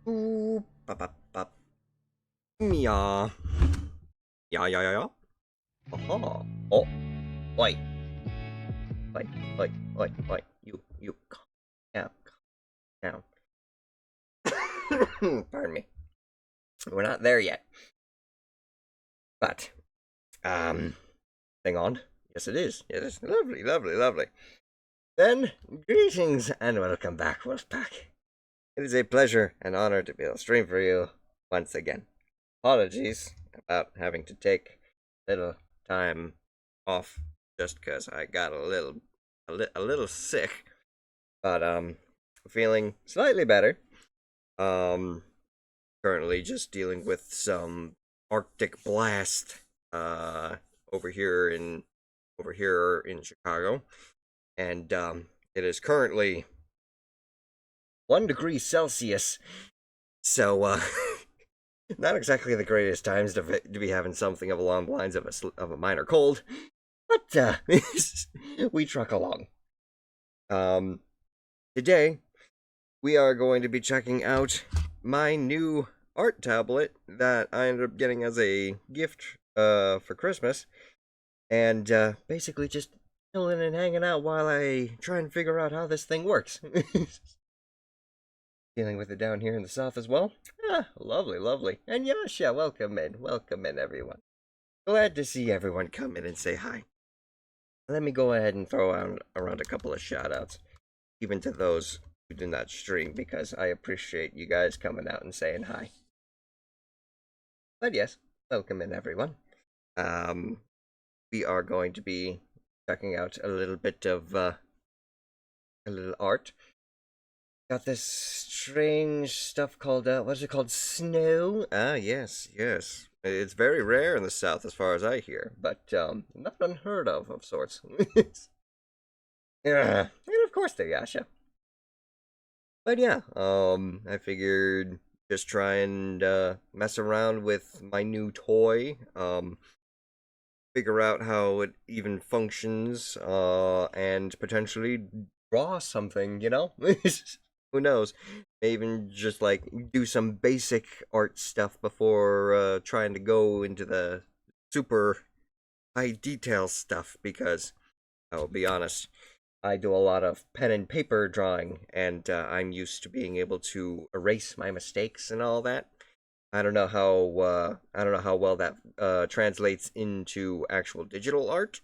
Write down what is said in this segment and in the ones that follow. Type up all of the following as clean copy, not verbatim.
Ooh, pop, pop, pop. Yeah. Yeah, yeah, yeah, yeah. Aha. Oh, oi, oi, oi, oi, oi. You, calm down, calm down. Pardon me. We're not there yet. But, um, hang on. Yes, it is. Yes, lovely, lovely, lovely. Then, greetings and welcome back, Wolfpack. It is a pleasure and honor to be able to stream for you once again. Apologies about having to take a little time off just because I got a little sick, but feeling slightly better. Um, Currently just dealing with some Arctic blast uh over here in Chicago, and it is currently 1 degree Celsius. So not exactly the greatest times to be having something of along the lines of a minor cold, but we truck along. Um, Today we are going to be checking out my new art tablet that I ended up getting as a gift for Christmas, and basically just chilling and hanging out while I try and figure out how this thing works. Dealing with it down here in the south as well. Ah, lovely, lovely. And Yasha, welcome in, everyone. Glad to see everyone come in and say hi. Let me go ahead and throw around a couple of shout outs, even to those who do not stream, because I appreciate you guys coming out and saying hi. But yes, welcome in, everyone. Um, we are going to be checking out a little bit of a little art. Got this strange stuff called what is it called? Snow? Ah, yes, yes. It's very rare in the South, as far as I hear, but not unheard of sorts. Yeah, and of course they're Yasha. But yeah, I figured just try and mess around with my new toy. Figure out how it even functions, and potentially draw something, you know? Who knows? Maybe even just like do some basic art stuff before trying to go into the super high detail stuff, because I'll be honest, I do a lot of pen and paper drawing, and I'm used to being able to erase my mistakes and all that. I don't know how well that translates into actual digital art.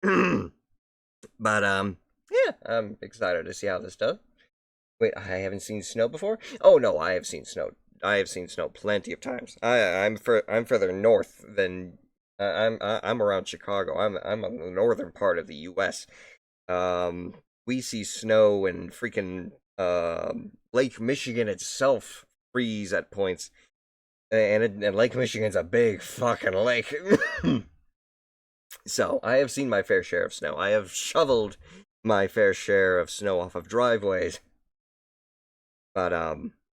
But yeah, I'm excited to see how this does. Wait, I haven't seen snow before? Oh no, I have seen snow. I have seen snow plenty of times. I'm further north than I'm around Chicago. I'm on the northern part of the U.S. Um, we see snow and freaking Lake Michigan itself freeze at points, and Lake Michigan's a big fucking lake. So I have seen my fair share of snow. I have shoveled my fair share of snow off of driveways. But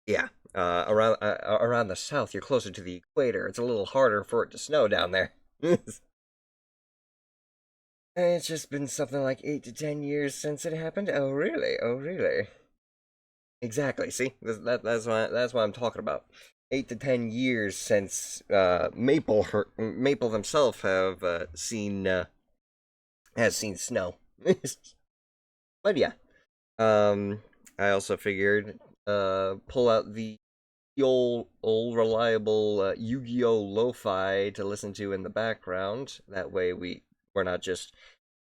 yeah, around the south, you're closer to the equator. It's a little harder for it to snow down there. It's just been something like 8 to 10 years since it happened. Oh really? Oh really? Exactly. See, that's what I'm talking about. 8 to 10 years since Maple themselves have seen has seen snow. But yeah, um, I also figured pull out the old reliable Yu-Gi-Oh lo-fi to listen to in the background. That way we're not just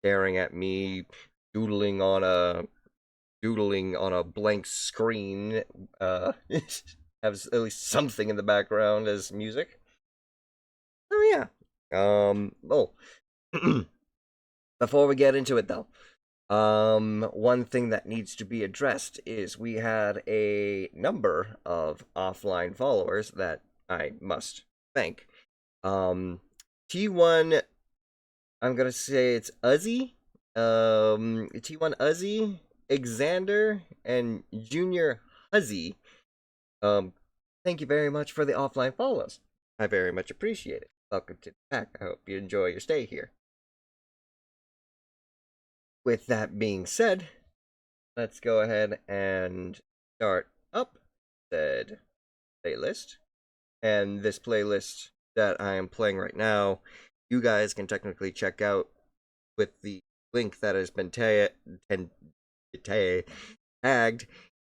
staring at me doodling on a blank screen. Have at least something in the background as music. Oh yeah. Oh, before we get into it though, one thing that needs to be addressed is we had a number of offline followers that I must thank. Um, T1, I'm gonna say it's Uzzy. T1 Uzzy, Xander, and Junior Huzzy. Um, Thank you very much for the offline follows. I very much appreciate it. Welcome to the pack. I hope you enjoy your stay here. With that being said, let's go ahead and start up. Said playlist. And this playlist that I am playing right now, you guys can technically check out with the link that has been tagged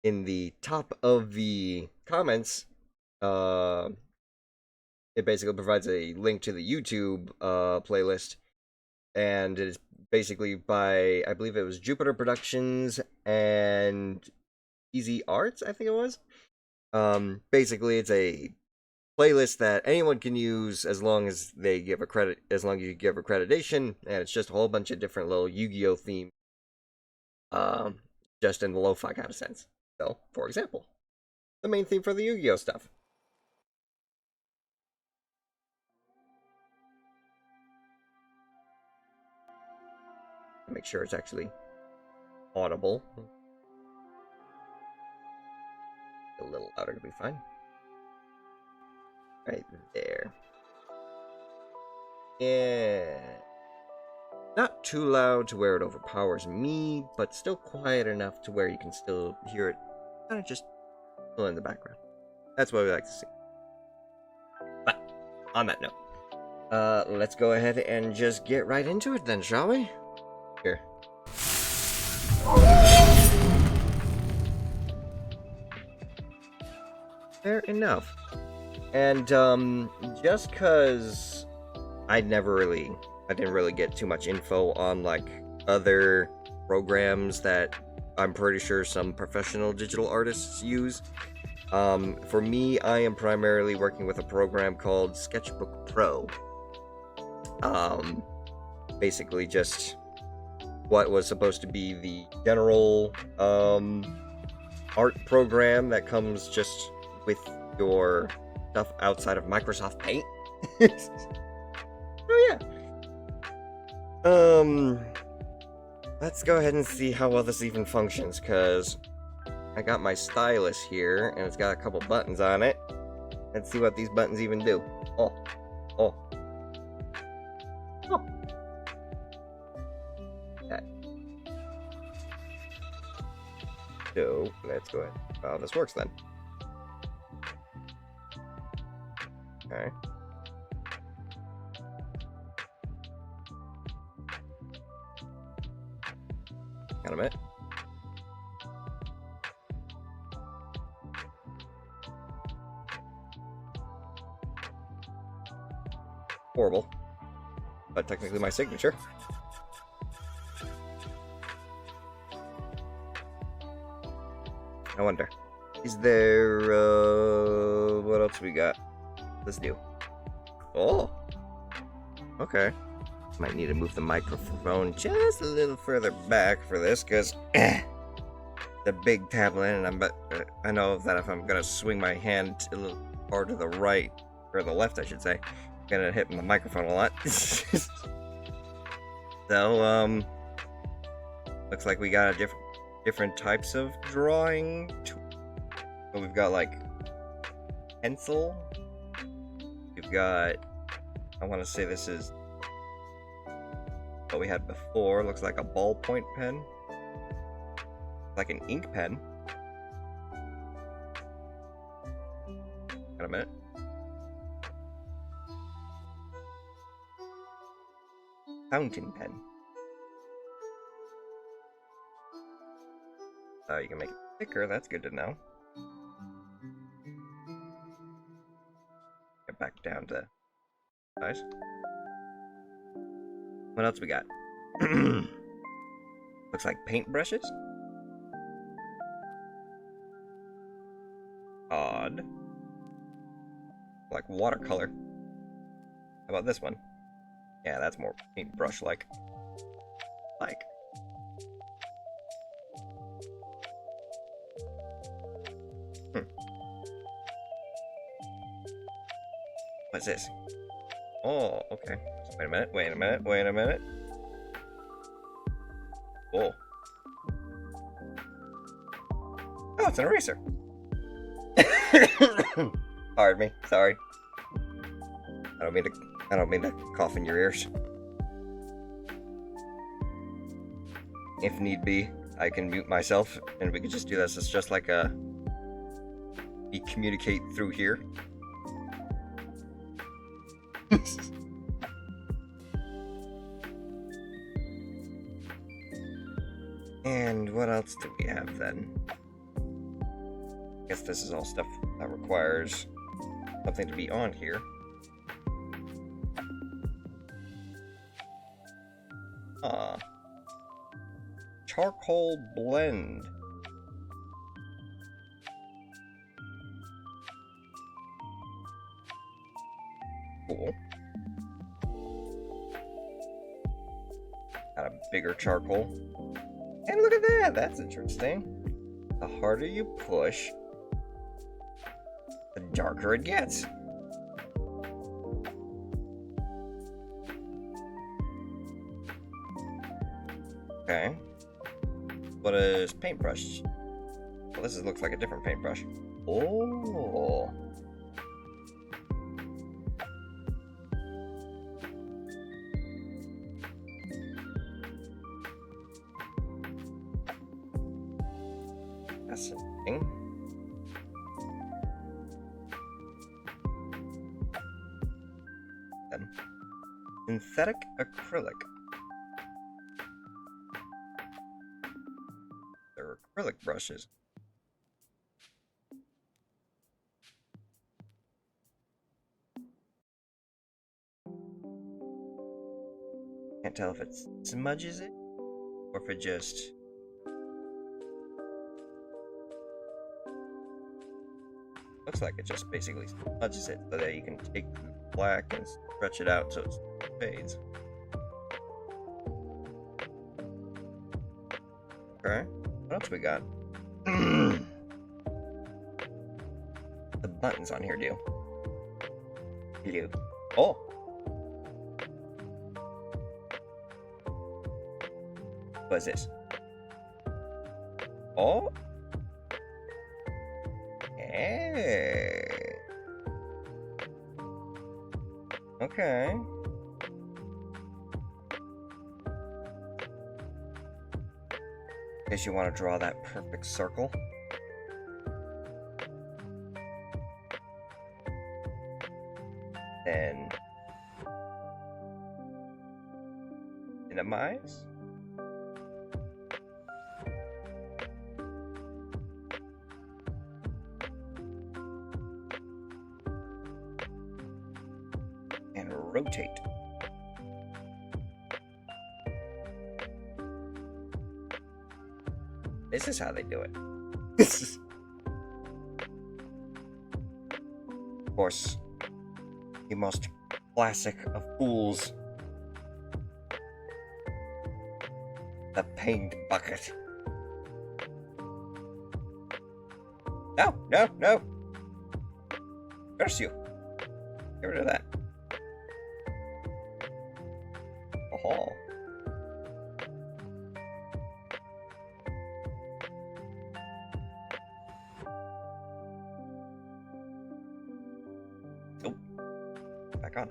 in the top of the comments. It basically provides a link to the YouTube playlist, and it is basically by, I believe it was Jupiter Productions and Easy Arts, I think it was. Basically, it's a playlist that anyone can use as long as they give as long as you give accreditation, and it's just a whole bunch of different little Yu-Gi-Oh themes, just in the lo-fi kind of sense. So, for example, the main theme for the Yu-Gi-Oh stuff. Make sure it's actually audible. A little louder to be fine. Right there. Yeah. Not too loud to where it overpowers me, but still quiet enough to where you can still hear it kind of just still in the background. That's what we like to see. But, on that note, let's go ahead and just get right into it then, shall we? Here. Fair enough. And, just cause I didn't really get too much info on, like, other programs that I'm pretty sure some professional digital artists use. For me, I am primarily working with a program called Sketchbook Pro. Basically just what was supposed to be the general, art program that comes just with your stuff outside of Microsoft Paint. Oh yeah. Let's go ahead and see how well this even functions, because I got my stylus here, and it's got a couple buttons on it. Let's see what these buttons even do. Oh. Okay. So, let's go ahead. Oh, this works then. Okay. Hang on a minute. Horrible. But technically my signature. I wonder. Is there, what else we got? Let's do. Oh! Okay. Might need to move the microphone just a little further back for this, because the big tablet, and I know that if I'm gonna swing my hand a little far to the right, or the left, I should say, I'm gonna hit the microphone a lot. So, looks like we got a different types of drawing. So we've got like pencil. We've got, I want to say this is what we had before. Looks like a ballpoint pen, like an ink pen. Got a minute. Fountain pen. You can make it thicker. That's good to know. Get back down to size. What else we got? Looks like paintbrushes. Odd. Like watercolor. How about this one? Yeah, that's more paintbrush-like. What's this? Oh, okay. Wait a minute. Oh. Oh, it's an eraser. Pardon me. Sorry. I don't mean to cough in your ears. If need be, I can mute myself, and we can just do this. It's just like a we communicate through here. And what else do we have then? I guess this is all stuff that requires something to be on here. Charcoal blend. Cool. Got a bigger charcoal. And look at that, that's interesting. The harder you push, the darker it gets. Okay. What is paintbrush? Well, this looks like a different paintbrush. Oh. Fascinating. Then, synthetic acrylic. They're acrylic brushes. Can't tell if it smudges it or if it just looks like it just basically smudges it so that you can take the black and stretch it out so it fades. Okay, what else we got? The buttons on here do. Blue. Oh! What is this? Oh! Hey! Okay. Guess you want to draw that perfect circle. Then minimize. And rotate. This is how they do it. Of course, the most classic of fools. The paint bucket. No, no, no. Curse you. Get rid of that. Oh. Oh. Back on.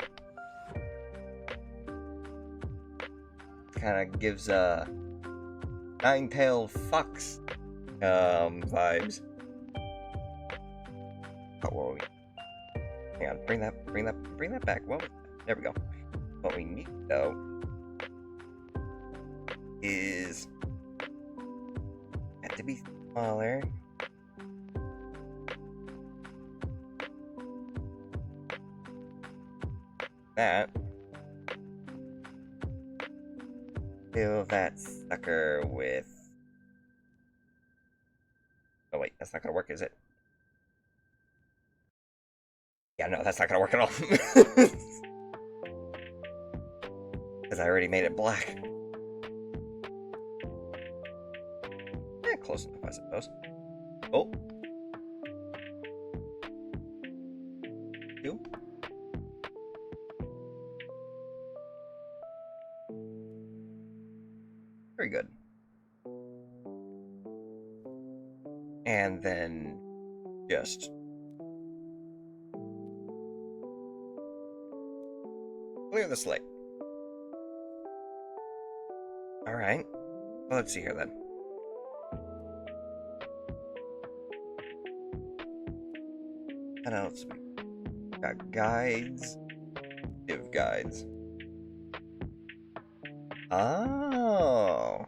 Kind of gives a Nine-Tailed Fox vibes. Oh, whoa. Hang on, bring that back. Well, there we go. What we need though is have to be smaller. That. Fill that sucker with. Oh wait, that's not gonna work, is it? Yeah, no, that's not gonna work at all. Because I already made it black. Eh, close enough, I suppose. Oh. Two. Very good. And then just clear the slate. Alright. Well, let's see here then. What else? We got guides. Give guides. Oh.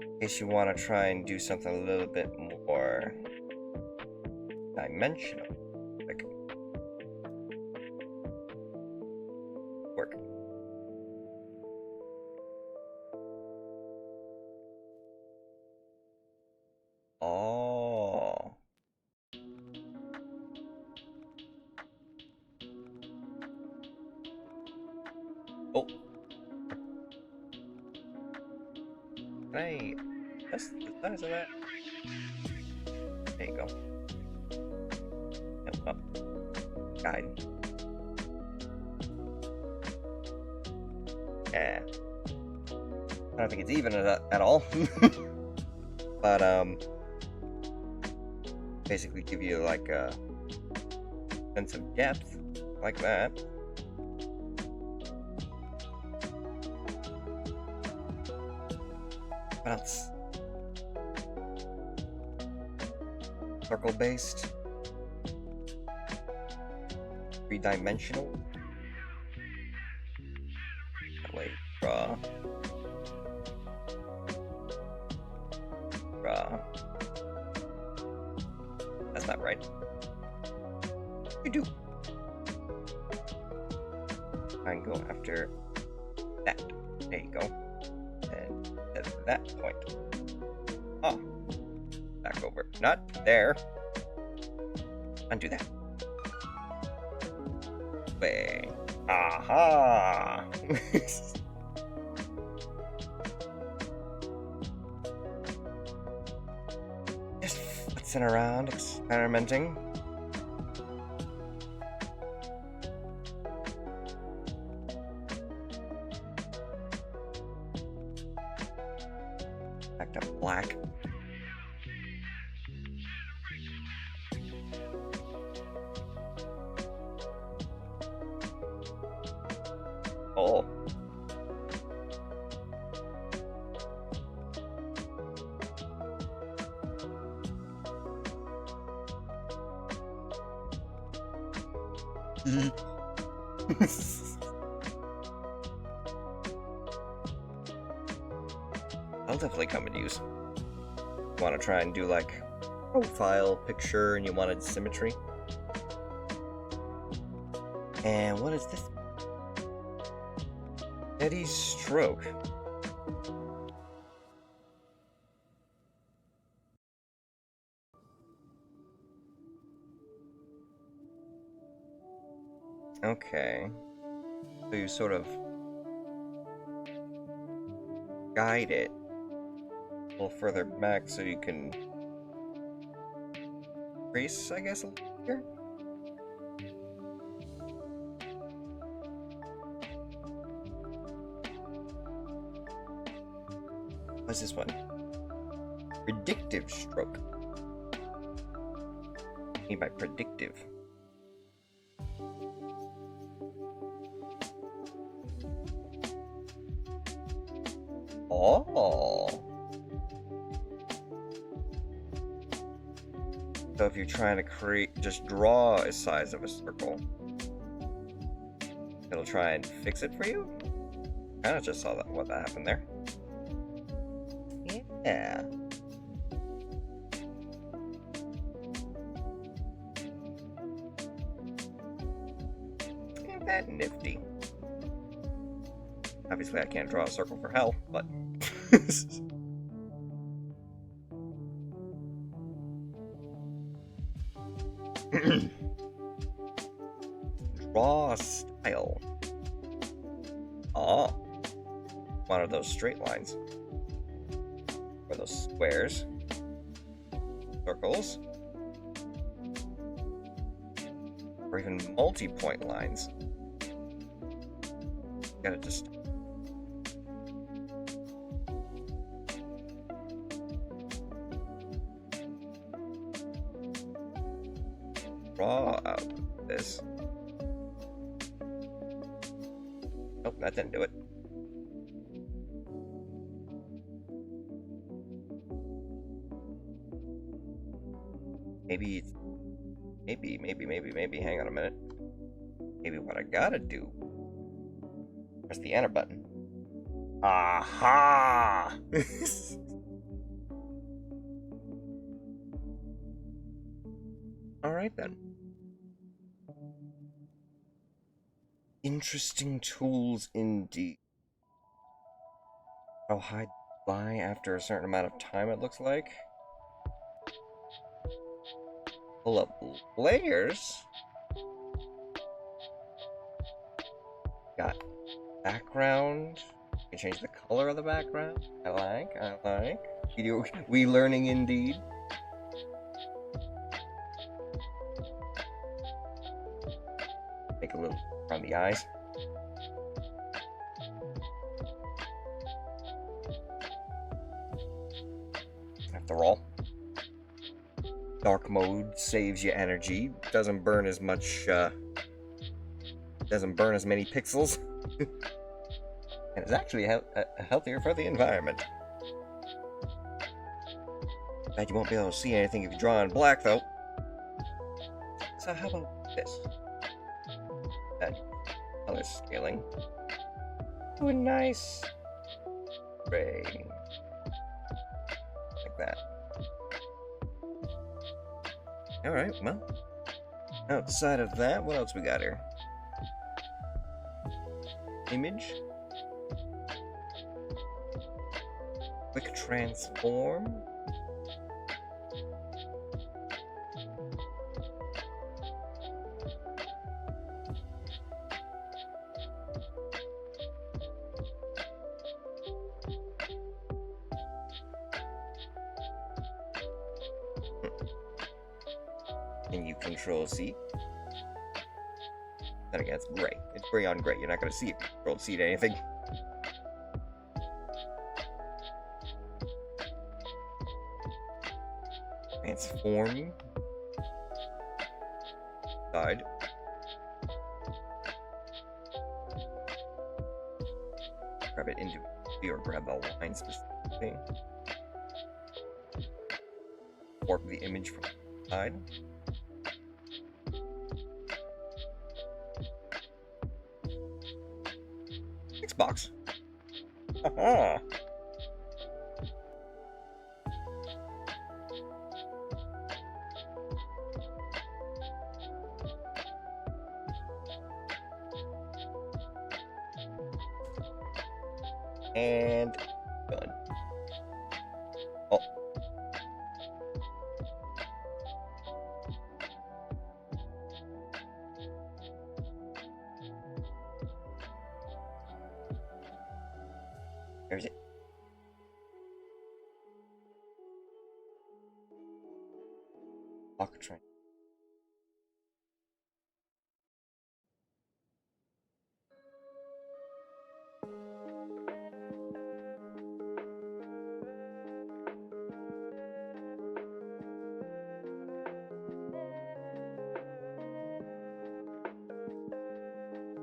In case you want to try and do something a little bit more dimensional. Like work. Oh. Oh. Can I adjust the size of that? There you go. Yep, up. Guide. Yeah. I don't think it's even at all. But, basically give you like a sense of depth, like that. What else? Circle based. 3-dimensional. Wait, draw. That's not right. You do. I can go after that. There you go. And at that point. Oh. Back over. Not there. Undo that. Way. Aha! Just futzing around, experimenting. Back to black. Oh. I'll definitely come in use. Want to try and do like profile picture and you wanted symmetry. And what is this? Steady stroke. Okay. So you sort of guide it a little further back so you can trace, I guess, a little here. What's this one? Predictive stroke. What do you mean by predictive? Oh. So if you're trying to just draw a size of a circle, it'll try and fix it for you? I kind of just saw what that happened there. Yeah. Ain't that nifty? Obviously, I can't draw a circle for hell, but... Draw style. Oh. One of those straight lines. Or those squares. Circles. Or even multi-point lines. Gotta just... draw out this. Nope, that didn't do it. Maybe, maybe, hang on a minute. Maybe what I gotta do, press the enter button. Aha! Alright then. Interesting tools indeed. I'll hide fly after a certain amount of time, it looks like. Pull up layers. Got background. You can change the color of the background. I like. We learning indeed. Make a little around the eyes. After all, dark mode saves you energy. Doesn't burn as much. Doesn't burn as many pixels. And it's actually healthier for the environment. Bet you won't be able to see anything if you draw in black, though. So how about this? That color scaling to a nice gray, like that. All right. Well, outside of that, what else we got here? Image. Quick transform. Can you control C? Then again, it's gray. It's gray on gray. You're not going to see it. Control C to anything. Transform. Side. Grab it into or grab the line specifically. Warp the image from the side. Xbox. Aha. And done. Oh. There's it. Lock train.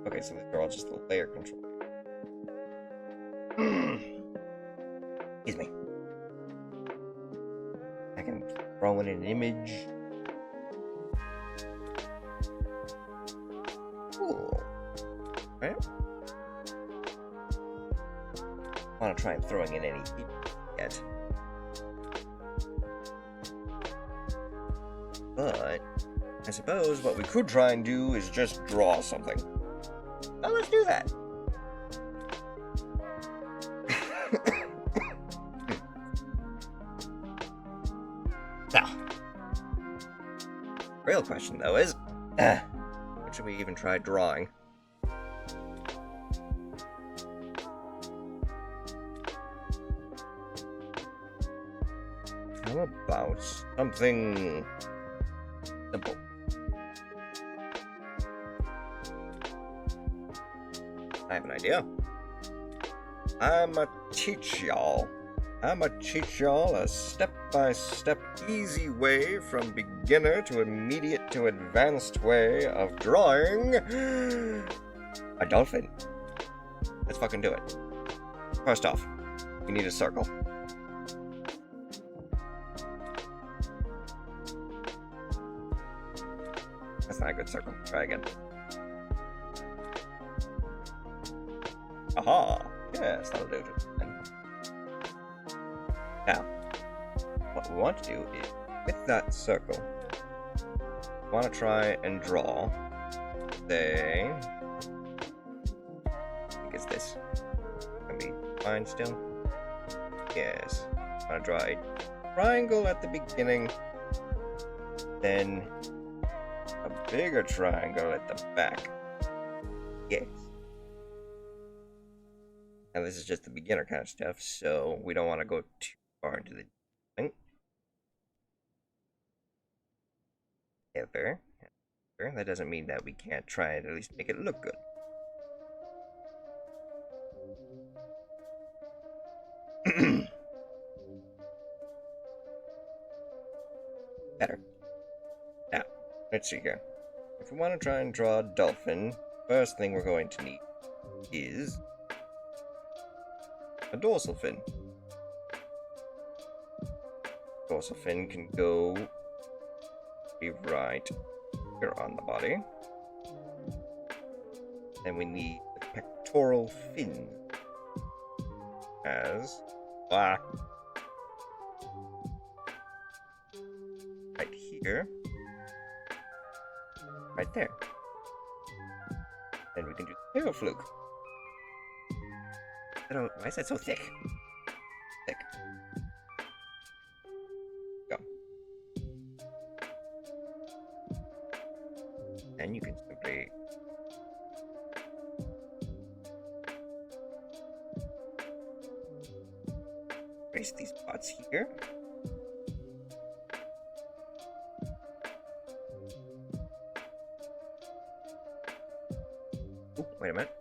Okay, so these are all just the layer control. Excuse me. I can throw in an image. Cool. Right? I want to try and throwing in any heat yet. But I suppose what we could try and do is just draw something. Well, let's do that. Now, real question though is, what should we even try drawing? How about something simple? I have an idea. I'ma teach y'all a step-by-step easy way from beginner to immediate to advanced way of drawing a dolphin. Let's fucking do it. First off, we need a circle. that's not a good circle. Try again. Aha! Yes, that'll do it. Now, what we want to do is, with that circle, we want to try and draw, say, I think it's this. Can be fine still? Yes. I want to draw a triangle at the beginning, then a bigger triangle at the back. Yes. Now this is just the beginner kind of stuff, so we don't want to go too far into the thing. Ever. That doesn't mean that we can't try and at least make it look good. Better. Now, let's see here. If we want to try and draw a dolphin, first thing we're going to need is a dorsal fin. Dorsal fin can go be right here on the body. Then we need the pectoral fin as right here, right there. Then we can do tail fluke. Why is that so thick? Thick. Go. And you can simply trace these spots here. Ooh, wait a minute.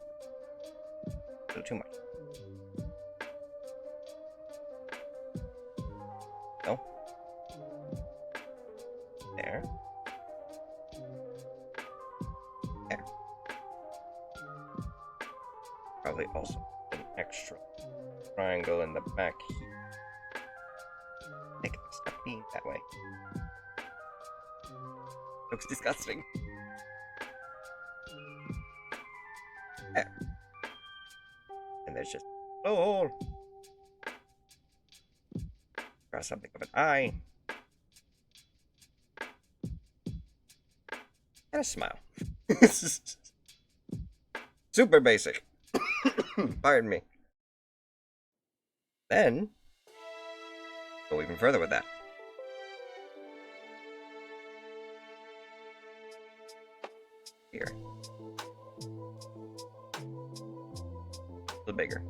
A little too much. No. There. There. Probably also an extra triangle in the back here. Make it stop being that way. Looks disgusting. There. And there's just a hole. Draw something of an eye. And a smile. Super basic. Pardon me. Then, go even further with that. Here. A little bigger.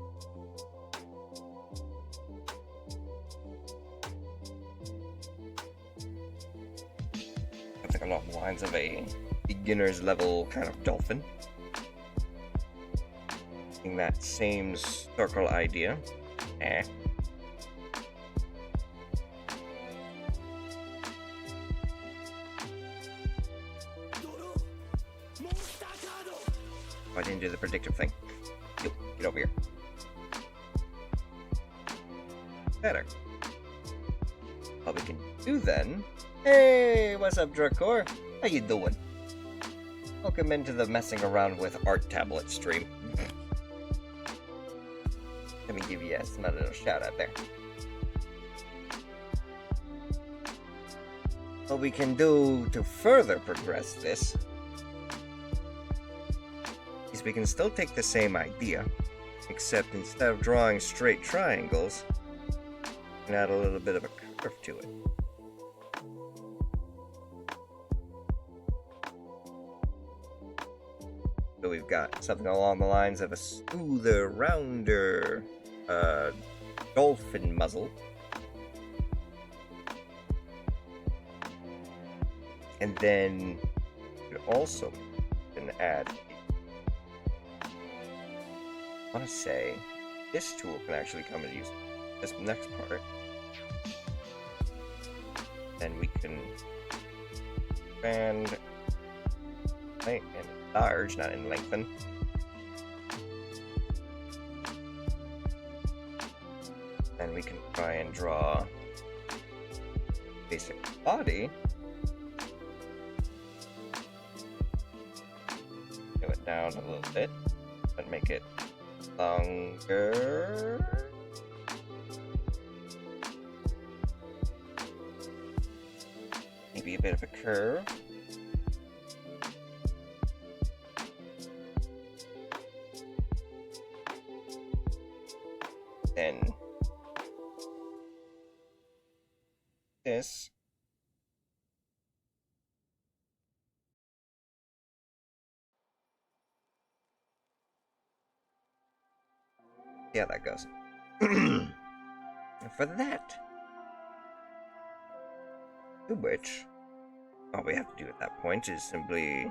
Something along the lines of a beginner's level kind of dolphin. In that same circle idea. I didn't do the predictive thing. Get over here. Better. All we can do then... Hey, what's up, Drakor? How you doing? Welcome into the messing around with art tablet stream. Let me give you a small little shout out there. What we can do to further progress this is we can still take the same idea, except instead of drawing straight triangles, we can add a little bit of a curve to it. So we've got something along the lines of a smoother, rounder dolphin muzzle. And then you also can add, I want to say, this tool can actually come and use this next part. Then we can expand and enlarge, not in lengthen. Then we can try and draw basic body. down a little bit, but make it longer. Maybe a bit of a curve. Then this. Yeah, that goes. For that, to which all we have to do at that point is simply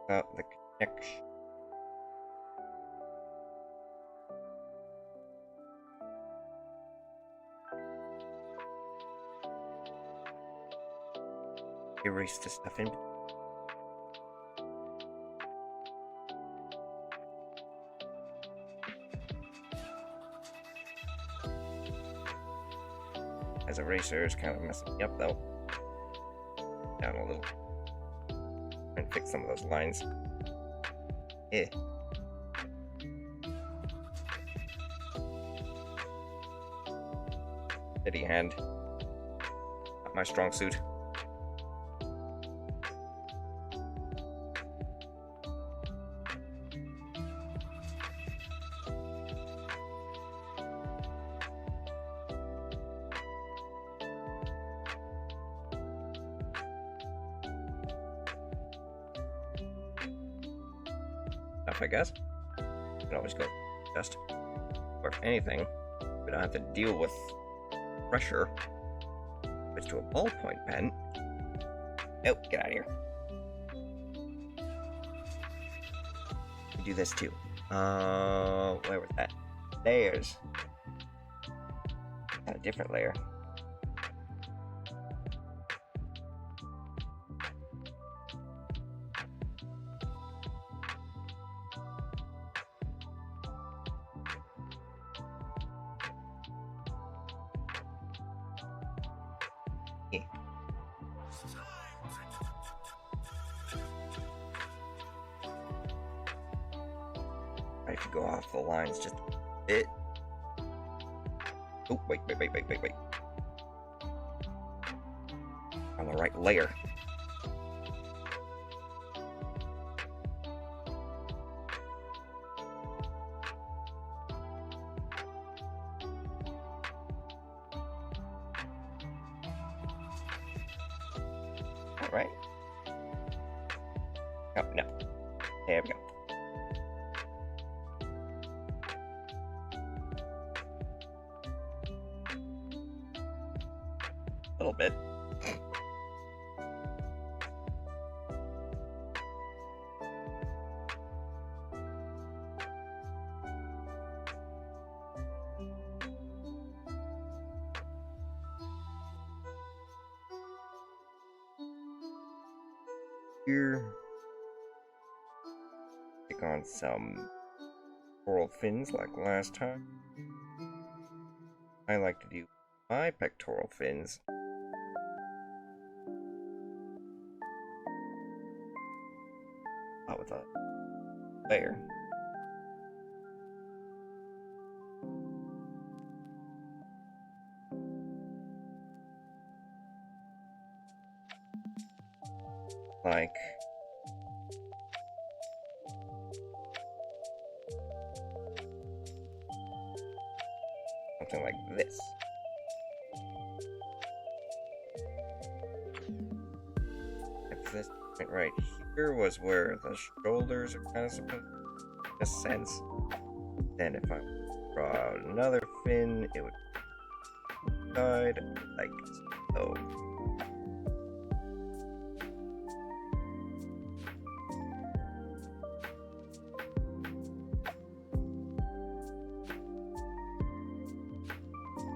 the connection. Erase the stuff in. As eraser is kind of messing me up though. Down a little. And fix some of those lines. Eh. Steady hand. Not my strong suit. I guess. You can always go just, or if anything, we don't have to deal with pressure. Switch to a ballpoint pen. Oh, get out of here. We do this too. Where was that? Layers. Got a different layer. I have to go off the lines just a bit. Oh, wait. On the right layer. All right. Oh, no. There we go. A little bit. Here, take on some pectoral fins like last time. I like to do my pectoral fins with a layer. Like something like this. If this point right here was where the shoulders are kind of supposed to make a sense, then if I draw out another fin, it would side like so.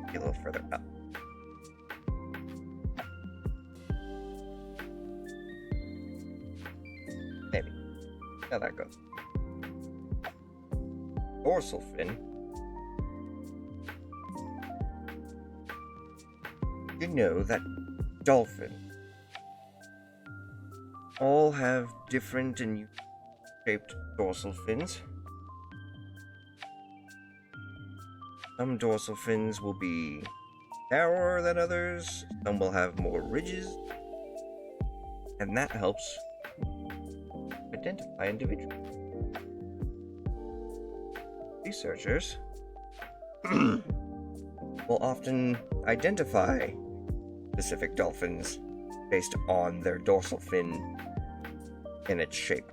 A little further up. Maybe. How that goes. Dorsal fin. You know that dolphins all have different and unique shaped dorsal fins. Some dorsal fins will be narrower than others, some will have more ridges, and that helps identify individuals. Researchers will often identify specific dolphins based on their dorsal fin and its shape.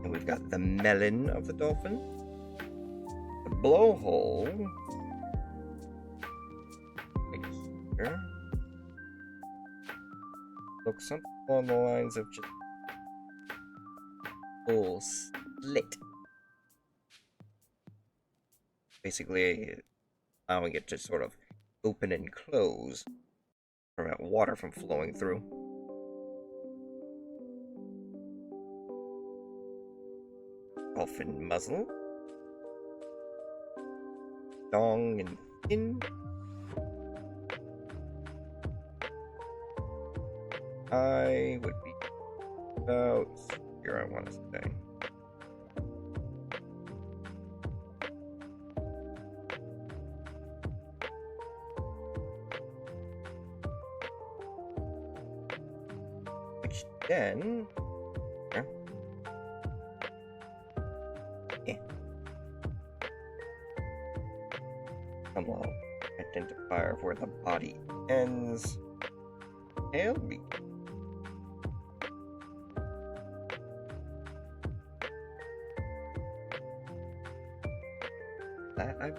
And we've got the melon of the dolphin, the blowhole, right here. Looks something along the lines of just full slit. Basically, allowing it to sort of open and close to prevent water from flowing through. Dolphin muzzle, long and thin. I would be about here, I want to say. Which then, somehow identifier of where the body ends, tail begins. That I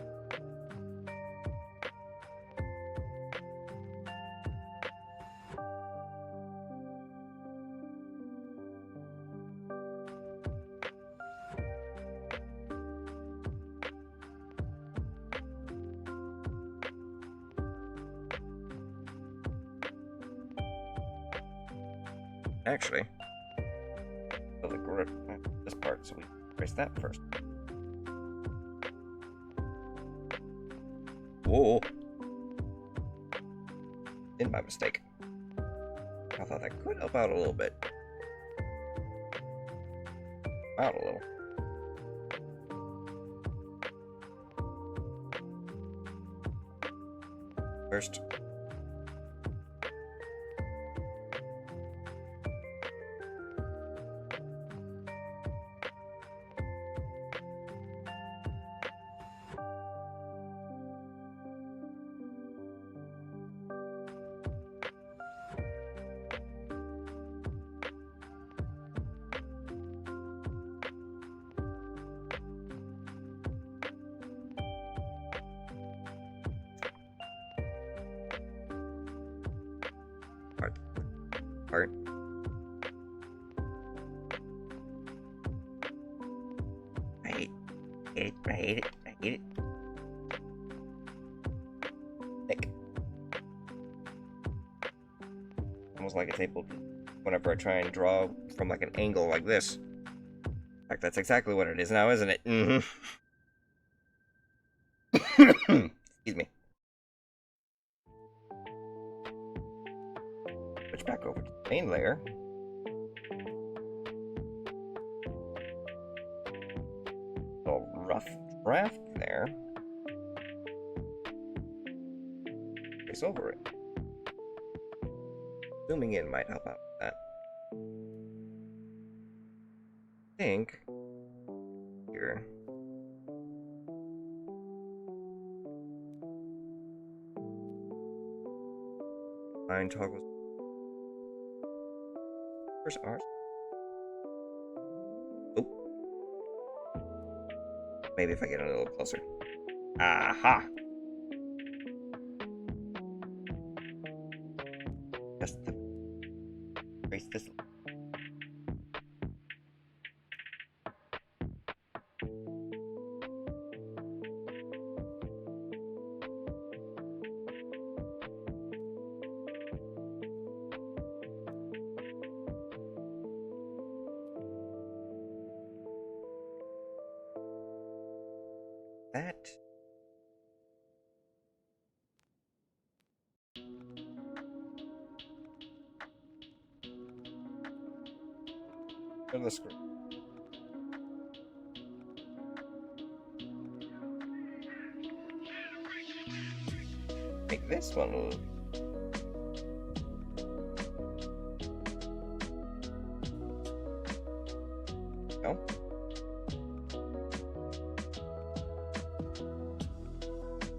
actually this part, so we trace that first. Whoa! In my mistake. I thought that could help out a little bit. Out a little. First. Part. I hate it. I hate it. I hate it. Thick. Almost like it's able to, whenever I try and draw from like an angle like this. In fact, that's exactly what it is now, isn't it? Mm-hmm. Excuse me. Switch back over to the main layer. A rough draft there. Trace over it. Zooming in might help out with that. I think here. Line toggles. Where's ours? Oh. Maybe if I get a little closer. Aha! Just to trace this. that. On the screen. Make this one a little. No.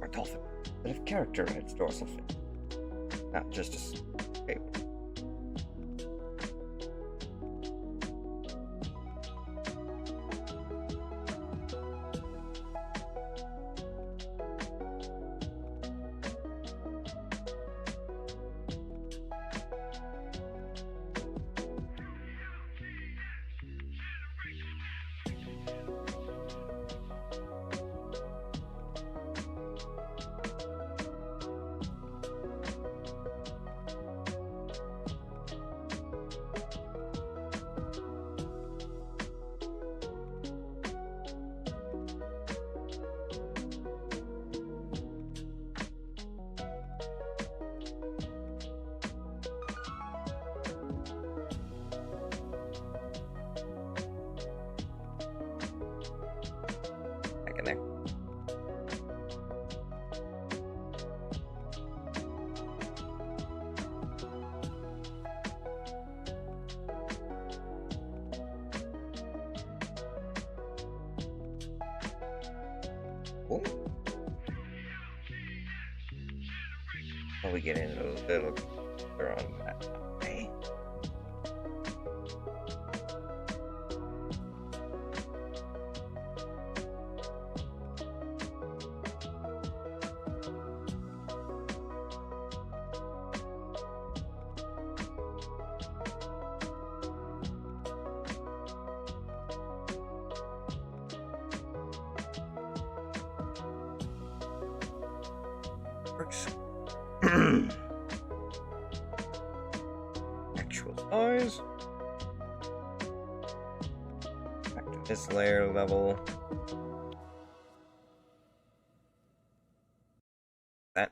Or dolphin. Bit of character in its dorsal fin. Not just a okay. Back in there. Cool. Well, we get in a little further on that. Okay. Works. Actual size. Back to this layer level. That.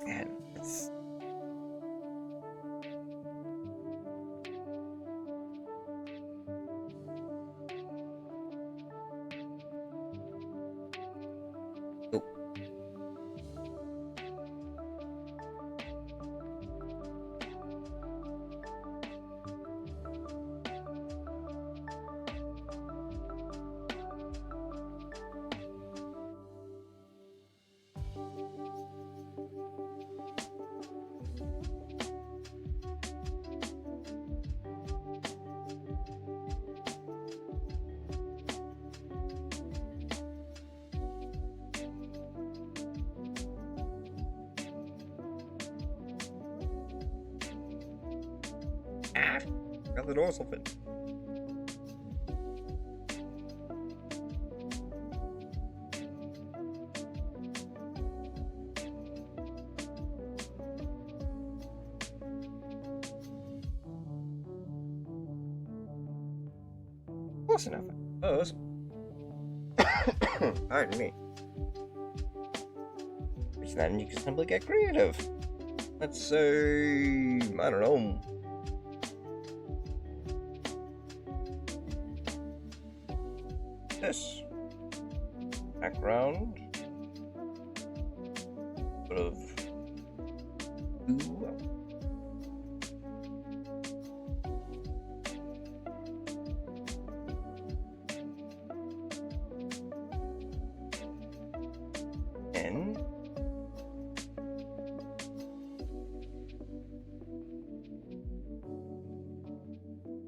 And it's oh. Ah, got the dorsal fin. Close enough, I suppose. Pardon me. Which then you can simply get creative. Let's say, I don't know. This background, sort of ooh. And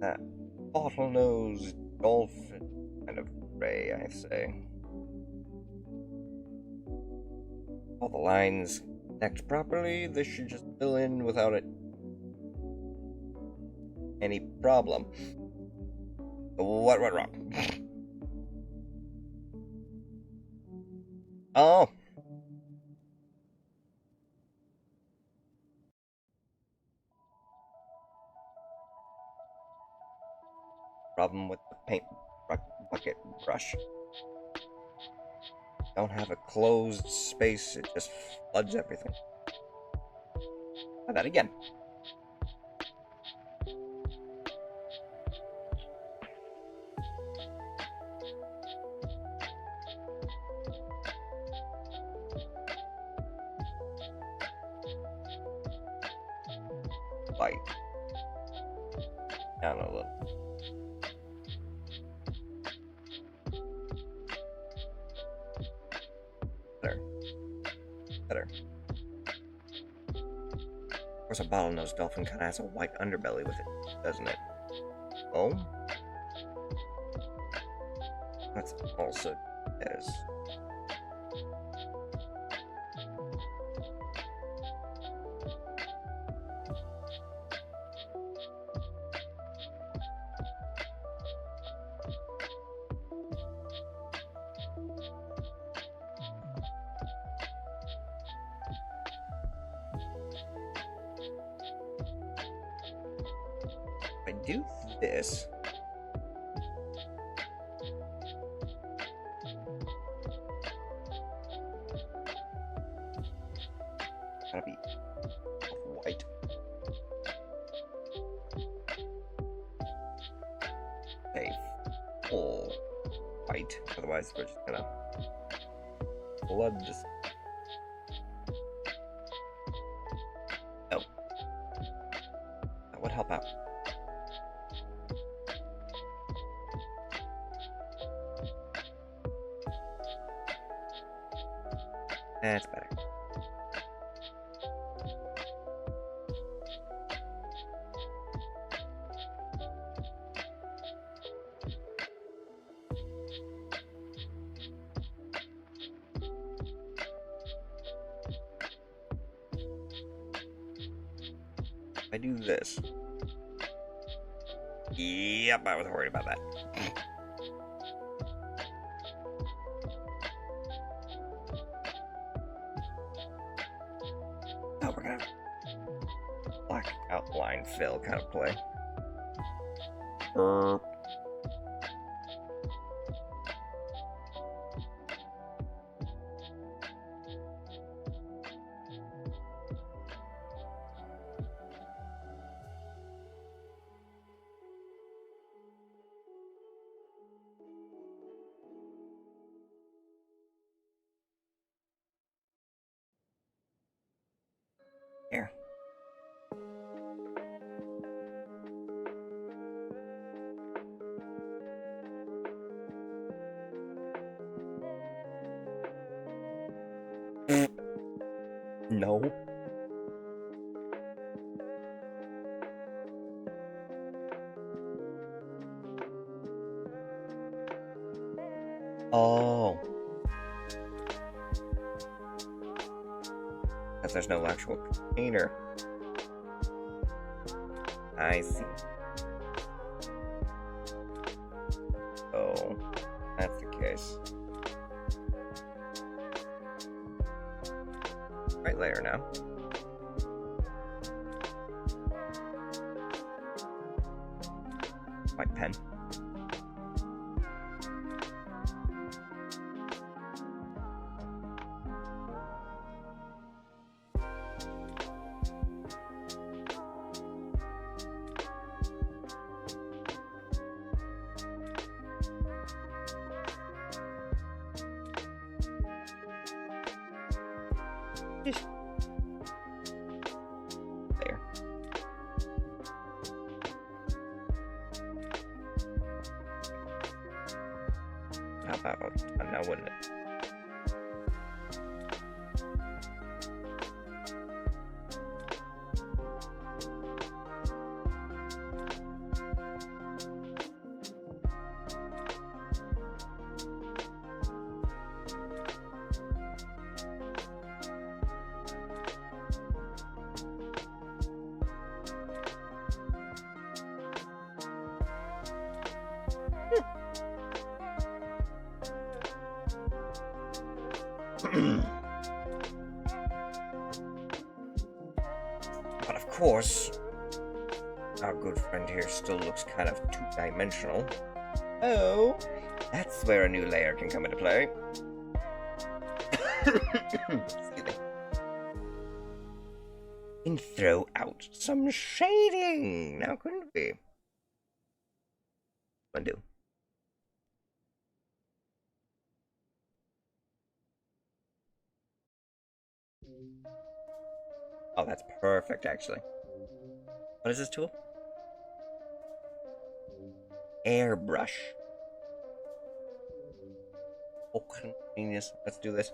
that bottlenose dolphin kind of ray, I say. All the lines connect properly. This should just fill in without it any problem. What went wrong? Oh. Problem with the paint bucket brush. Don't have a closed space, it just floods everything. Try that again. Light. Down a little. Better. Of course, a bottlenose dolphin kind of has a white underbelly with it, doesn't it? Oh? That's also is. If I do this, gotta be white. Okay, full white. Otherwise, we're just gonna flood this. Oh, that would help out. That's better. I do this. Yep, I was worried about that. Now we're gonna black outline fill kind of play. Here. No. Oh. Because there's no actual container. I see. Oh, that's the case. Right layer now. White pen. There. How about now, wouldn't it? But of course, our good friend here still looks kind of two-dimensional. Oh, that's where a new layer can come into play. Excuse me. And throw out some shading. Now, couldn't we? Undo. Oh, that's perfect, actually. What is this tool? Airbrush. Oh, genius. Let's do this.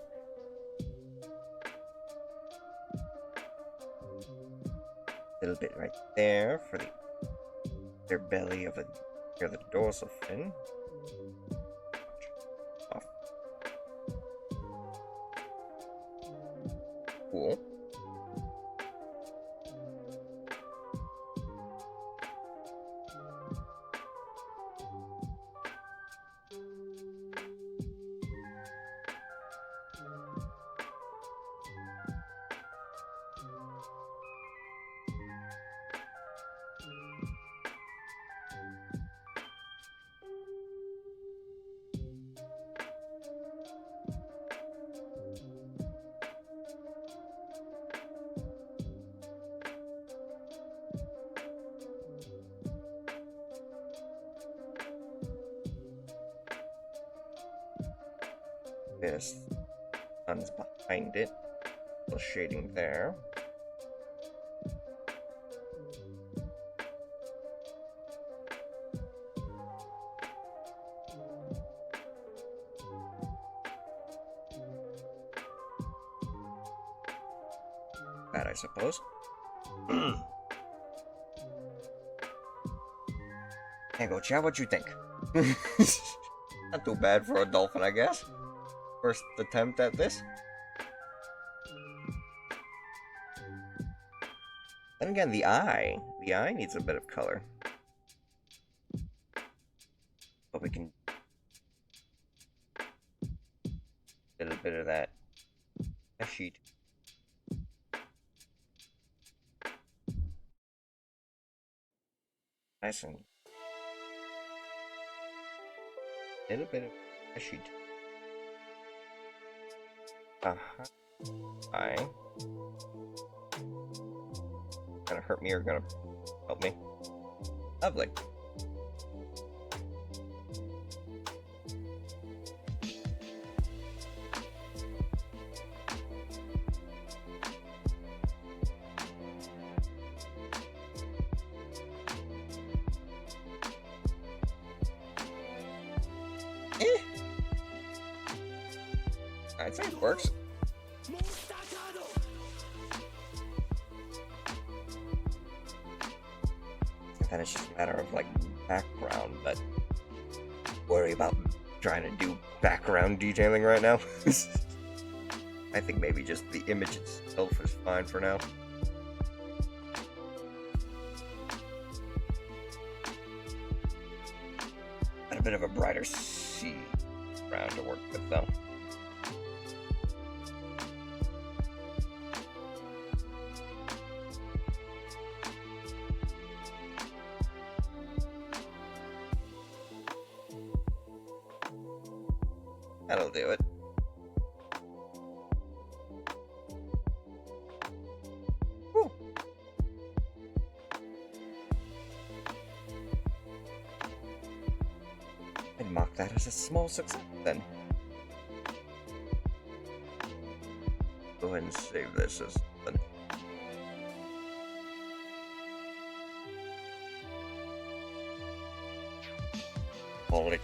A little bit right there for the belly of the dorsal fin. Off. Cool. This sun's behind it. A little shading there. That, I suppose. Hey, go, Chad, what you think? Not too bad for a dolphin, I guess. First attempt at this. Then again, the eye needs a bit of color. But we can a little bit of that sheet. Nice and a little bit of a sheet. Eye. Gonna hurt me or gonna help me? Lovely. I'd say it works. And then it's just a matter of like background, but worry about trying to do background detailing right now. I think maybe just the image itself is fine for now. Got a bit of a brighter sea ground to work with though. That'll do it. Whew. I'd mark that as a small success then. Go ahead and save this as something. Call it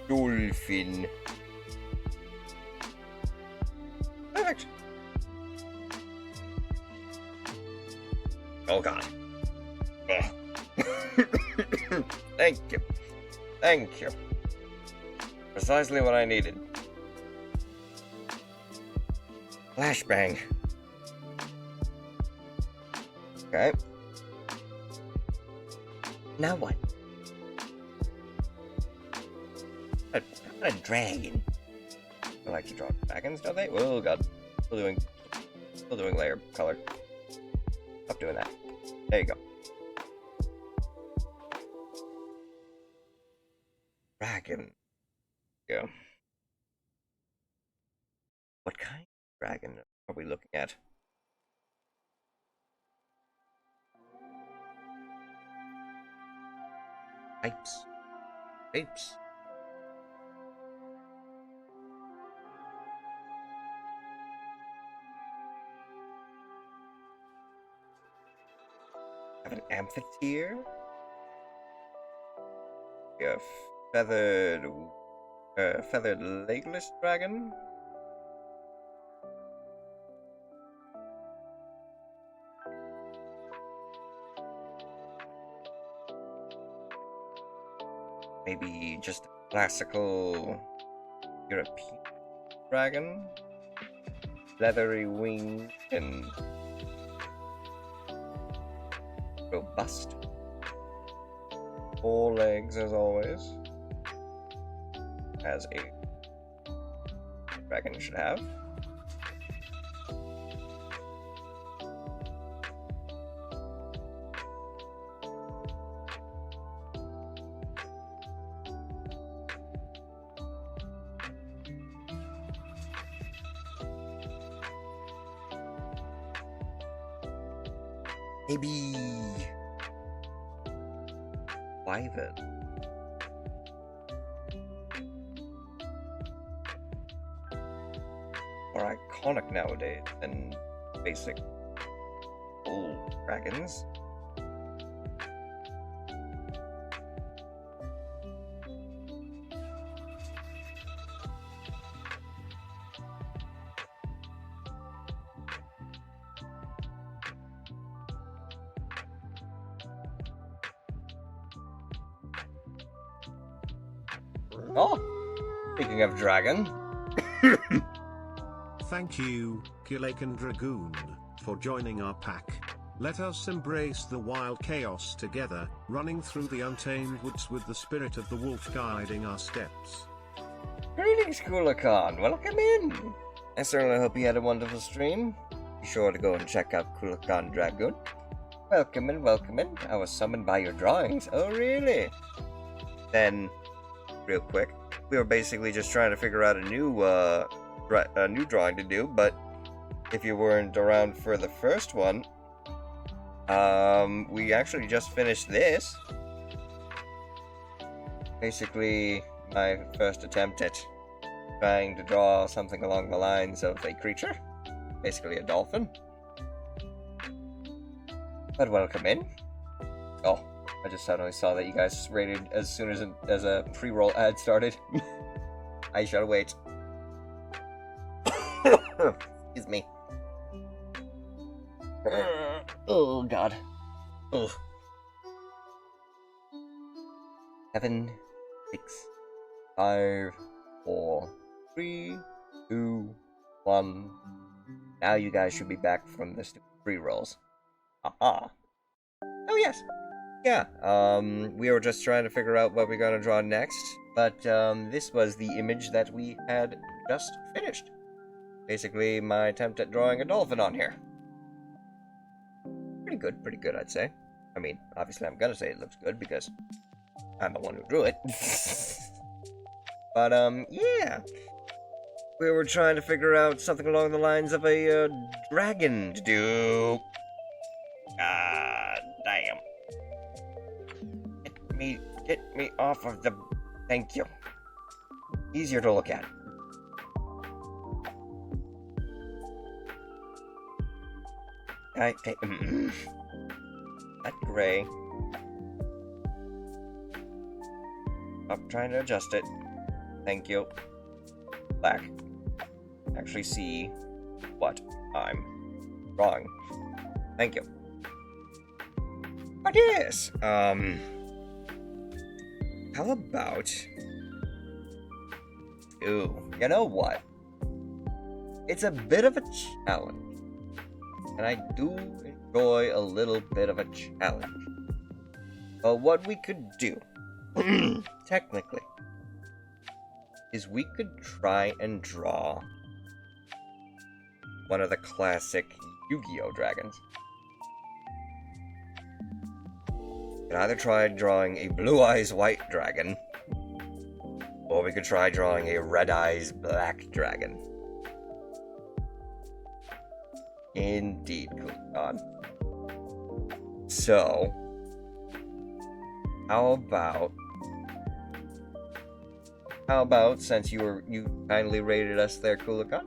dolphin. Perfect. Oh god. Thank you. Thank you. Precisely what I needed. Flashbang. Okay. Now what? A dragon. I like to draw dragons, don't they? Oh god. Still doing layer color. Stop doing that. There you go. Dragon. Yeah. What kind of dragon are we looking at? Types. Apes. Have an amphitheater. We have feathered legless dragon. Maybe just a classical European dragon. Leathery wing and robust. 4 legs as always. As a dragon should have. Maybe wyvern. Are iconic nowadays than basic old dragons. Oh, speaking of dragon. Thank you, Kilakan Dragoon, for joining our pack. Let us embrace the wild chaos together, running through the untamed woods with the spirit of the wolf guiding our steps. Greetings, Kulakan. Welcome in. I certainly hope you had a wonderful stream. Be sure to go and check out Kulakan Dragoon. Welcome in, welcome in. I was summoned by your drawings. Oh, really? Then, real quick, we were basically just trying to figure out a new drawing to do, but if you weren't around for the first one, we actually just finished this. Basically, my first attempt at trying to draw something along the lines of a creature, basically a dolphin. But welcome in. Oh, I just suddenly saw that you guys rated as soon as a pre-roll ad started. I shall wait. Excuse me. Oh God. Ugh. 7, 6, 5, 4, 3, 2, 1. Now you guys should be back from the stupid pre-rolls. Aha. Oh yes. Yeah, we were just trying to figure out what we're gonna draw next, but this was the image that we had just finished. Basically, my attempt at drawing a dolphin on here. Pretty good, I'd say. I mean, obviously I'm gonna say it looks good because I'm the one who drew it. But, yeah. We were trying to figure out something along the lines of a, dragon to do. God damn. Get me off of the... Thank you. Easier to look at. That gray. I'm trying to adjust it. Thank you. Black. Actually see what I'm drawing. Thank you. But yes, how about... Ooh, you know what? It's a bit of a challenge. And I do enjoy a little bit of a challenge. But what we could do, technically, is we could try and draw one of the classic Yu-Gi-Oh! Dragons. We can either try drawing a Blue Eyes White Dragon, Or we could try drawing a Red Eyes Black Dragon. Indeed, God. So, how about since you kindly rated us there, Kulikan,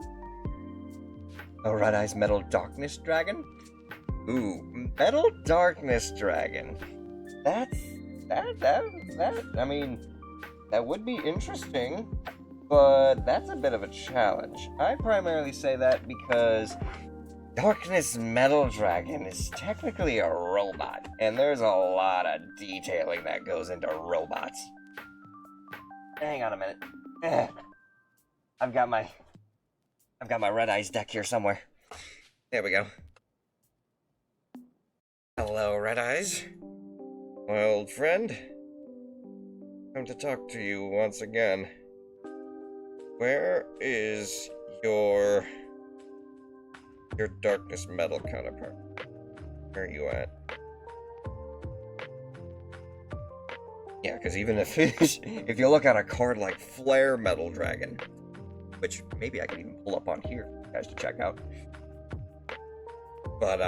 a Red Eyes Metal Darkness Dragon? Ooh, Metal Darkness Dragon. That, I mean, that would be interesting, but that's a bit of a challenge. I primarily say that because Darkness Metal Dragon is technically a robot, and there's a lot of detailing that goes into robots. Hang on a minute. I've got my Red Eyes deck here somewhere. There we go. Hello, Red Eyes. My old friend. Come to talk to you once again. Where is your Darkness Metal counterpart? Where are you at? Yeah, because even if if you look at a card like Flare Metal Dragon, which maybe I can even pull up on here for you guys to check out. But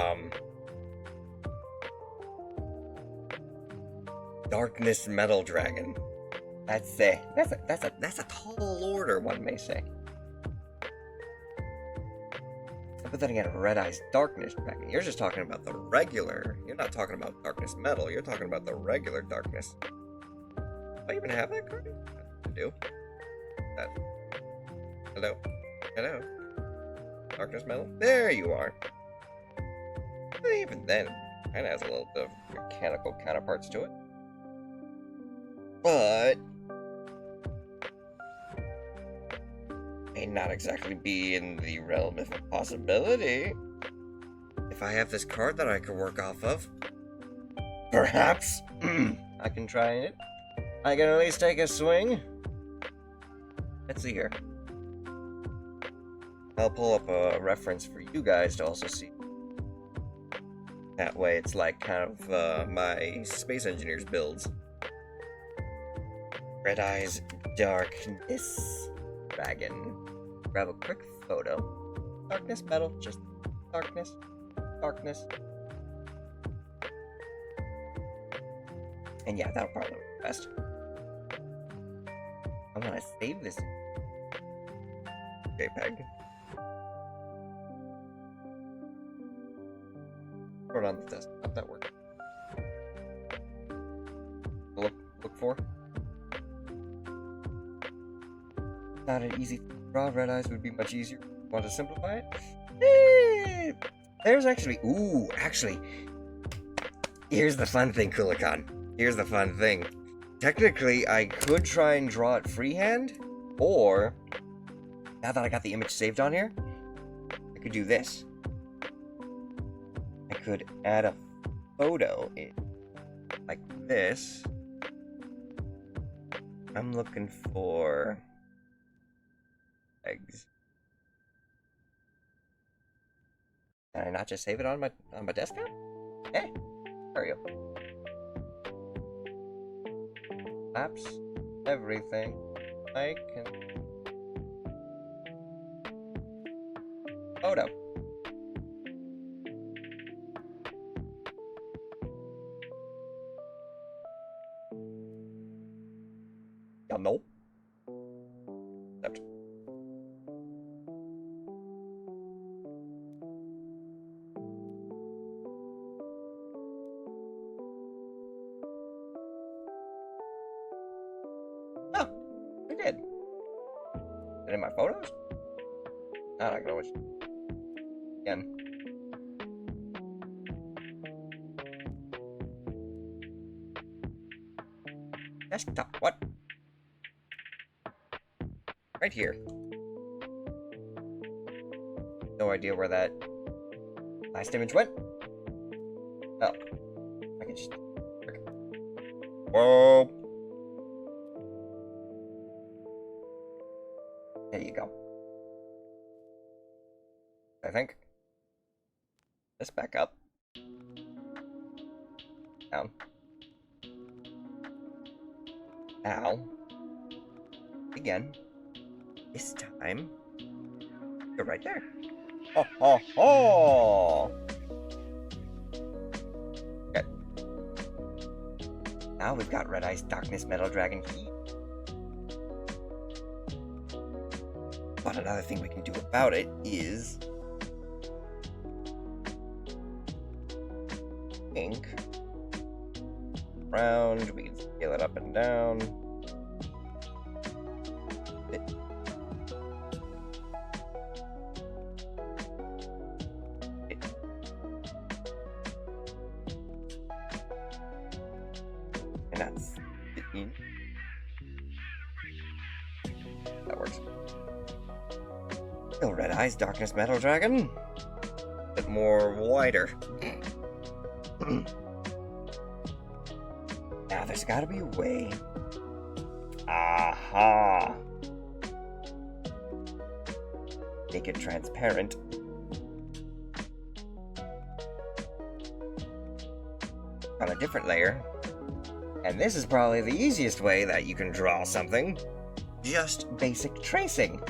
Darkness Metal Dragon. That's a tall order, one may say. But then again, Red Eyes Darkness Dragon. You're just talking about the regular. You're not talking about Darkness Metal. You're talking about the regular Darkness. Do I even have that card? I do. That. Hello? Hello? Darkness Metal? There you are. Even then, it kind of has a little bit of mechanical counterparts to it. But may not exactly be in the realm of possibility. If I have this card that I could work off of, perhaps I can try it. I can at least take a swing. Let's see here. I'll pull up a reference for you guys to also see. That way it's like kind of my Space Engineers builds. Red Eyes Darkness Dragon. Grab a quick photo. Darkness Metal, just darkness. Darkness. And yeah, that'll probably be best. I want to save this JPEG. Put it on the desktop, that works. Look for. Not an easy draw. Red Eyes would be much easier. Want to simplify it? There's actually. Ooh, actually. Here's the fun thing, Kulikan. Here's the fun thing. Technically, I could try and draw it freehand, or now that I got the image saved on here, I could do this. I could add a photo in like this. I'm looking for eggs. Can I not just save it on my desktop? Hey, there you go. Apps, everything. I can. Photo. Yeah, no. Accept. Oh, we did. Is it in my photos? I don't know which. Again. Desktop, what? Right here. No idea where that last image went. Oh. I can just. Okay. Whoa. There you go. I think. This back up. Down. Ow. Again. This time, go right there. Ho ho ho! Okay. Now we've got Red Ice Darkness Metal Dragon Heat. But another thing we can do about it is ink round. We can scale it up and down. And that's it. That works. Still Red Eyes Darkness Metal Dragon. A bit more wider. Now there's gotta be a way. Aha! Make it transparent. On a different layer. And this is probably the easiest way that you can draw something. Just basic tracing.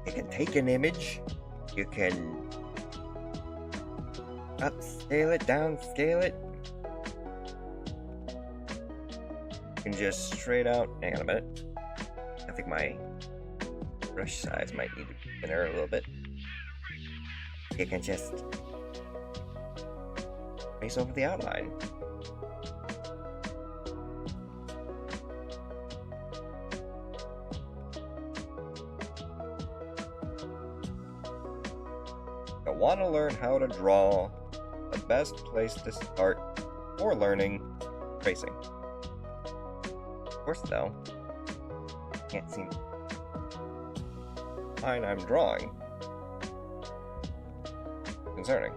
You can take an image, you can upscale it, downscale it. You can just straight out, hang on a minute. I think my brush size might need to be thinner a little bit. You can just trace over the outline. Want to learn how to draw, the best place to start for learning tracing. Of course, though, can't seem to find I'm drawing. Concerning.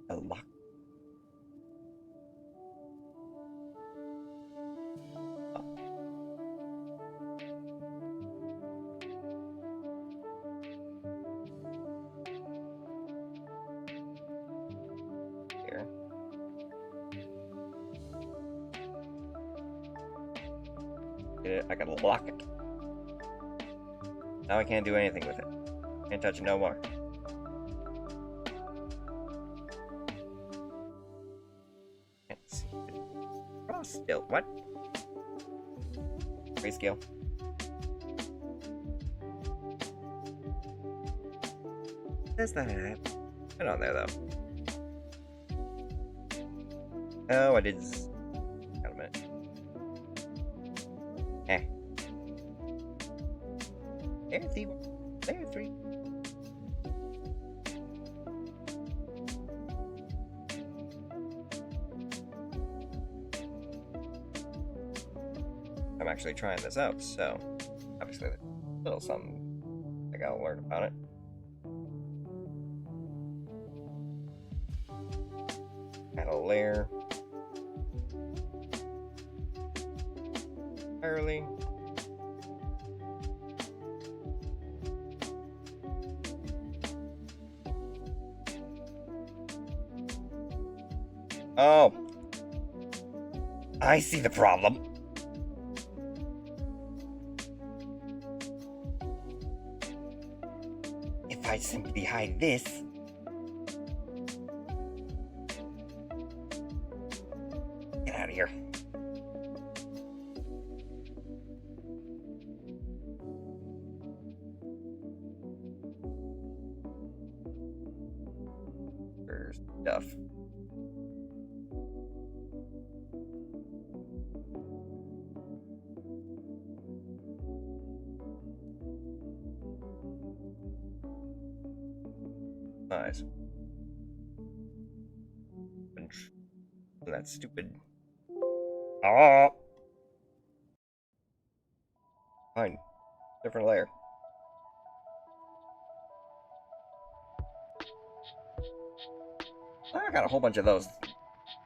A lock. Here. Get it? I gotta lock it. Now I can't do anything with it. Can't touch it no more. Still, what? Grayscale. That's not it. Put on there though. Oh, I did. Got a minute. There, three. There, three. I'm actually trying this out, so obviously there's a little something I gotta learn about it. Add a layer. Entirely. Oh, I see the problem. If I simply hide this, get out of here. There's stuff. Nice. That's stupid. Oh! Fine. Different layer. I got a whole bunch of those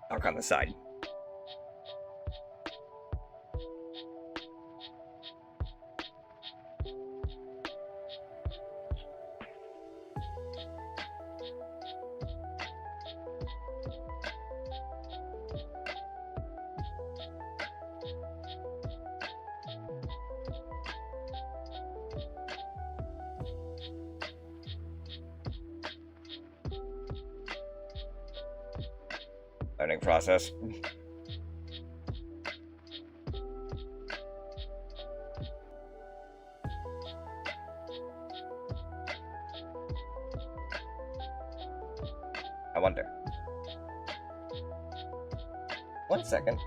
stuck on the side. learning process. I wonder. 1 second.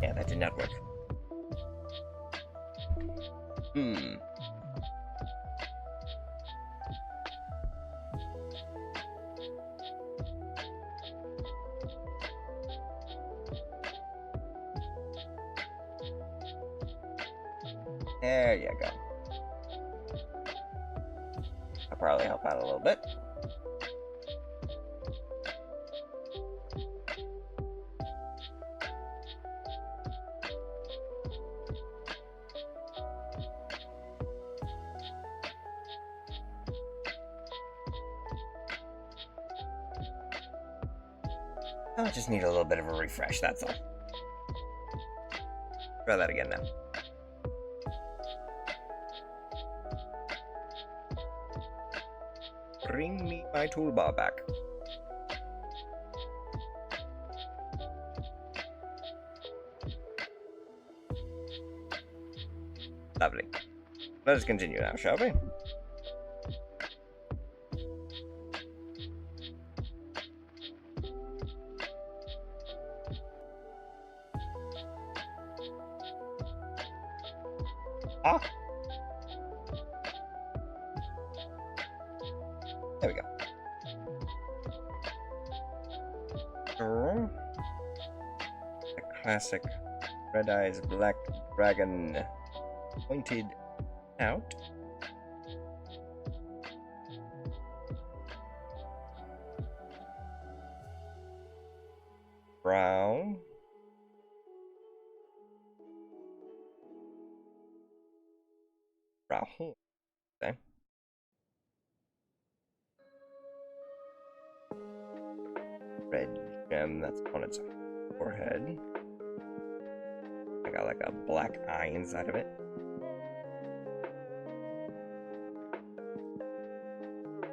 Yeah, that did not work. There you go. I'll probably help out a little bit. I just need a little bit of a refresh, that's all. Try that again now. Bring me my toolbar back. Lovely. Let us continue now, shall we? Ah! There we go. The classic Red Eyes Black Dragon pointed out. Brown. Brown. Okay. Red gem that's on its forehead. I got like a black eye inside of it.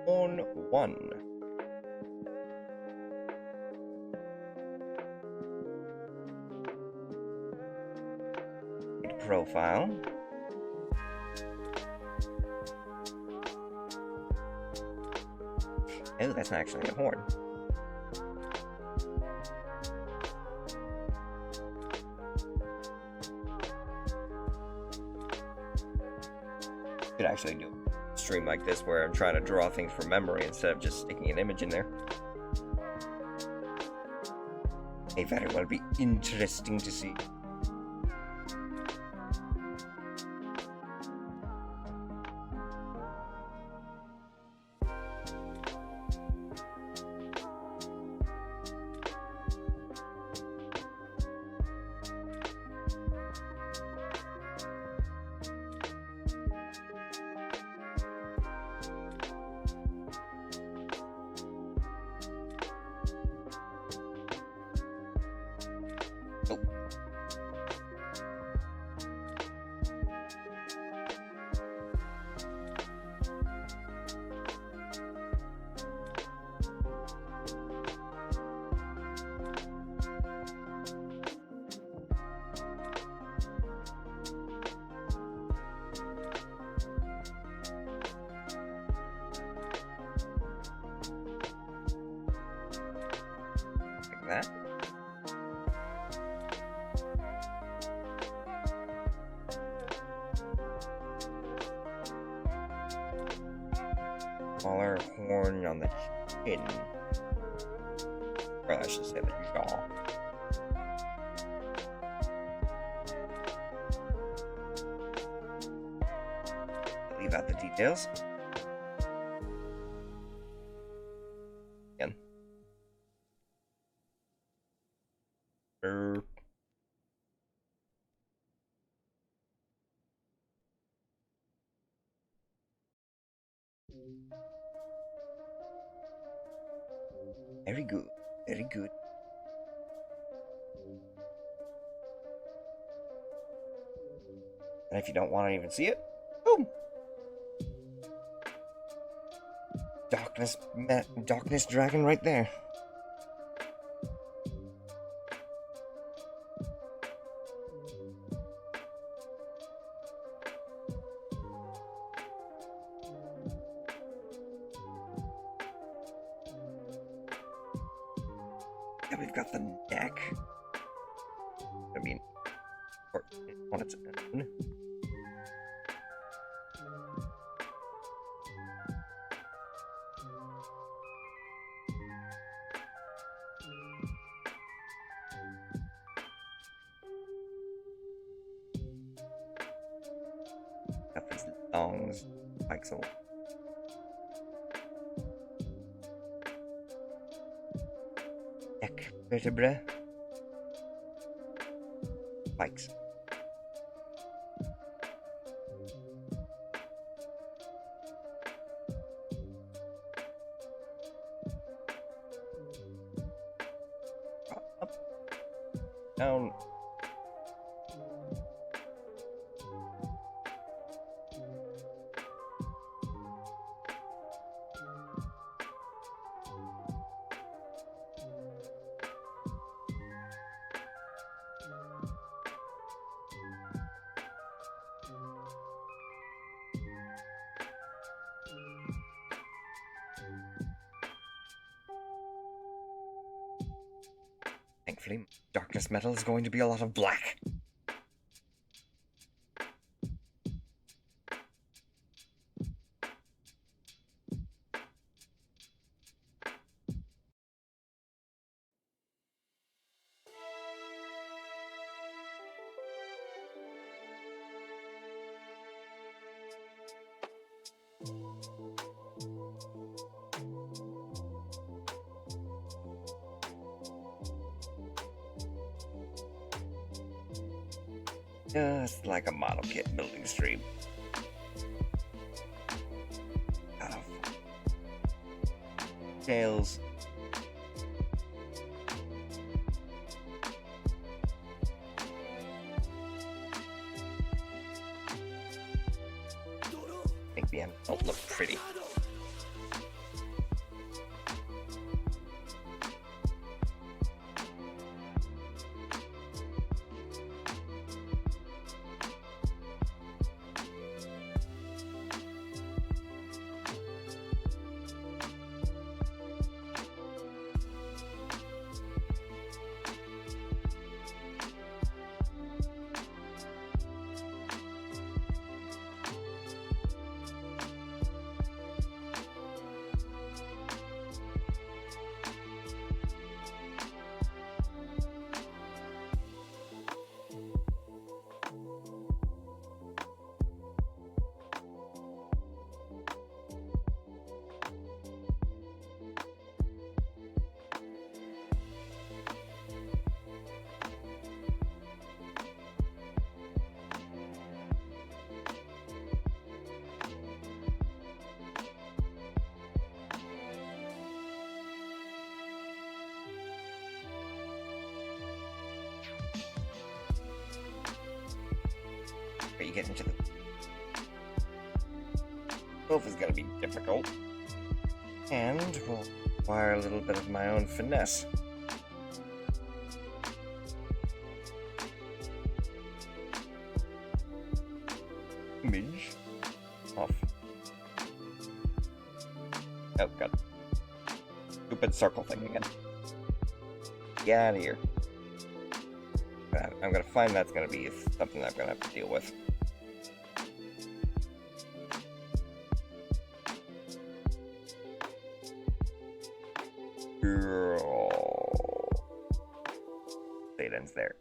On 1. Profile. Oh, that's not actually a horn. Could actually do a stream like this where I'm trying to draw things from memory instead of just sticking an image in there. May very well be interesting to see. That. Smaller horn on the chin. Or I should say the jaw. Leave out the details. Again. Very good, very good. And if you don't want to even see it, boom! darkness dragon right there. Yeah, we've got the neck. I mean, on its own. Got these long spikes all. Neck vertebra. Spikes. Up, down. Thankfully, darkness metal is going to be a lot of black. Just like a model kit building stream. Oh. Tails. Make the end don't look pretty. You get into the both is gonna be difficult, and will require a little bit of my own finesse. Image off. Oh god. Stupid circle thing again. Get out of here. I'm gonna find that's gonna be something I'm gonna have to deal with. It ends there.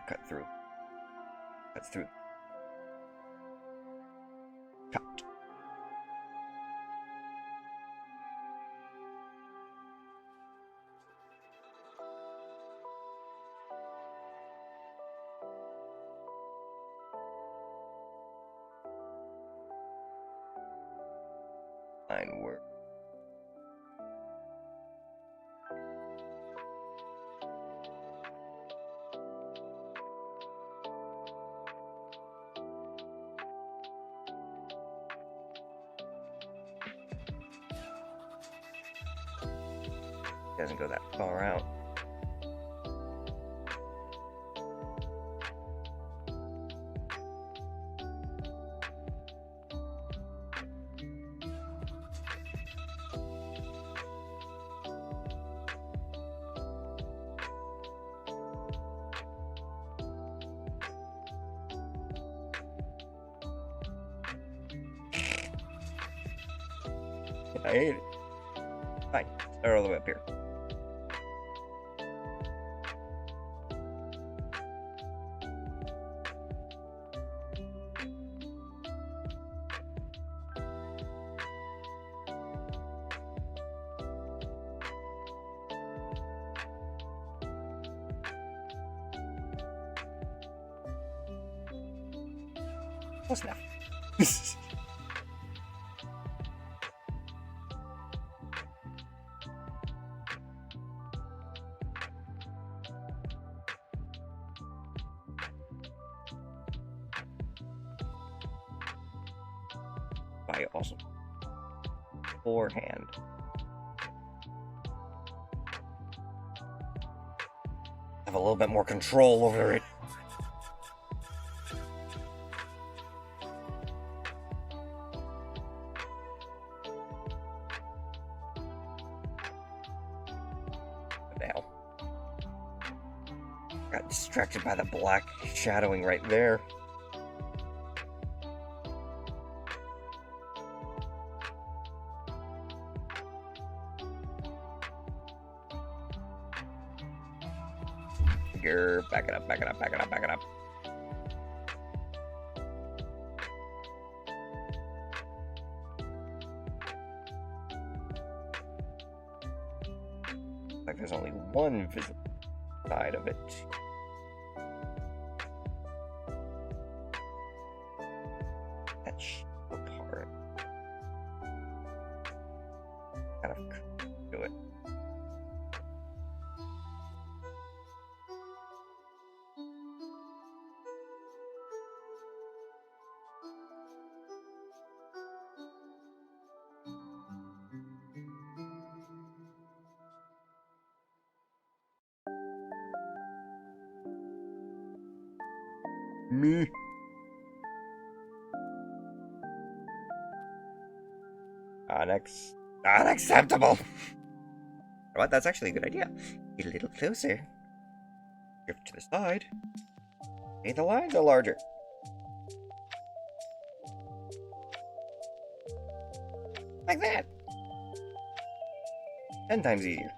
Cut through. Cuts through. Cut. Fine work. Doesn't go that far out. I hate it. Fine. Start all the way up here. Close enough. By awesome. Forehand. Have a little bit more control over it. What the hell? Got distracted by the black shadowing right there. Back it up, back it up, back it up, back it up. Like there's only one visible side of it. That part. Kind of do it. Me. Unacceptable. What? That's actually a good idea. Get a little closer. Drift to the side. Hey, the lines are larger. Like that. 10 times easier.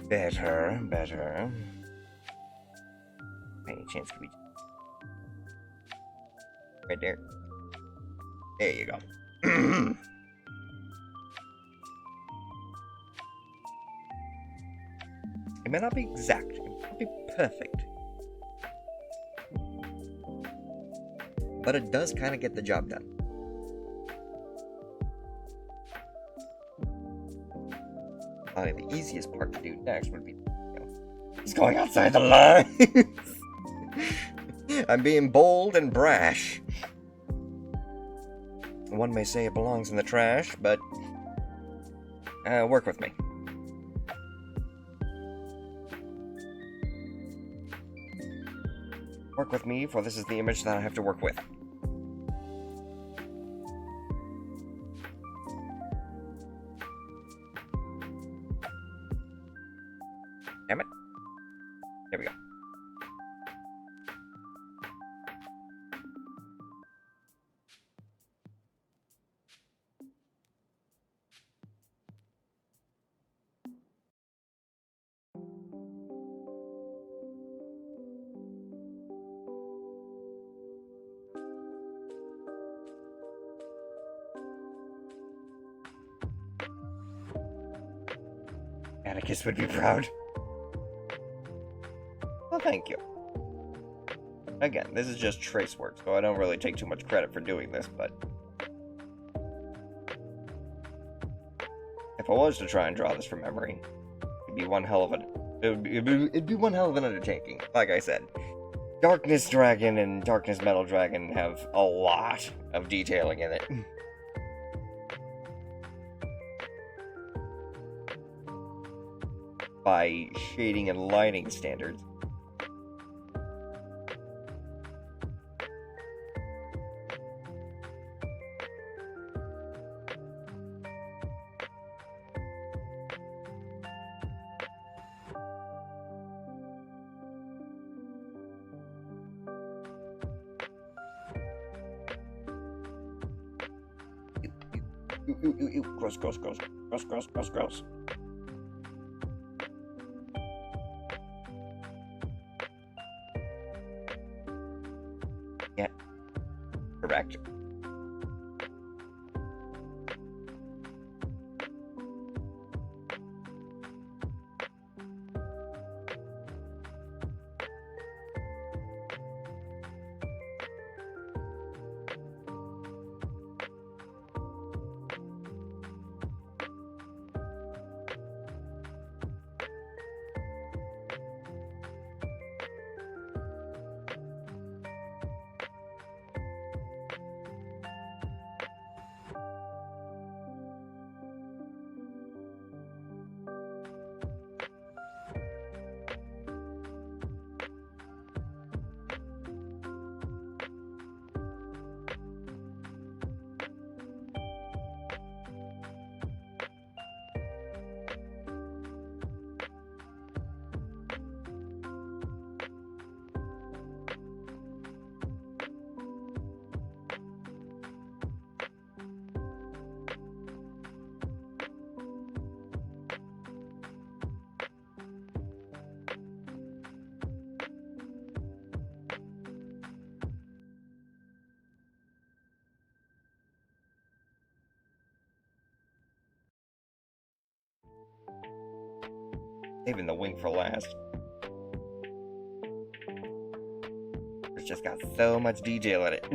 Better. Any chance could be right there. There you go. It may not be exact, it may not be perfect, but it does kind of get the job done. The easiest part to do next would be, he's going outside the lines. I'm being bold and brash. One may say it belongs in the trash, but work with me. Work with me, for this is the image that I have to work with. Damn it. There we go. Atticus would be proud. Well, thank you. Again, this is just trace work, so I don't really take too much credit for doing this, but if I was to try and draw this from memory, it'd be one hell of an undertaking. Like I said, Darkness Dragon and Darkness Metal Dragon have a lot of detailing in it. By shading and lighting standards. Gross. Yeah. Correct. Saving the wing for last. It's just got so much detail in it.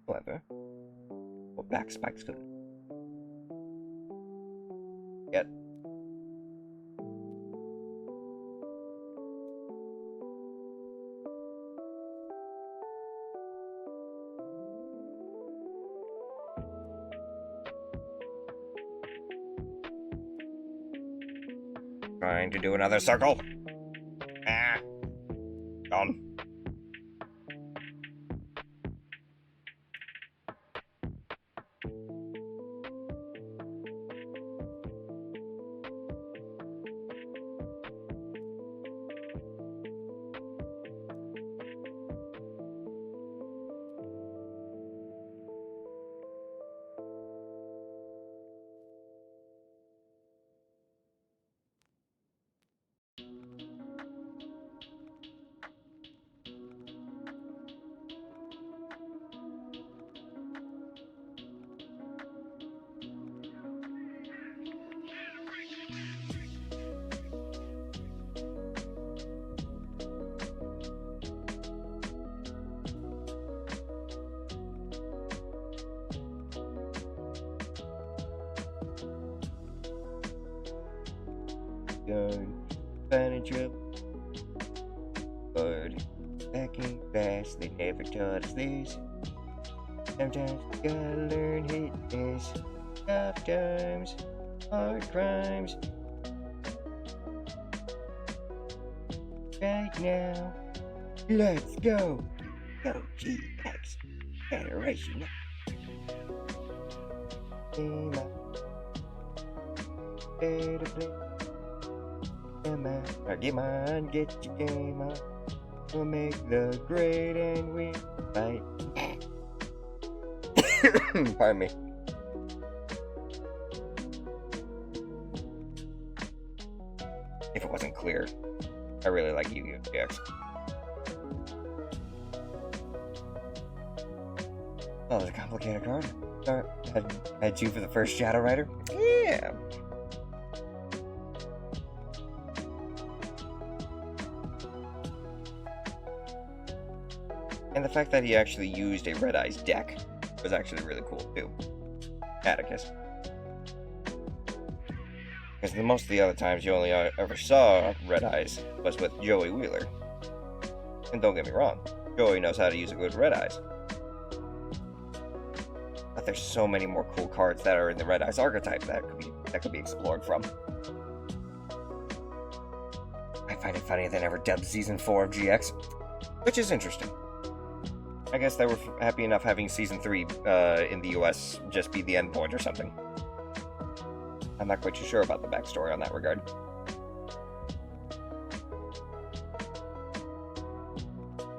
However, what back spikes could get. Trying to do another circle. Ah. Gone. Gun, finding trouble. But backing fast, they never taught us this. Sometimes you gotta learn hit this. Tough times, hard crimes. Right now, let's go. Go GX Federation. Game on. Play to play. Come on, or game on, get your game on. We'll make the great and we fight. Pardon me. If it wasn't clear. I really like Yu-Gi-Oh! GX. Oh, there's a complicated card. Had two for the first Shadow Rider? Yeah. And the fact that he actually used a Red Eyes deck was actually really cool, too. Atticus. Because most of the other times you only ever saw Red Eyes was with Joey Wheeler. And don't get me wrong, Joey knows how to use a good Red Eyes. But there's so many more cool cards that are in the Red Eyes archetype that could be explored from. I find it funny they never dubbed Season 4 of GX, which is interesting. I guess they were happy enough having Season 3 in the US just be the endpoint or something. I'm not quite too sure about the backstory on that regard.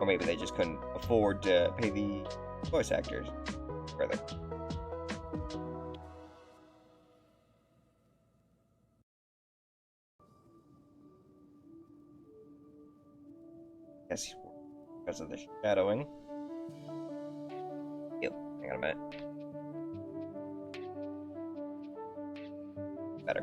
Or maybe they just couldn't afford to pay the voice actors further. Yes, because of the shadowing. Ew, hang on a minute. Better.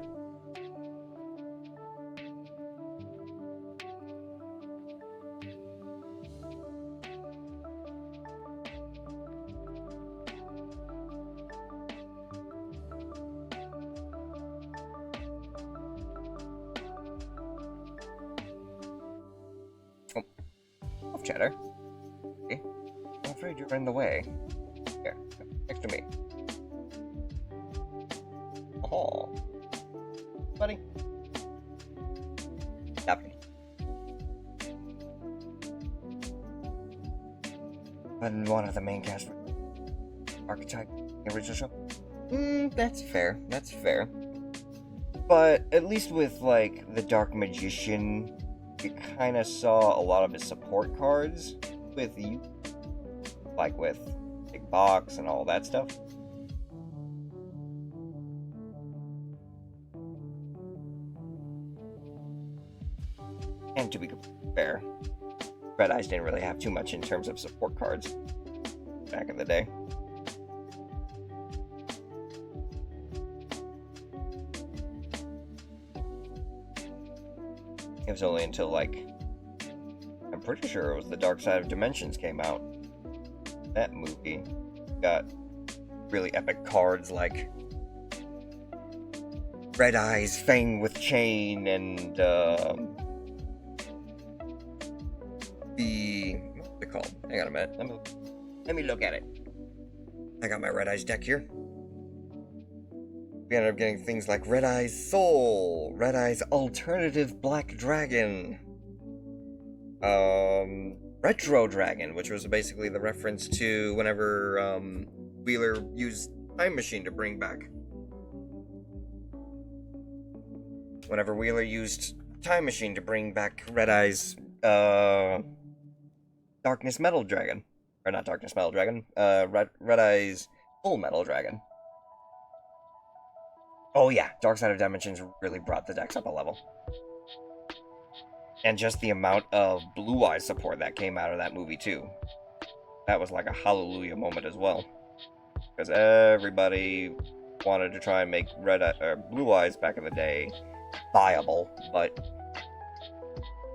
Oh, off chatter. Okay. I'm afraid you're in the way. Here, next to me. Oh. Buddy. Stop me. And one of the main cast archetype in the original show? That's fair. That's fair. But at least with, like, the Dark Magician, you kind of saw a lot of his support cards with you. Like with Big Box and all that stuff. And to be fair, Red Eyes didn't really have too much in terms of support cards back in the day. It was only until, like, I'm pretty sure it was The Dark Side of Dimensions came out. That movie got really epic cards like Red Eyes, Fang with Chain, and what's it called? Hang on a minute. Let me look at it. I got my Red Eyes deck here. We ended up getting things like Red Eyes Soul, Red Eyes Alternative Black Dragon, Retro Dragon, which was basically the reference to whenever Wheeler used Time Machine to bring back. Whenever Wheeler used Time Machine to bring back Red Eyes Darkness Metal Dragon. Or not Darkness Metal Dragon, Red Eyes Full Metal Dragon. Oh yeah, Dark Side of Dimensions really brought the decks up a level. And just the amount of Blue Eyes support that came out of that movie too. That was like a hallelujah moment as well. Because everybody wanted to try and make Blue Eyes back in the day viable, but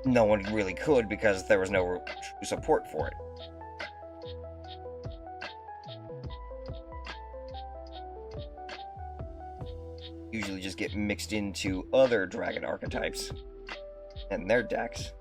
no one really could because there was no true support for it. Usually just get mixed into other dragon archetypes and their decks.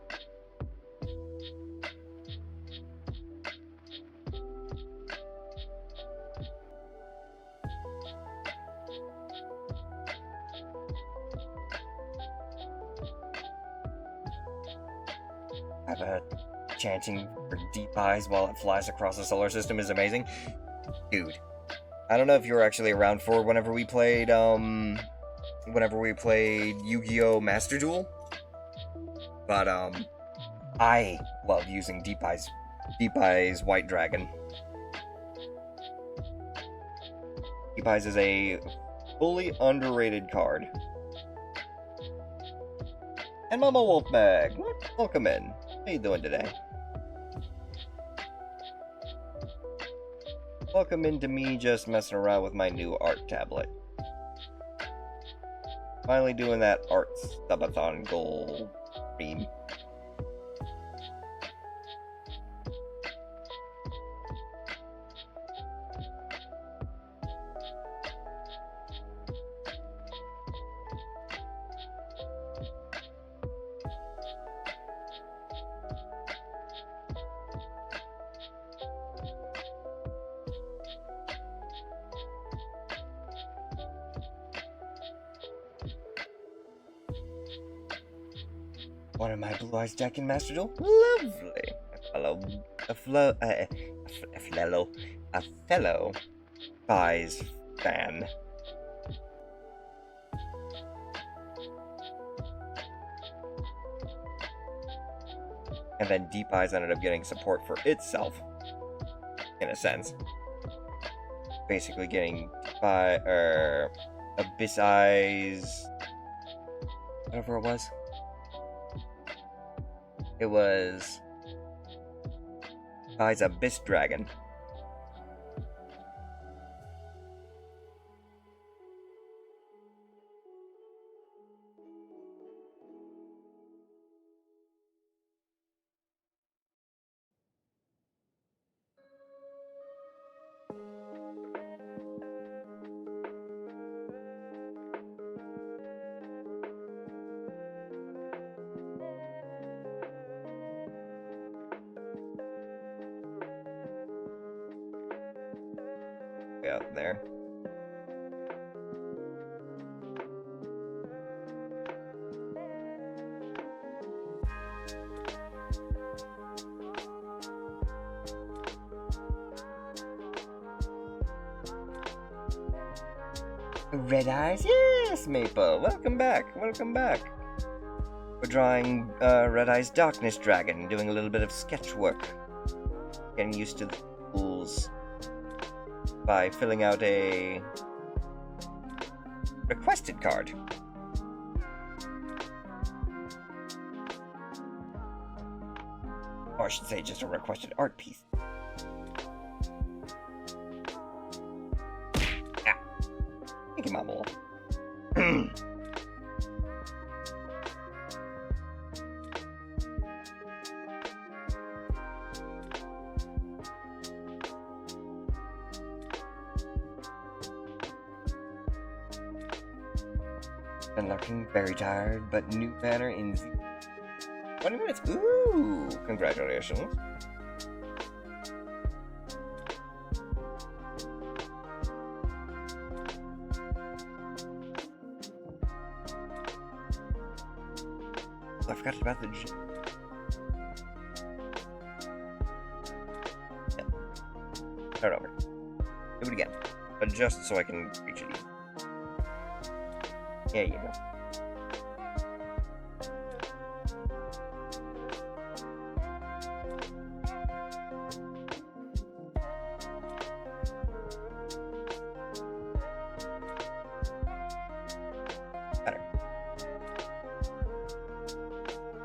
Chanting for Deep Eyes while it flies across the solar system is amazing. Dude, I don't know if you were actually around for whenever we played Yu-Gi-Oh! Master Duel, but I love using Deep Eyes White Dragon. Deep Eyes is a fully underrated card. And Mama Wolfbag, welcome in. How you doing today? Welcome into me just messing around with my new art tablet. Finally doing that art subathon goal stream. One of my Blue Eyes Jack and Master Duel. Lovely. A fellow Thighs fan. And then Deep Eyes ended up getting support for itself, in a sense. Basically getting Abyss Eyes, whatever it was. It was Eyes Abyss Dragon. Out there. Red Eyes? Yes, Maple! Welcome back! Welcome back! We're drawing Red Eyes Darkness Dragon, doing a little bit of sketch work. Getting used to the tools by filling out a requested card. Or I should say just a requested art piece. Ah. Thank you, Mama Wolf. Been looking very tired, but new banner in 20 minutes. Ooh, congratulations. I forgot about the yeah. Start over. Do it again, but just so I can reach it. There you go. Better.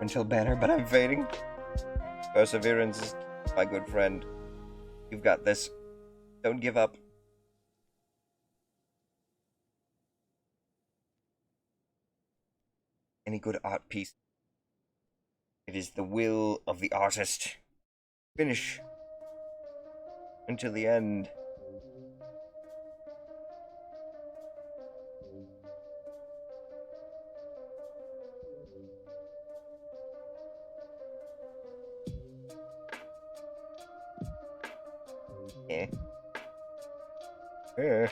Until banner, but I'm fading. Perseverance, my good friend. You've got this. Don't give up. Any good art piece. It is the will of the artist. Finish until the end. Yeah.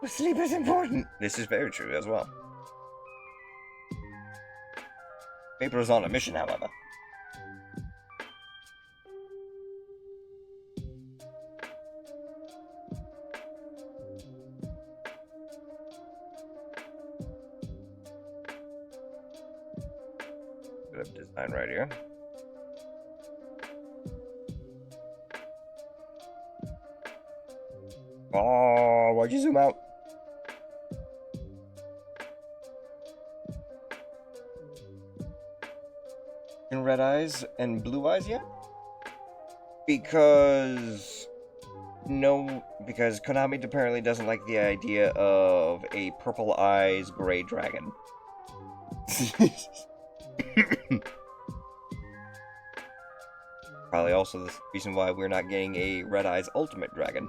Sleep is important. This is very true as well. Paper is on a mission, however. bit of design right here. Oh, why'd you zoom out? In red eyes and blue eyes yet? Because Konami apparently doesn't like the idea of a purple eyes gray dragon. Probably also the reason why we're not getting a red eyes ultimate dragon.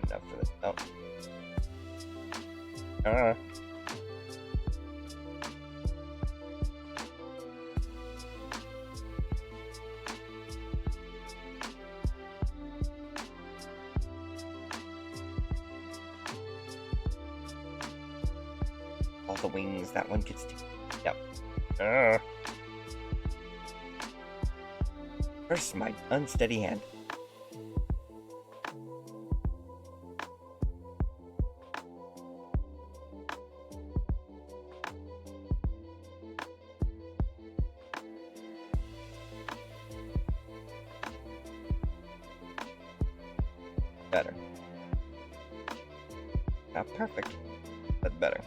Enough for this. Oh. All the wings that one gets to. Yep. First, my unsteady hand. Better. Not perfect, but better.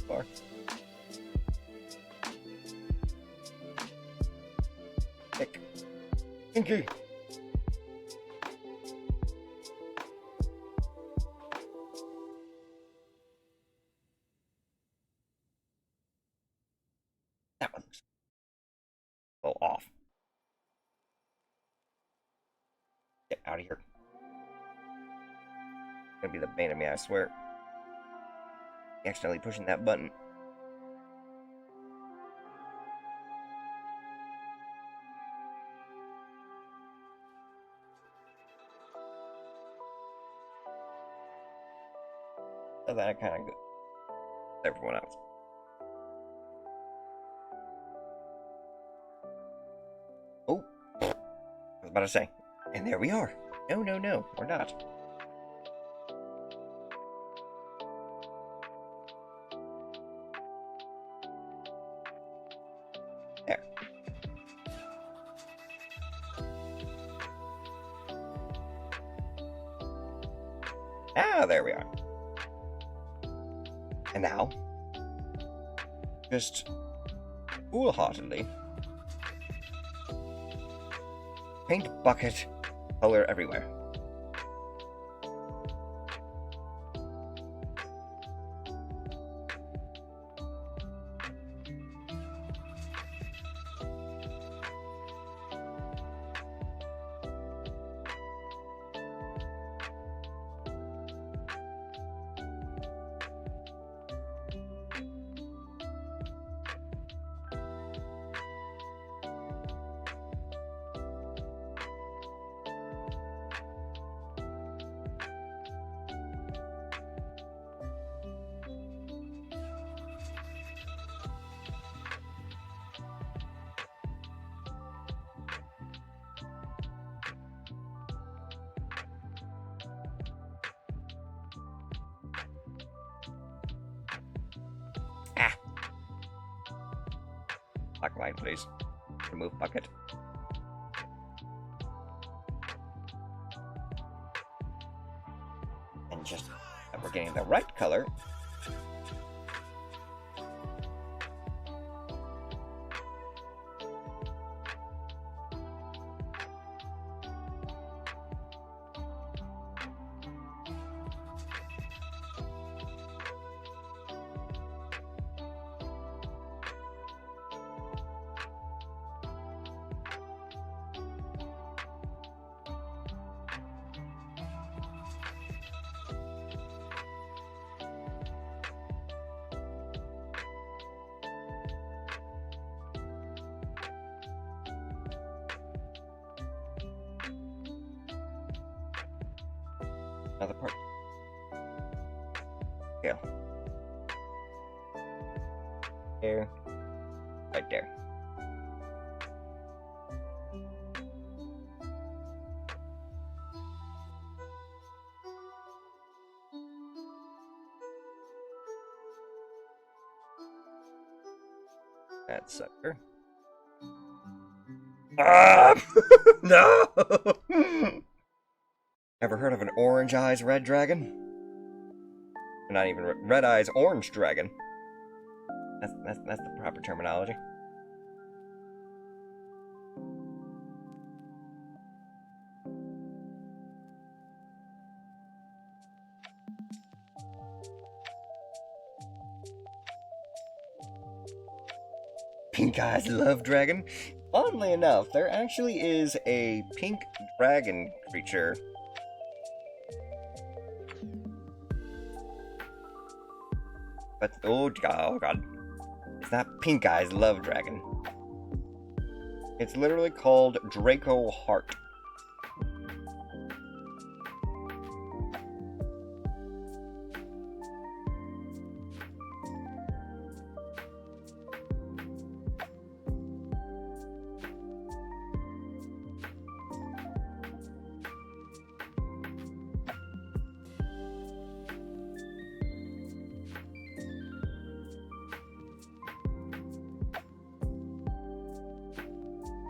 Far. Pick. Inky. That one looks a little off. Get out of here. Gonna be the bane of me, I swear. Accidentally pushing that button. So that kind of good. Everyone else. Oh, I was about to say. And there we are. No, no, no, we're not. There. Ah, there we are. And now, just foolhardily, paint bucket color everywhere. Black line, please. Remove bucket. And just that we're getting the right color. Another part. Scale. There. Right there. That sucker. Ah! No! Ever heard of an orange eyes red dragon? Not even red eyes orange dragon. That's the proper terminology. Pink eyes love dragon. Oddly enough, there actually is a pink dragon creature. But oh god, it's not Pink Eyes Love Dragon. It's literally called Draco Heart.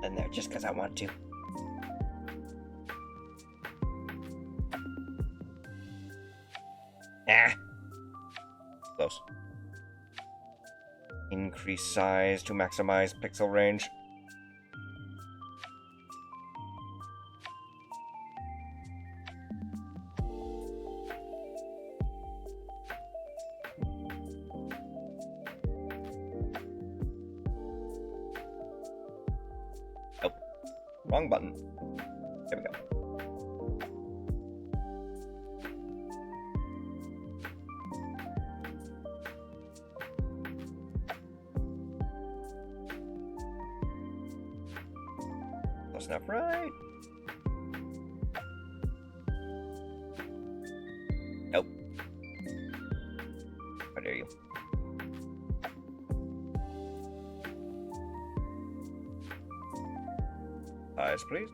In there just because I want to. Ah! Close. Increase size to maximize pixel range. Wrong button. There we go. Close enough, right? Nope. How dare you? Eyes, please.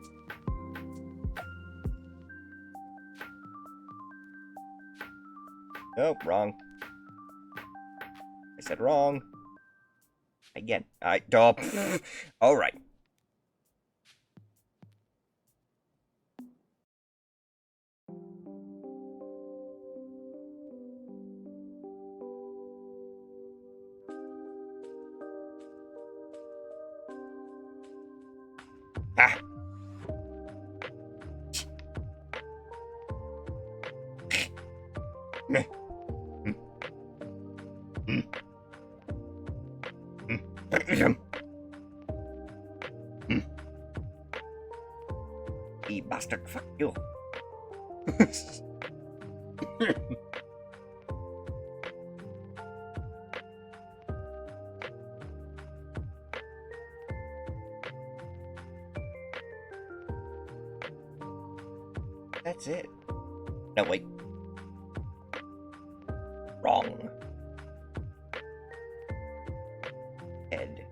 Nope, wrong. I said wrong. Again. All right. Ah. You bastard, fuck you. That's it. No, wait. Wrong. Head.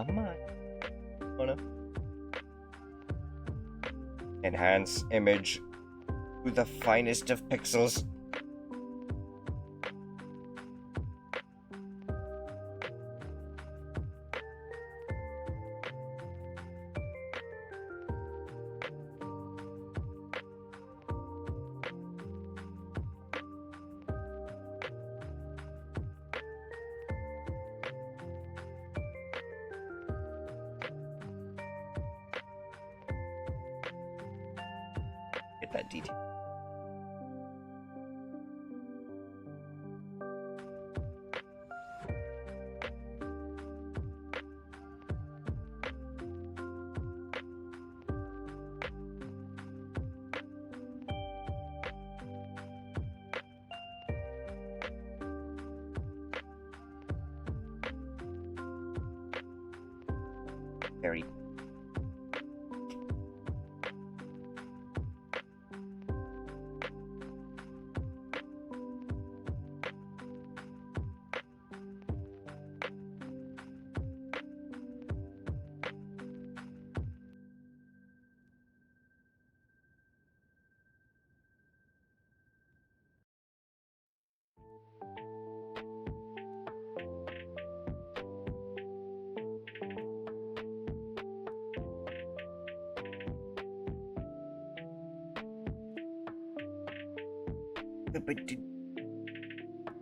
Come on. Wanna enhance image to the finest of pixels. Get that detail. Very. But did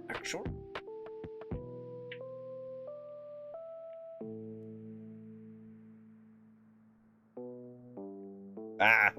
actual? Ah.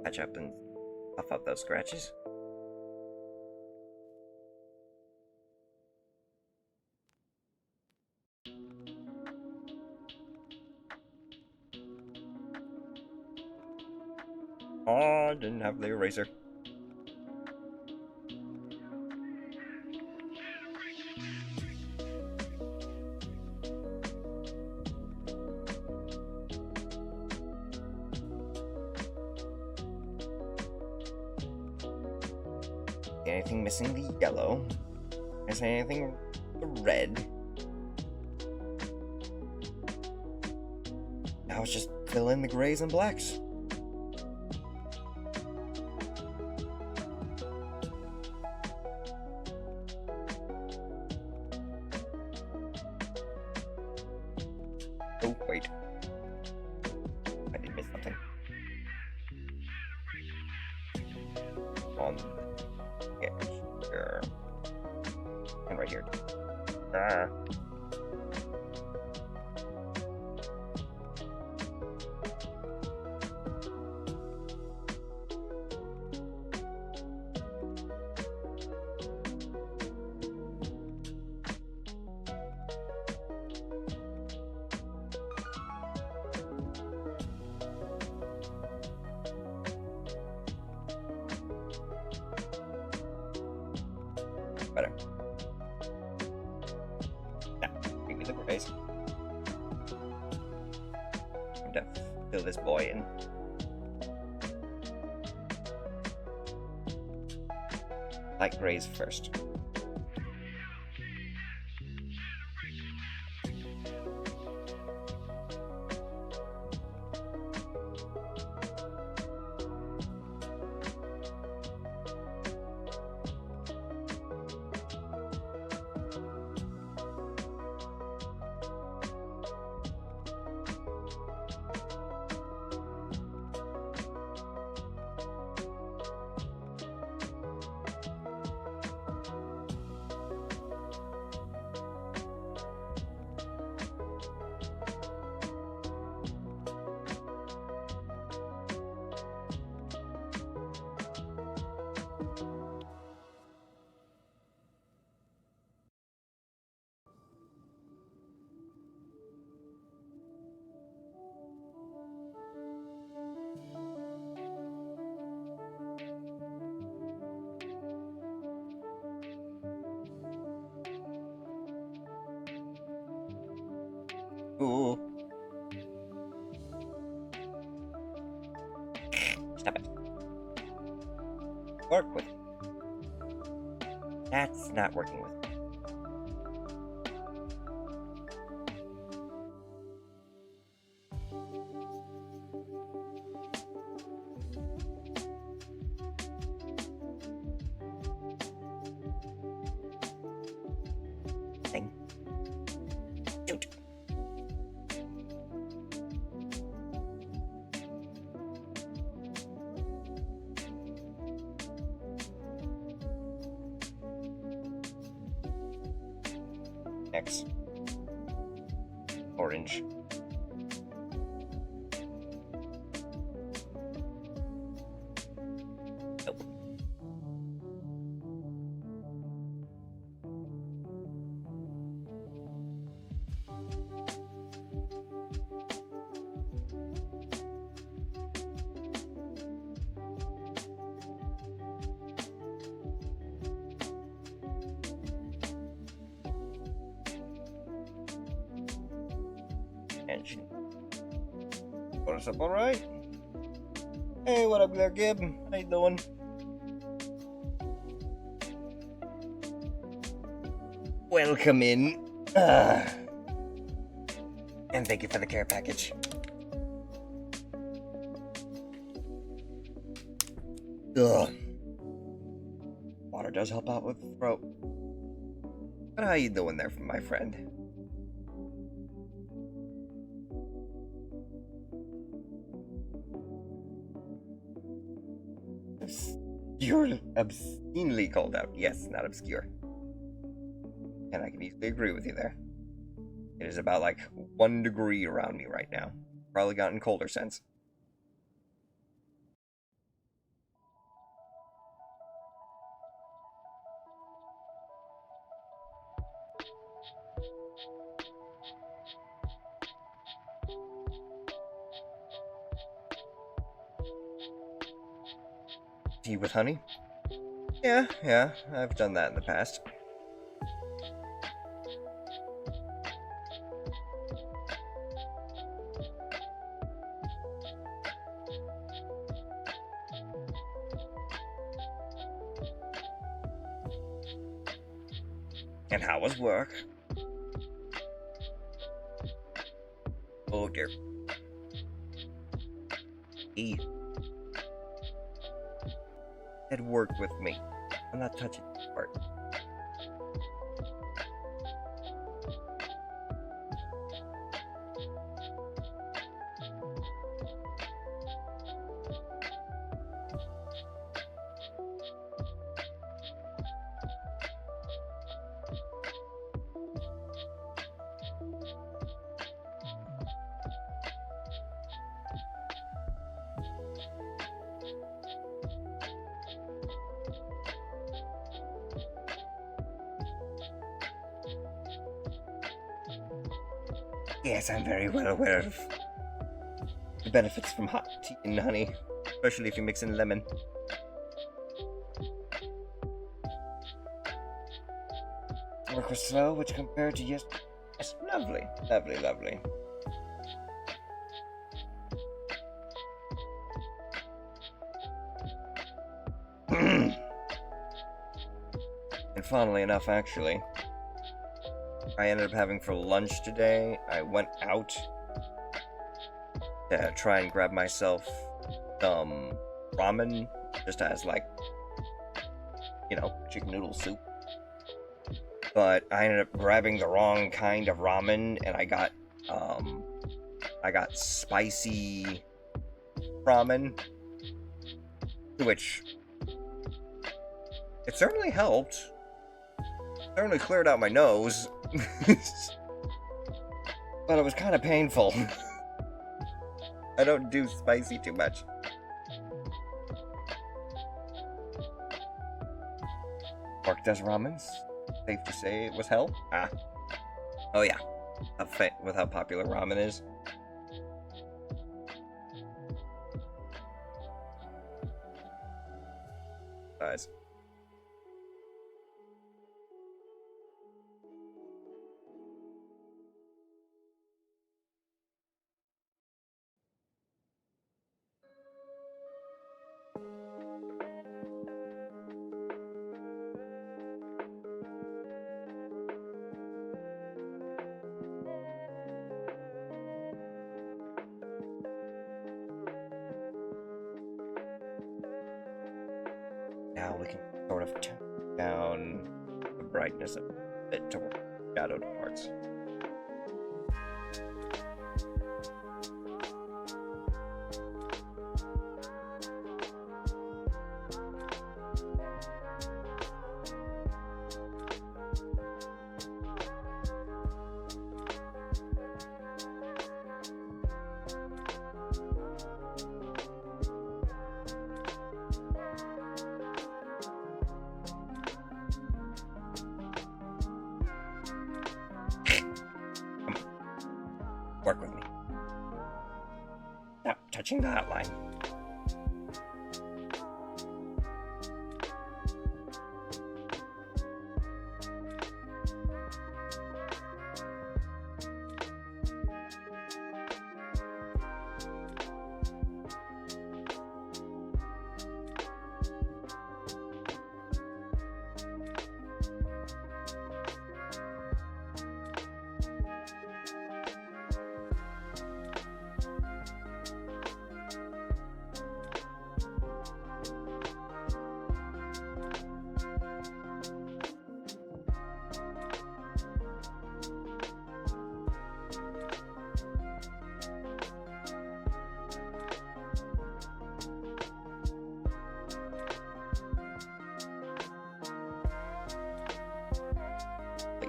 Catch up and puff up those scratches. Oh, I didn't have the eraser. Anything missing the yellow? Is there anything the red? Now it's just fill in the grays and blacks. Oh, wait. I did miss something. On the edge here. And right here. Ah. Better. Now, bring me the grays. I'm gonna fill this boy in. Light grays first. Ooh. Stop it. Work with it. That's not working with it. Thing. Shoot. X. Orange. Nope. Engine. What's up, alright? Hey, what up there, Gib? How you doing? Welcome in. And thank you for the care package. Ugh. Water does help out with the throat. But how you doing there, my friend? You're obscenely cold out. Yes, not obscure. And I can easily agree with you there. It is about like 1 degree around me right now. Probably gotten colder since. Tea with honey? Yeah, I've done that in the past. And how was work? Oh dear. E. Said work with me. I'm not touching this part. Yes, I'm very well aware of the benefits from hot tea and honey, especially if you mix in lemon. Work was slow, which compared to yesterday, yes, lovely. And funnily enough, actually, I ended up having for lunch today. I went out to try and grab myself some ramen, just as like, chicken noodle soup. But I ended up grabbing the wrong kind of ramen, and I got spicy ramen, which it certainly helped. Certainly cleared out my nose. But it was kind of painful. I don't do spicy too much. Mark does ramens. Safe to say it was hell? Ah. Oh yeah. With how popular ramen is. Guys. Now we can sort of tone down the brightness a bit toward shadowed parts. Work with me. Stop touching the outline.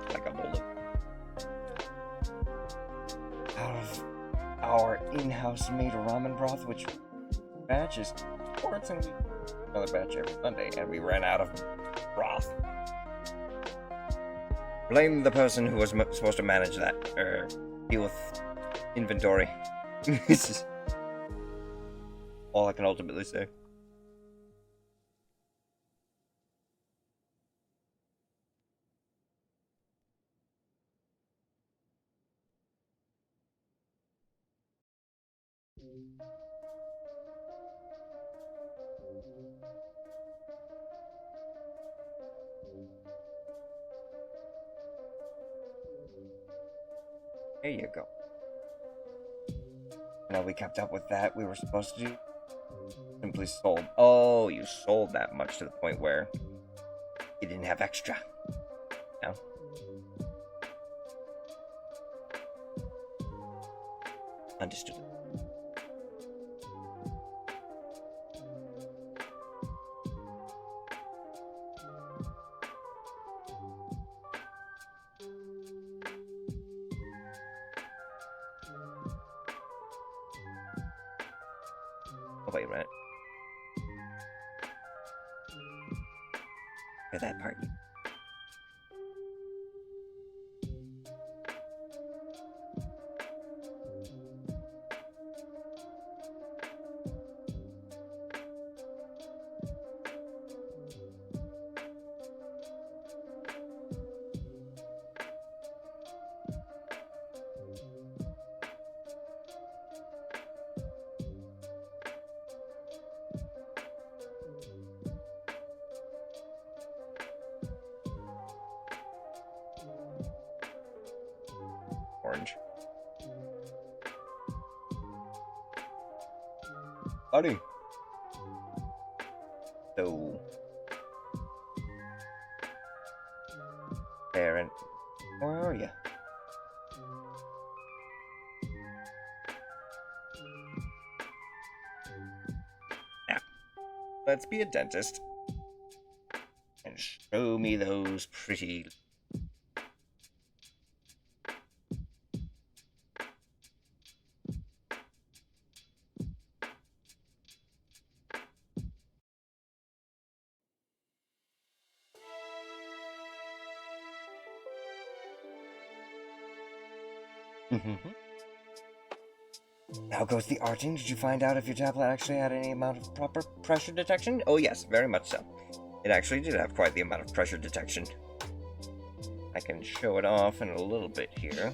Like a bowl out of our in-house made ramen broth, which batch is quarts, and we another batch every Monday, and we ran out of broth. Blame the person who was supposed to manage that, or deal with inventory. This is all I can ultimately say. There you go. Now we kept up with that. We were supposed to do simply sold. Oh, you sold that much to the point where you didn't have extra. No? Understood. Oh, wait a minute. At that part. Orange. Buddy. So. Aaron, where are you? Now, let's be a dentist and show me those pretty. How goes the arting? Did you find out if your tablet actually had any amount of proper pressure detection? Oh yes, very much so. It actually did have quite the amount of pressure detection. I can show it off in a little bit here.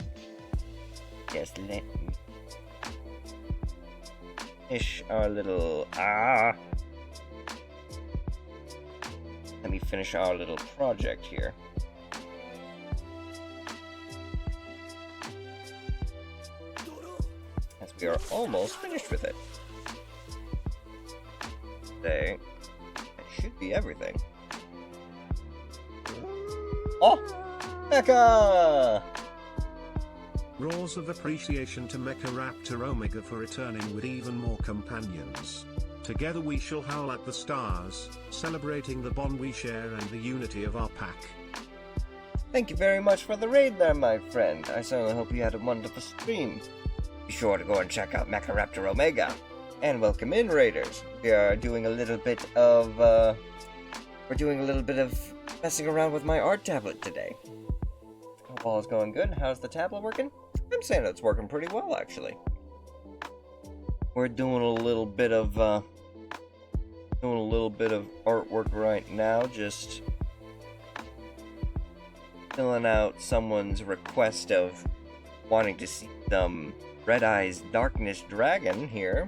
Just let me finish our little finish our little project here. As we are almost finished with it. That should be everything. Oh! Mecha! Roars of appreciation to Mecharaptor Omega for returning with even more companions. Together we shall howl at the stars, celebrating the bond we share and the unity of our pack. Thank you very much for the raid there, my friend. I certainly hope you had a wonderful stream. Be sure to go and check out Mecharaptor Omega. And welcome in, raiders. We are doing a little bit of, messing around with my art tablet today. Hope all is going good. How's the tablet working? I'm saying it's working pretty well, actually. We're doing a little bit of artwork right now, just filling out someone's request of wanting to see some Red Eyes Darkness Dragon here.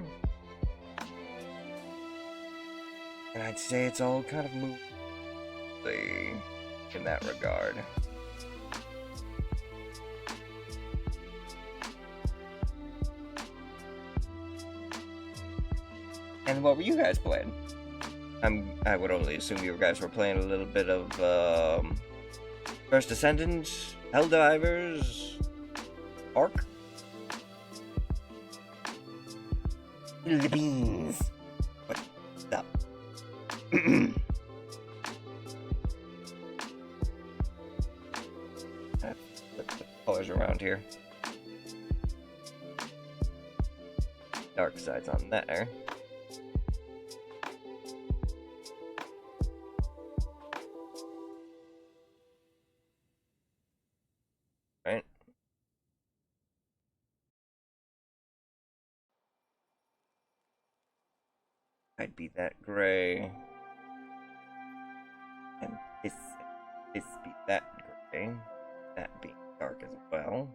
And I'd say it's all kind of moving in that regard. And what were you guys playing? I would only assume you guys were playing a little bit of First Ascendant, Helldivers, Ark. The beans. What? Stop. Flip the colors around here. Dark side's on there. Right. I'd be that gray. And this be that gray. That be dark as well.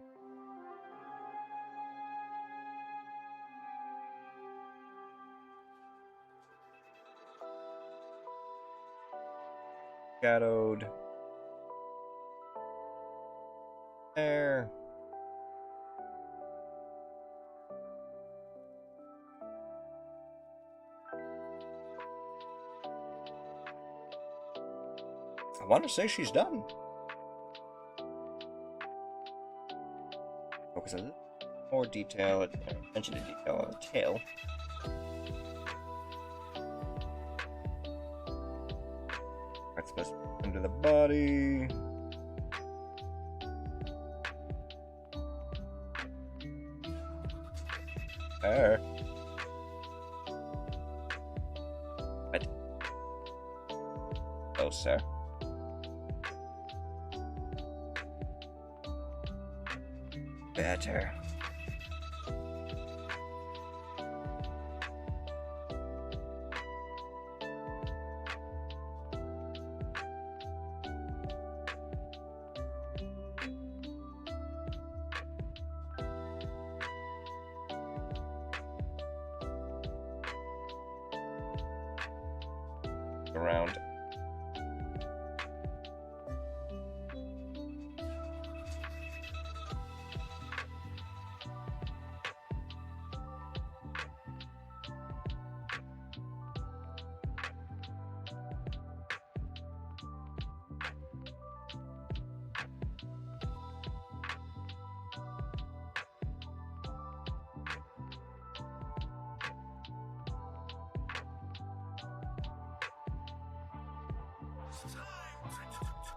Shadowed. There. I want to say she's done. Focus a little more detail, attention to detail on the tail. That's supposed to be under the body. There. What? Oh, sir. Better. Around.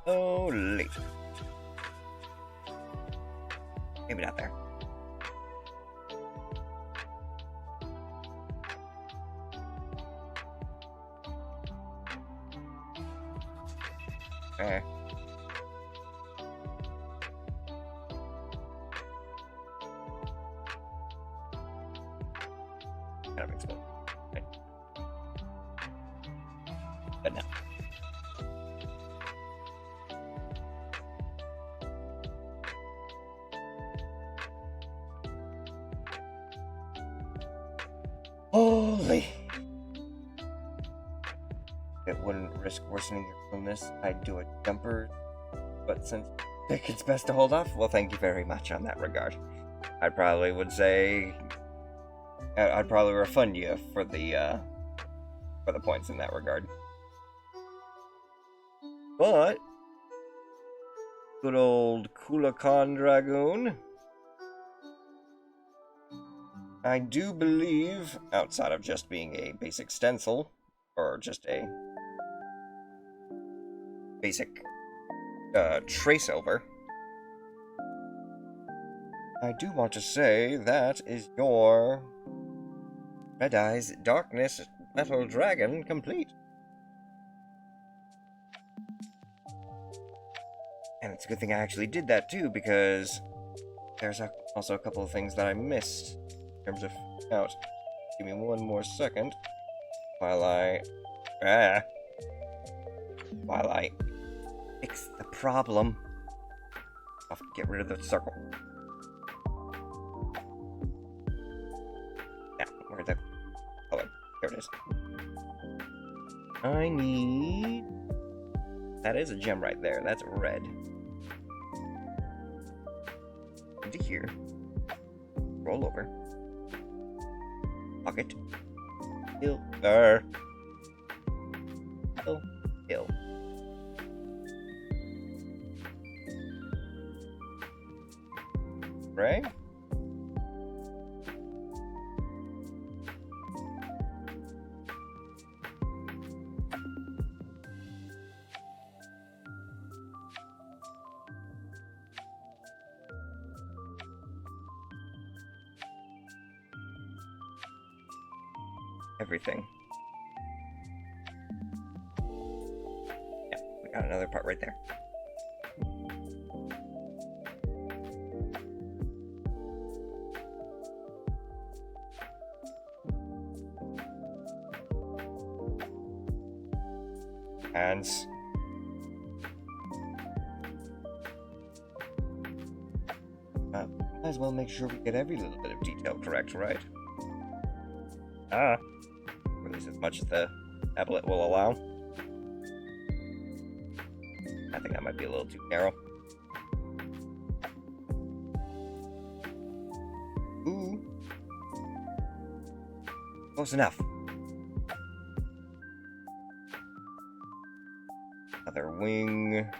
Holy. Maybe not there. Okay. Kind of explode. Right. But no. Holy. it wouldn't risk worsening your illness, I'd do a jumper. But since you think it's best to hold off, well, thank you very much on that regard. I probably would say I'd probably refund you for the points in that regard. But good old Kulakan Dragoon, I do believe, outside of just being a basic stencil, or just a basic trace over, I do want to say that is your Red Eyes Darkness Metal Dragon complete. And it's a good thing I actually did that too, because there's also a couple of things that I missed in terms of out. Give me one more second while I fix the problem. I'll have to get rid of the circle. Yeah, where's the color? There it is. I need... That is a gem right there. That's red. Into here. Roll over. Pocket. Hill. Hill. Right? Everything. Yeah, we got another part right there. Hands. Might as well make sure we get every little bit of detail correct, right? Or at least as much as the tablet will allow. I think that might be a little too narrow. Ooh. Close enough. Another wing. Yeah,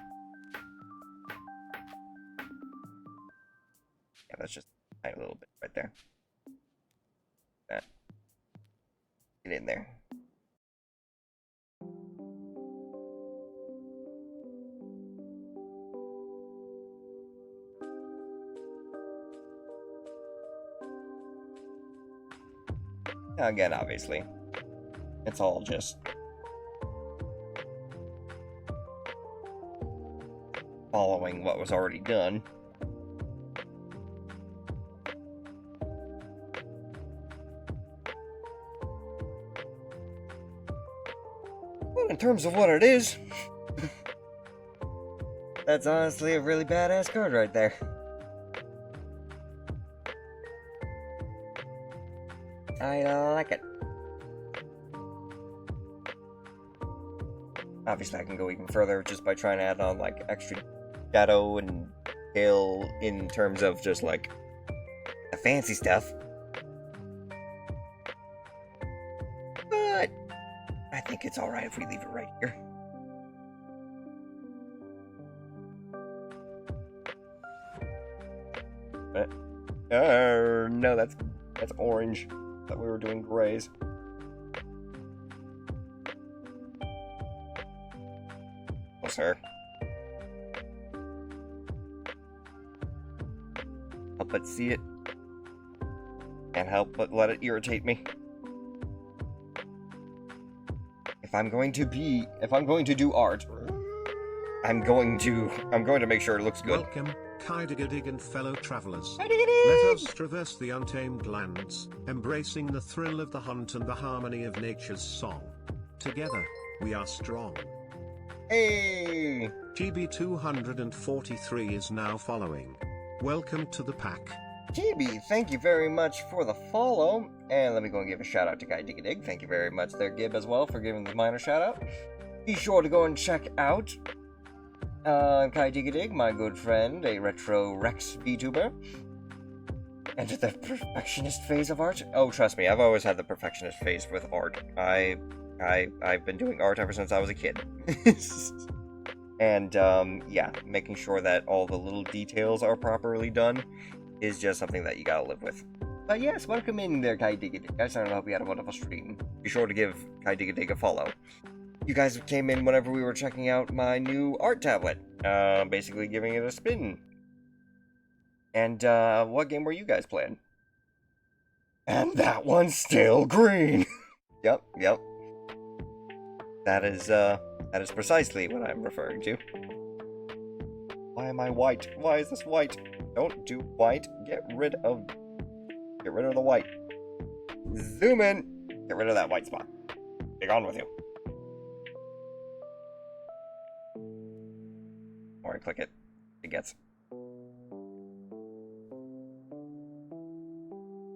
that's just a tiny little bit right there. That. Get in there. Now again, obviously, it's all just following what was already done. Well, in terms of what it is, that's honestly a really badass card right there. I like it. Obviously, I can go even further just by trying to add on like extra shadow and scale in terms of just like the fancy stuff. But I think it's alright if we leave it right here. But, no, that's orange. I thought we were doing grays. Oh, sir. Help but see it. Can't help but let it irritate me. If I'm going to do art, I'm going to make sure it looks good. Welcome, Kaidigadig and fellow travelers. Kaidigadig! Let us traverse the untamed lands, embracing the thrill of the hunt and the harmony of nature's song. Together, we are strong. Hey! GB 243 is now following. Welcome to the pack. GB, thank you very much for the follow. And let me go and give a shout out to Guy Dig. Thank you very much there, Gib, as well, for giving the minor shout out. Be sure to go and check out Kai Dig, my good friend, a retro Rex VTuber. Enter the perfectionist phase of art. Oh, trust me, I've always had the perfectionist phase with art. I've been doing art ever since I was a kid. And, yeah, making sure that all the little details are properly done is just something that you gotta live with. But yes, welcome in there, Kai Dig. Guys, I hope you had a wonderful stream. Be sure to give Kai Dig a follow. You guys came in whenever we were checking out my new art tablet. Basically giving it a spin. And, what game were you guys playing? And that one's still green! Yep. That is precisely what I'm referring to. Why am I white? Why is this white? Don't do white. Get rid of the white. Zoom in. Get rid of that white spot. Be gone with you. The more I click it, it gets.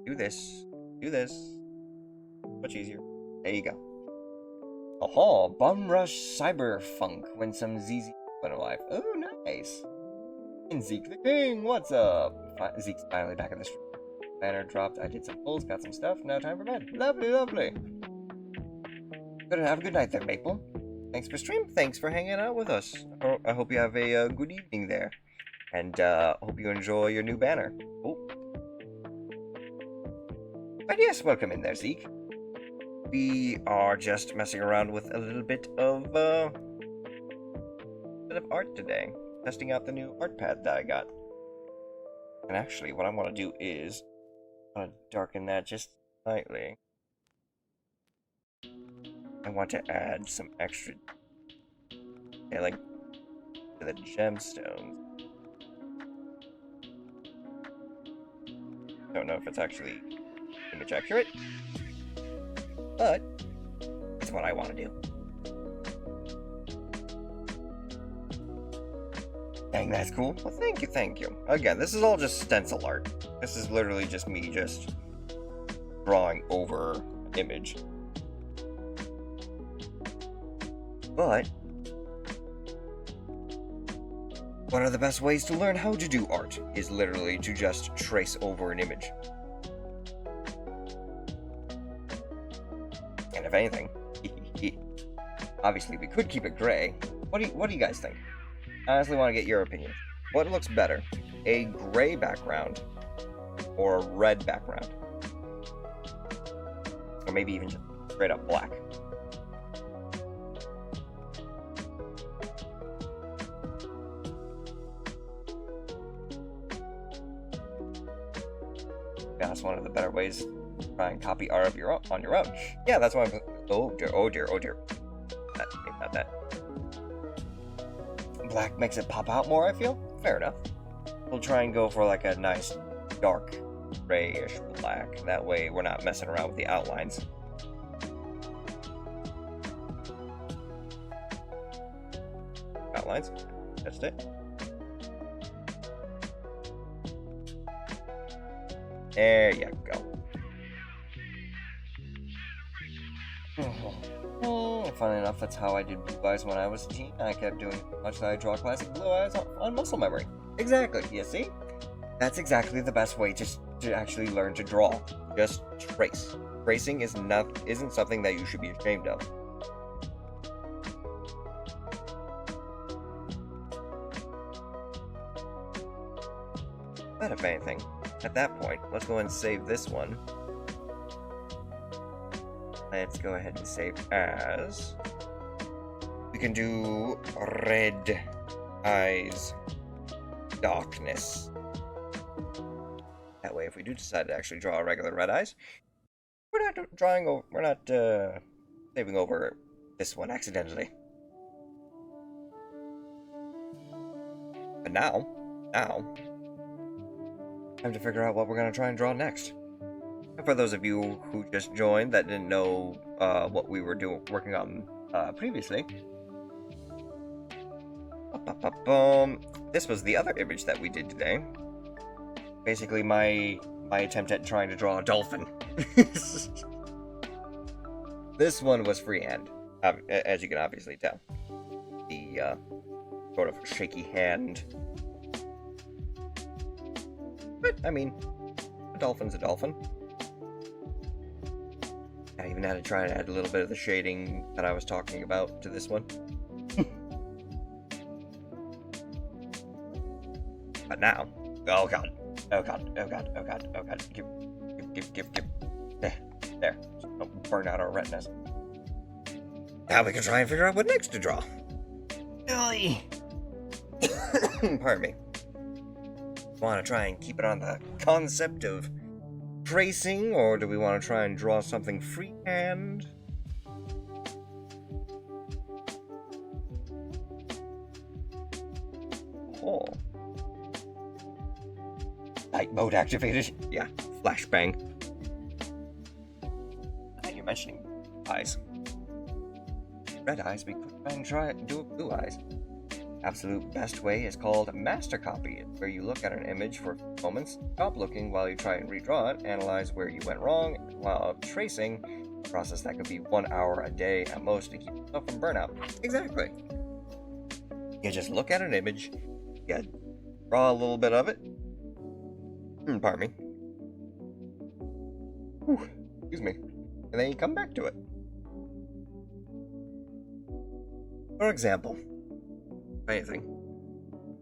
Do this. Much easier. There you go. Oh, Bum Rush Cyberfunk when some ZZ went alive. Oh, nice. And Zeke the King, what's up? Zeke's finally back in the stream. Banner dropped, I did some pulls, got some stuff, now time for bed. Lovely. Good, have a good night there, Maple. Thanks for stream, thanks for hanging out with us. I hope you have a good evening there. And hope you enjoy your new banner. Oh. But yes, welcome in there, Zeke. We are just messing around with a little bit of art today. Testing out the new art pad that I got. And actually, what I want to do is I want to darken that just slightly. I want to add some extra detailing to the gemstones. Don't know if it's actually image accurate, but it's what I want to do. Dang, that's cool. Well, thank you. Again, this is all just stencil art. This is literally just me just drawing over an image. But one of the best ways to learn how to do art is literally to just trace over an image. And if anything, obviously we could keep it gray. What do you guys think? I honestly want to get your opinion. What looks better? A gray background or a red background? Or maybe even just straight up black. Yeah, that's one of the better ways to try and copy art on your own. Yeah, that's why I'm... Oh dear. Not that. Black makes it pop out more, I feel. Fair enough. We'll try and go for like a nice dark grayish black. That way we're not messing around with the outlines. Outlines. That's it. There you go. Funny enough, that's how I did blue eyes when I was a teen. I kept doing much that I draw classic blue eyes on muscle memory. Exactly, you see? That's exactly the best way to actually learn to draw. Just trace. Tracing isn't something that you should be ashamed of. But if anything, at that point, let's go and save this one. Let's go ahead and save as. We can do red eyes darkness. That way, if we do decide to actually draw regular red eyes, we're not saving over this one accidentally. But now, time to figure out what we're gonna try and draw next. And for those of you who just joined that didn't know what we were working on previously, this was the other image that we did today. Basically, my my attempt at trying to draw a dolphin. This one was freehand, as you can obviously tell. The sort of shaky hand. But, I mean, a dolphin's a dolphin. I even had to try and add a little bit of the shading that I was talking about to this one. But now, oh god, oh god, oh god, oh god, oh god, give. There, don't burn out our retinas. Now we can try and figure out what next to draw. Pardon me. Want to try and keep it on the concept of tracing, or do we want to try and draw something freehand? Oh. Night mode activated. Yeah, flashbang. I thought you were mentioning eyes. Red eyes, we could try and do blue eyes. Absolute best way is called master copy. It's where you look at an image for a few moments, stop looking while you try and redraw it, analyze where you went wrong, while tracing, a process that could be 1 hour a day at most to keep yourself from burnout. Exactly. You just look at an image, you draw a little bit of it. Pardon me. Whew, excuse me. And then you come back to it. For example, anything.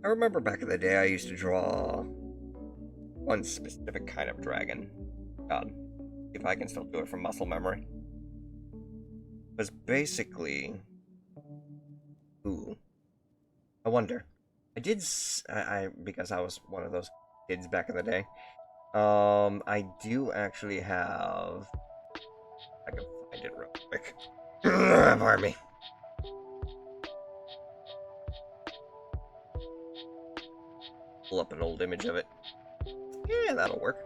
I remember back in the day I used to draw one specific kind of dragon. God, if I can still do it from muscle memory. It was basically... Ooh. I wonder. Because I was one of those kids back in the day. I do actually have... I can find it real quick. Pardon me. Pull up an old image of it. Yeah, that'll work.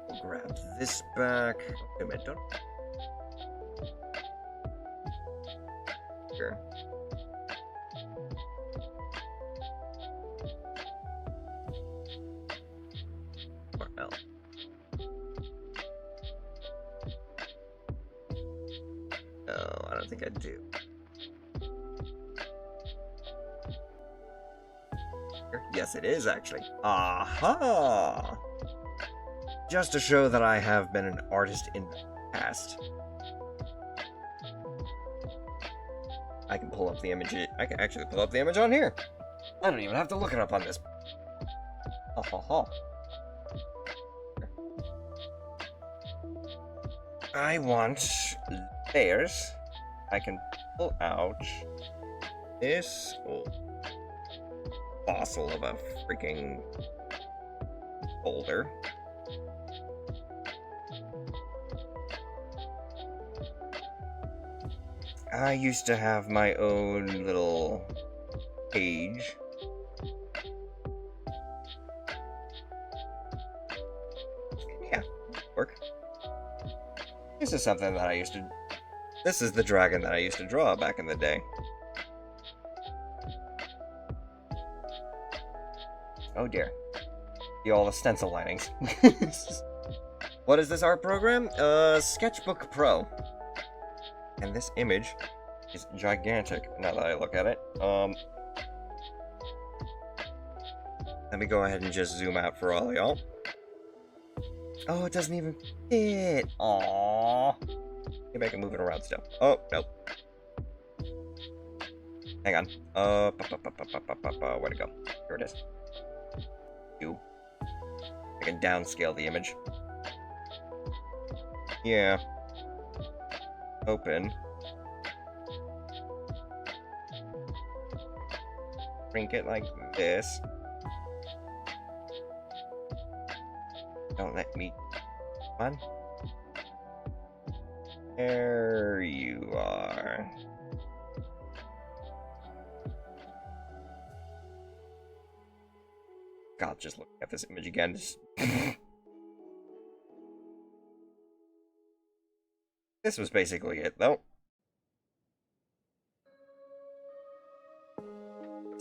We'll grab this back. Wait a minute, don't... Sure. Well. No, I don't think I do. Yes, it is, actually. Aha! Just to show that I have been an artist in the past. I can pull up the image. I can actually pull up the image on here. I don't even have to look it up on this. Ha ha ha. I want layers. I can pull out this fossil of a freaking boulder. I used to have my own little page. Yeah, work. This is something that I used to... This is the dragon that I used to draw back in the day. Oh dear. See all the stencil linings. What is this art program? Sketchbook Pro. And this image is gigantic now that I look at it. Let me go ahead and just zoom out for all y'all. Oh, it doesn't even fit. Aww. Maybe I can move it around still. Oh, nope. Hang on. Where'd it go? Here it is. I can downscale the image. Yeah. Open. Shrink it like this. Don't let me... Come on. There you are. God, just looking at this image again. This was basically it, though.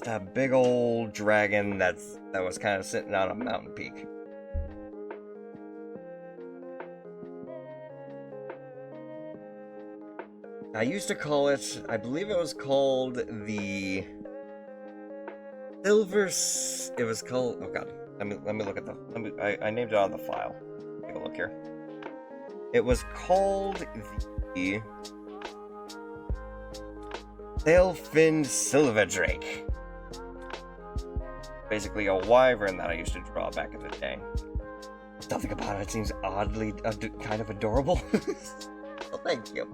a big old dragon that was kind of sitting on a mountain peak. I used to call it, I believe it was called the Silver. It was called. Oh god. Let me look at I named it on the file. Take a look here. It was called the Sailfin Silver Drake. Basically a wyvern that I used to draw back in the day. Something about it seems oddly kind of adorable. Well, thank you.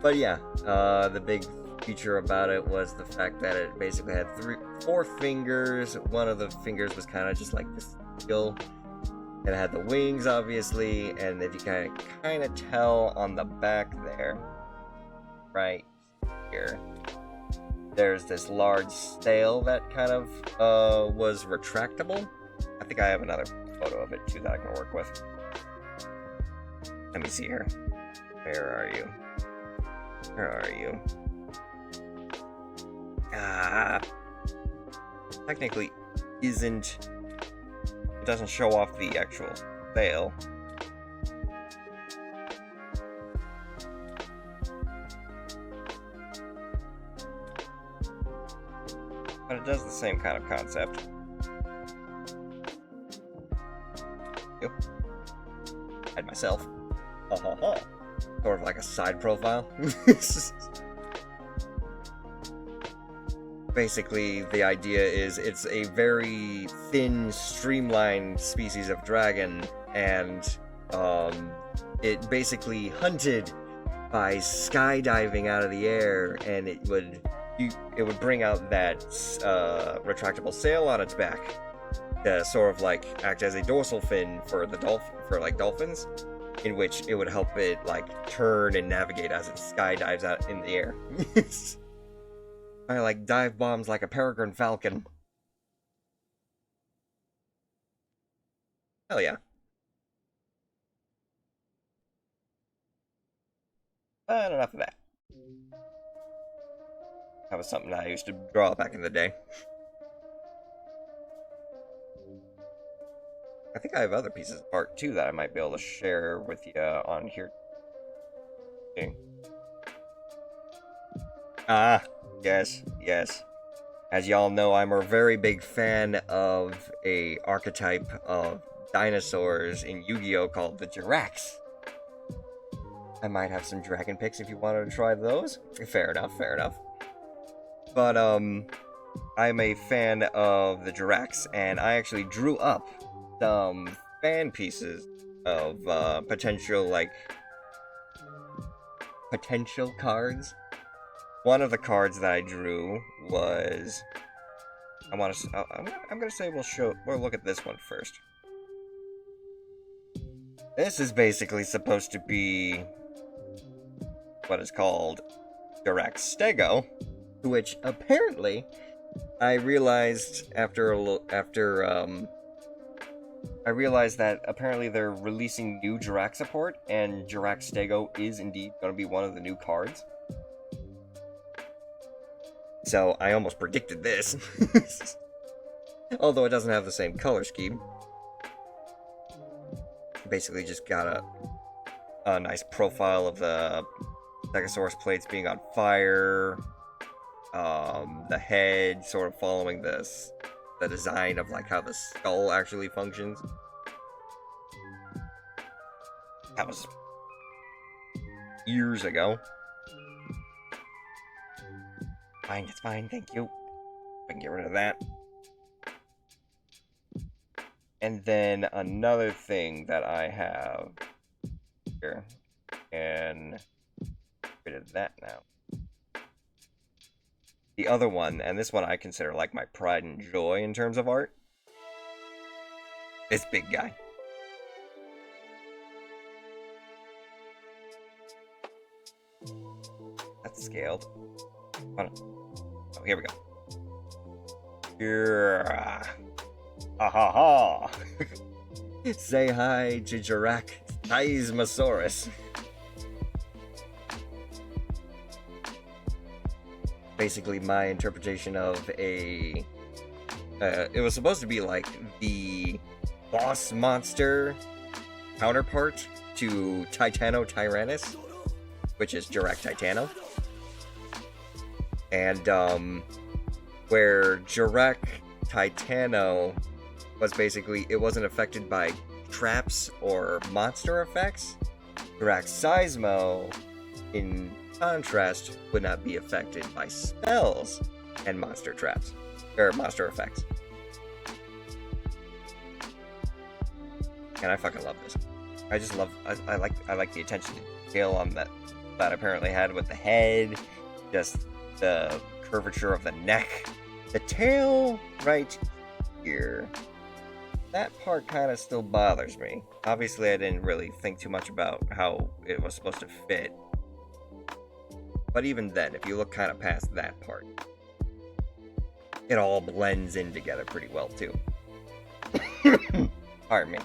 But yeah, the big feature about it was the fact that it basically had 4 fingers. One of the fingers was kind of just like this steel. It had the wings, obviously, and if you kind of tell on the back there, right here, there's this large sail that kind of was retractable. I think I have another photo of it too that I can work with. Let me see here. Where are you? Where are you? Technically isn't. It doesn't show off the actual sail. But it does the same kind of concept. Yep. Hide myself. Ha ha ha. Sort of like a side profile. Basically, the idea is it's a very thin, streamlined species of dragon, and it basically hunted by skydiving out of the air, and it would bring out that retractable sail on its back to sort of like act as a dorsal fin for the dolphins, in which it would help it like turn and navigate as it skydives out in the air. I like dive bombs like a peregrine falcon. Hell yeah. But enough of that. That was something I used to draw back in the day. I think I have other pieces of art too that I might be able to share with you on here. Okay. Yes. As y'all know, I'm a very big fan of a archetype of dinosaurs in Yu-Gi-Oh! Called the Jirax. I might have some dragon pics if you wanted to try those. Fair enough. But, I'm a fan of the Jirax, and I actually drew up some fan pieces of, potential cards. One of the cards that I drew was, I'm gonna say we'll look at this one first. This is basically supposed to be what is called Jirax Stego, which apparently I realized that apparently they're releasing new Jirax support, and Jirax Stego is indeed going to be one of the new cards. So I almost predicted this. Although it doesn't have the same color scheme. Basically just got a nice profile of the Stegosaurus plates being on fire. The head sort of following the design of like how the skull actually functions. That was years ago. Fine, it's fine, thank you. I can get rid of that. And then another thing that I have here, and get rid of that now. The other one, and this one I consider like my pride and joy in terms of art, this big guy. That's scaled. Oh, here we go. Here. Ha ha ha. Say hi to Jirax Seismosaurus. basically my interpretation of a. It was supposed to be like the boss monster counterpart to Titano Tyrannus, which is Jirek Titano. And where Jirek Titano was basically, it wasn't affected by traps or monster effects. Jirek Seismo, in contrast, would not be affected by spells and monster traps, or monster effects. And I fucking love this. I just love, I like the attention to detail on that apparently had with the head, just the curvature of the neck, the tail right here. That part kind of still bothers me. Obviously, I didn't really think too much about how it was supposed to fit. But even then, if you look kind of past that part, it all blends in together pretty well, too. Pardon me.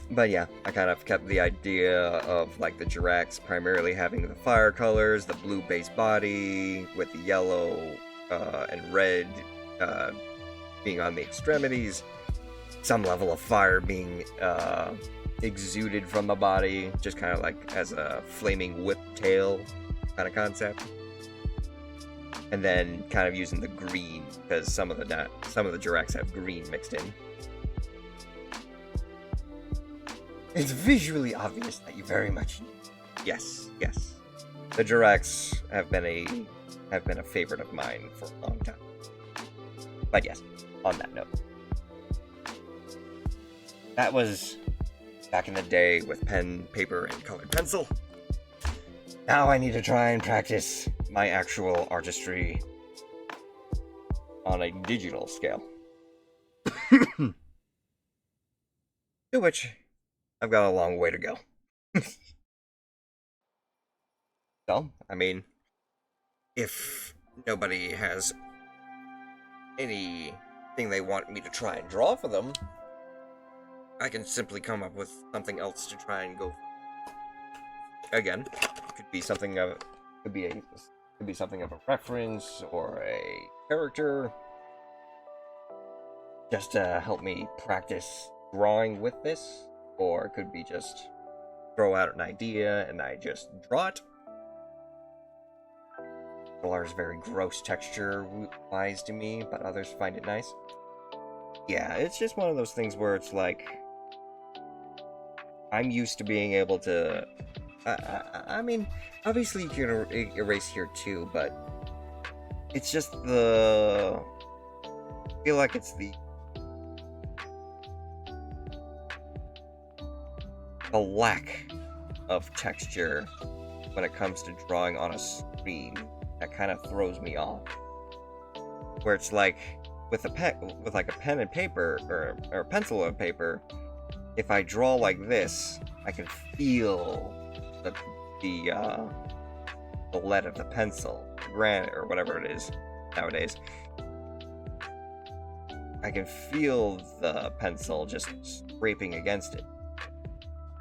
But yeah, I kind of kept the idea of like the Jireks primarily having the fire colors, the blue base body with the yellow and red being on the extremities, some level of fire being exuded from the body, just kind of like as a flaming whip tail kind of concept. And then kind of using the green, because some of the Jireks have green mixed in. It's visually obvious that you very much. Yes. The Jireks have been a favorite of mine for a long time. But yes, on that note, that was back in the day with pen, paper, and colored pencil. Now I need to try and practice my actual artistry on a digital scale. To which I've got a long way to go. So, I mean, if nobody has anything they want me to try and draw for them, I can simply come up with something else to try and go. Again, could be something of something of a reference or a character, just to help me practice drawing with this, or it could be just throw out an idea and I just draw it. Color is very gross texture-wise to me, but others find it nice. Yeah, it's just one of those things where it's like, I'm used to being able to. I mean, obviously you can erase here too, but it's just I feel like it's the lack of texture when it comes to drawing on a screen that kind of throws me off. Where it's like with a pen and paper or a pencil and paper, if I draw like this, I can feel the lead of the pencil, granite or whatever it is nowadays. I can feel the pencil just scraping against it.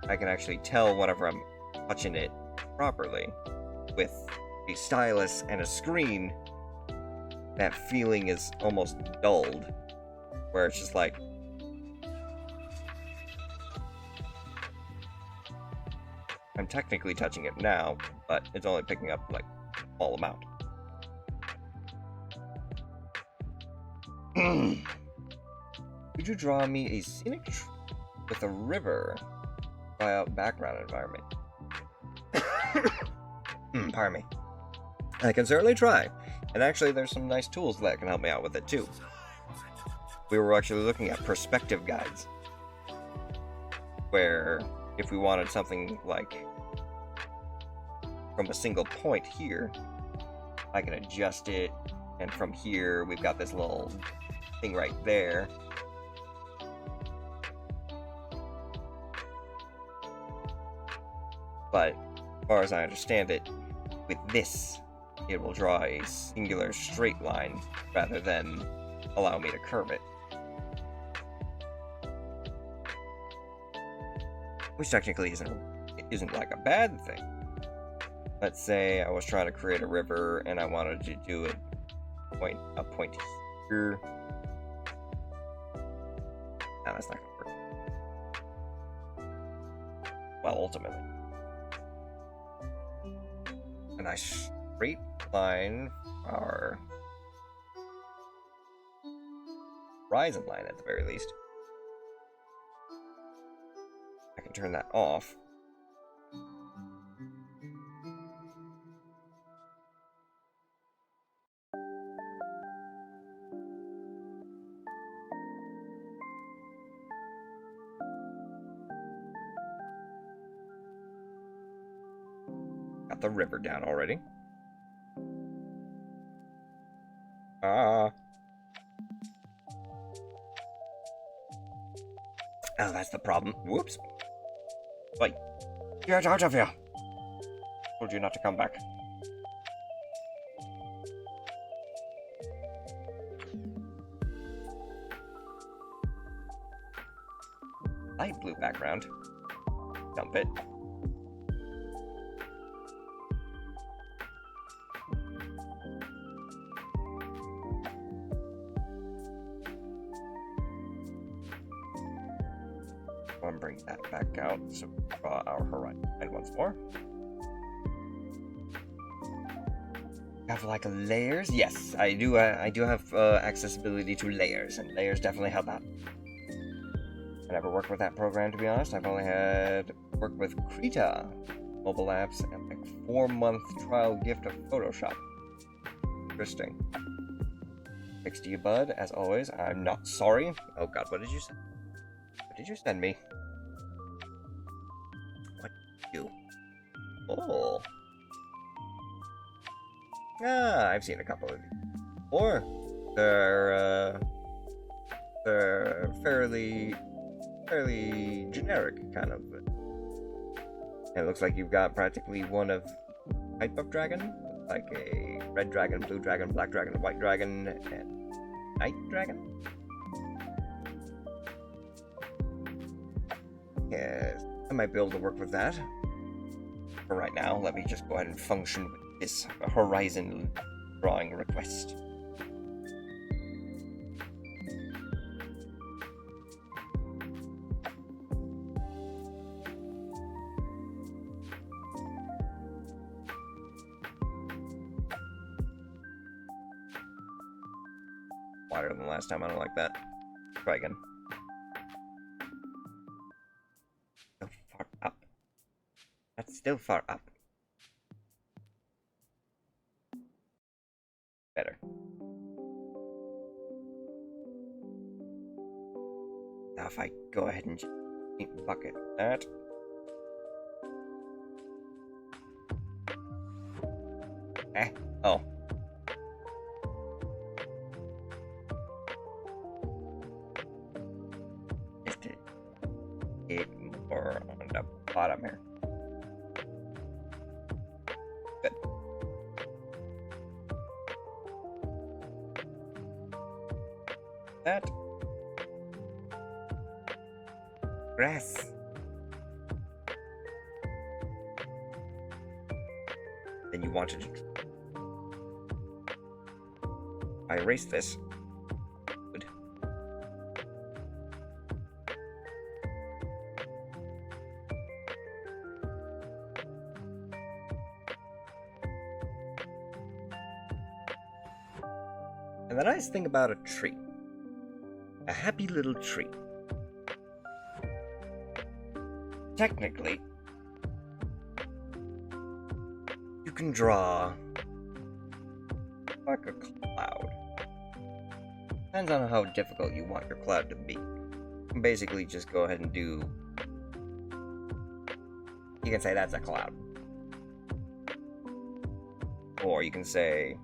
I can actually tell whenever I'm touching it properly. With a stylus and a screen, that feeling is almost dulled, where it's just like, I'm technically touching it now, but it's only picking up like a small amount. Could you draw me a scenic with a river background environment? Pardon me. I can certainly try. And actually, there's some nice tools that can help me out with it too. We were actually looking at perspective guides, where if we wanted something like from a single point here, I can adjust it, and from here we've got this little thing right there. But as far as I understand it, with this, it will draw a singular straight line rather than allow me to curve it. Which technically isn't like a bad thing. let's say I was trying to create a river and I wanted to do it a point here. No, that's not gonna work. Well, ultimately. A nice straight line our horizon line at the very least. I can turn that off. Got the river down already. Oh, that's the problem. Whoops. Wait. Get out of here. Told you not to come back. Light blue background. Dump it. And bring that back out. So draw our horizon once more. Have like layers? Yes, I do. I do have accessibility to layers, and layers definitely help out. I never worked with that program, to be honest. I've only had worked with Krita mobile apps and like 4-month trial gift of Photoshop. Interesting. Thanks to you, bud. As always, I'm not sorry. Oh God, what did you send? What did you send me? What did you? Oh. Ah, I've seen a couple of these. Or they're fairly generic kind of. It looks like you've got practically one of type of dragon, like a red dragon, blue dragon, black dragon, white dragon, and night dragon. Yes, I might be able to work with that. For right now, let me just go ahead and function with this horizon drawing request. Wider than last time, I don't like that. Try again. So far up. That's still far up. Better. Now if I go ahead and just bucket that. Oh. Just it more on the bottom here. Good. That. Grass. Then you wanted to. I erase this. Good. And the nice thing about a tree, a happy little tree. Technically, you can draw like a cloud. Depends on how difficult you want your cloud to be. You can basically just go ahead and do. You can say that's a cloud. Or you can say.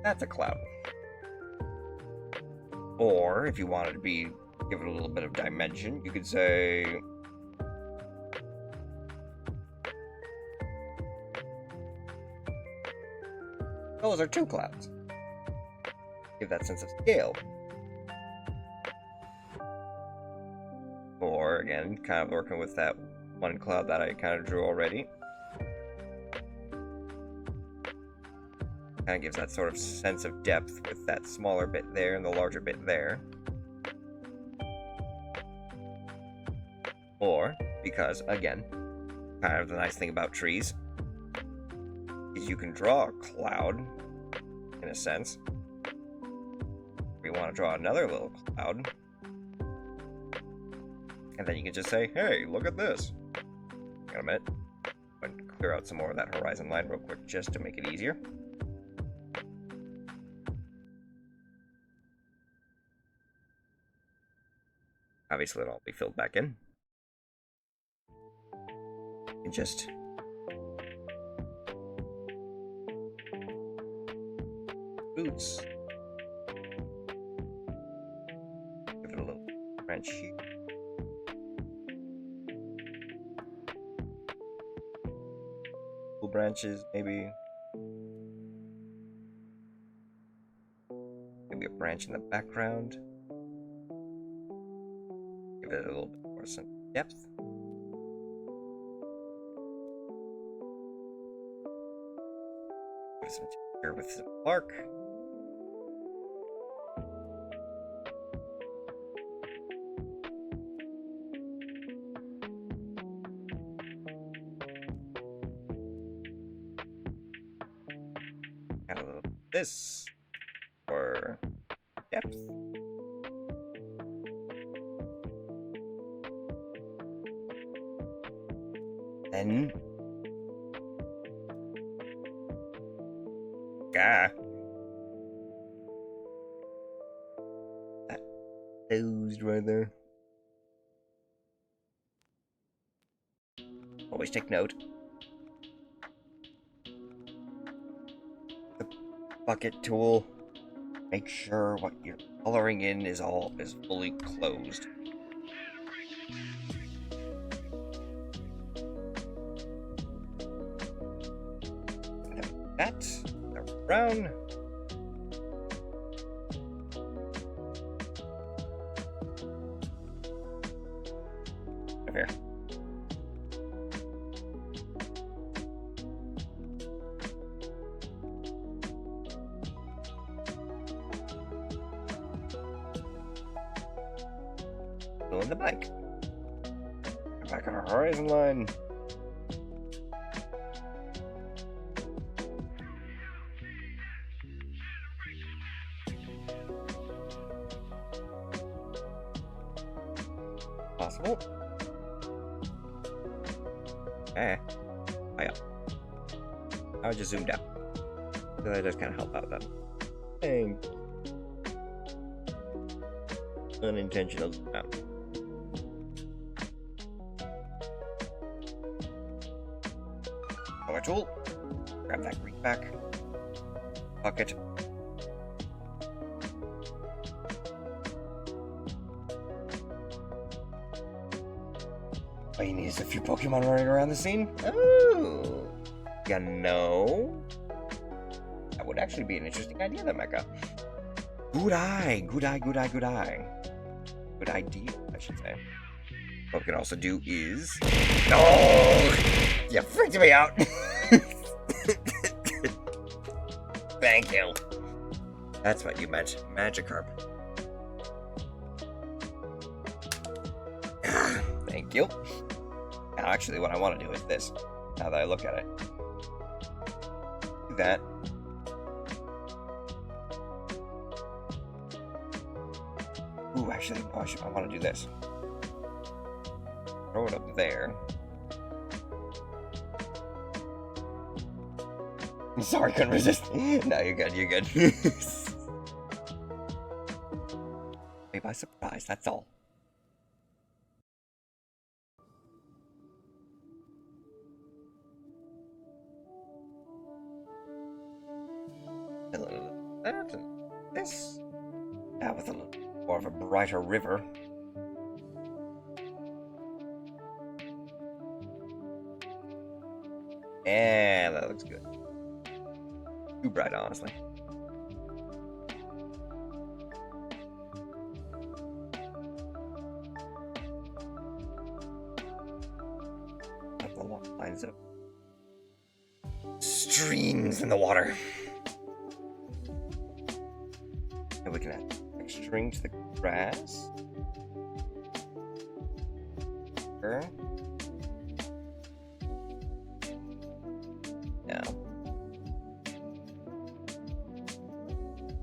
That's a cloud. Or, if you wanted to give it a little bit of dimension, you could say... Those are 2 clouds. Give that sense of scale. Or, there again, kind of working with that one cloud that I kind of drew already. Kind of gives that sort of sense of depth with that smaller bit there and the larger bit there. Or, because, again, kind of the nice thing about trees is you can draw a cloud, in a sense. You want to draw another little cloud, and then you can just say, hey, look at this. Hang on a minute. I'm going to clear out some more of that horizon line real quick just to make it easier. Obviously, it'll all be filled back in. And just boots. Give it a little branch here. Little branches, maybe a branch in the background. Give it a little bit more some depth. Give some texture with some bark. Add a little this for depth. Then that closed right there. Always take note. The bucket tool. Make sure what you're coloring in is fully closed. That brown. Over here. Fill in the blank. Back on our horizon line. Possible. Oh yeah. I would just zoomed out. So that does kind of help out though. Dang. Unintentional zoom out. Color tool. Grab that green back. Bucket. All you need is a few Pokemon running around the scene. Oh, you know, that would actually be an interesting idea, then, Mecha. Good eye, good eye, good eye, good eye. Good idea, I should say. What we can also do is... Oh! You freaked me out! Thank you. That's what you meant, Magikarp. Thank you. Now, actually, what I want to do is this. Now that I look at it. Do that. Ooh, actually, I want to do this. Throw it up there. I'm sorry, couldn't resist. No, you're good, you're good. Me by surprise, that's all. That and this. Now with a little more of a brighter river. Yeah, that looks good. Too bright, honestly. kinds of streams in the water. And we can add a string to the grass. Sure. No.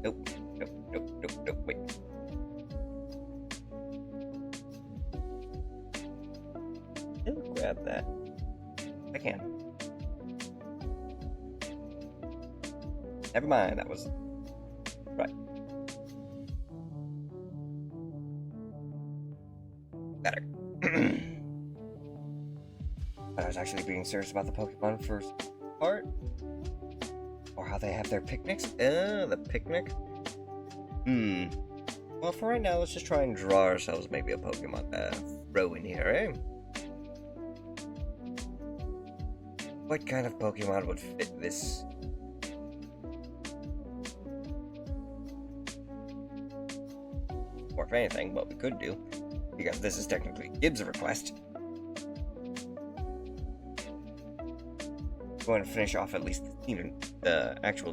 Nope. Nope. Wait. I'll grab that. I can. Never mind, that was right. Better. But I was actually being serious about the Pokemon first part. Or how they have their picnics. The picnic. Well, for right now, let's just try and draw ourselves maybe a Pokemon throw in here, eh? What kind of Pokemon would fit this? Or if anything, what we could do, because this is technically Gibbs' request, going to finish off at least the actual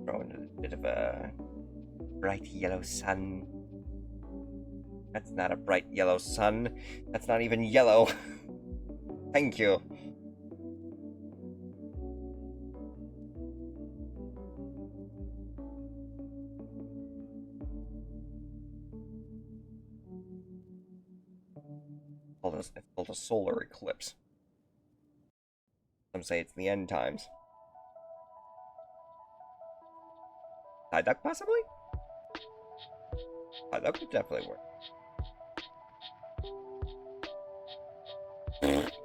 throwing a bit of a bright yellow sun. That's not a bright yellow sun. That's not even yellow. Thank you. It's called a solar eclipse. Some say it's the end times. Psyduck, possibly? Psyduck could definitely work.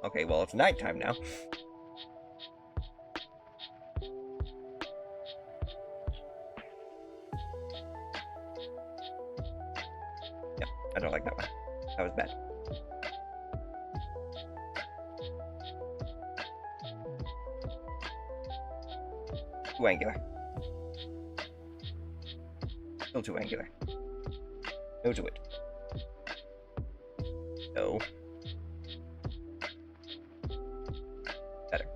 Okay, well, it's nighttime now. Yeah, I don't like that one. That was bad. Too angular. Still too angular. No to it. No. Better.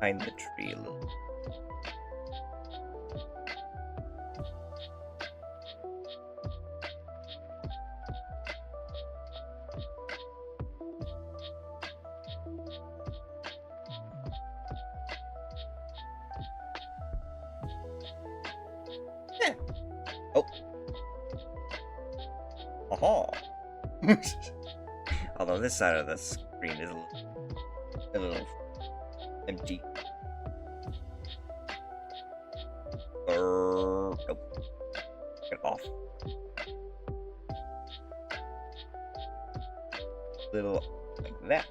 Behind the tree a little. Although this side of the screen is a little empty. Nope. Get off. Little like that.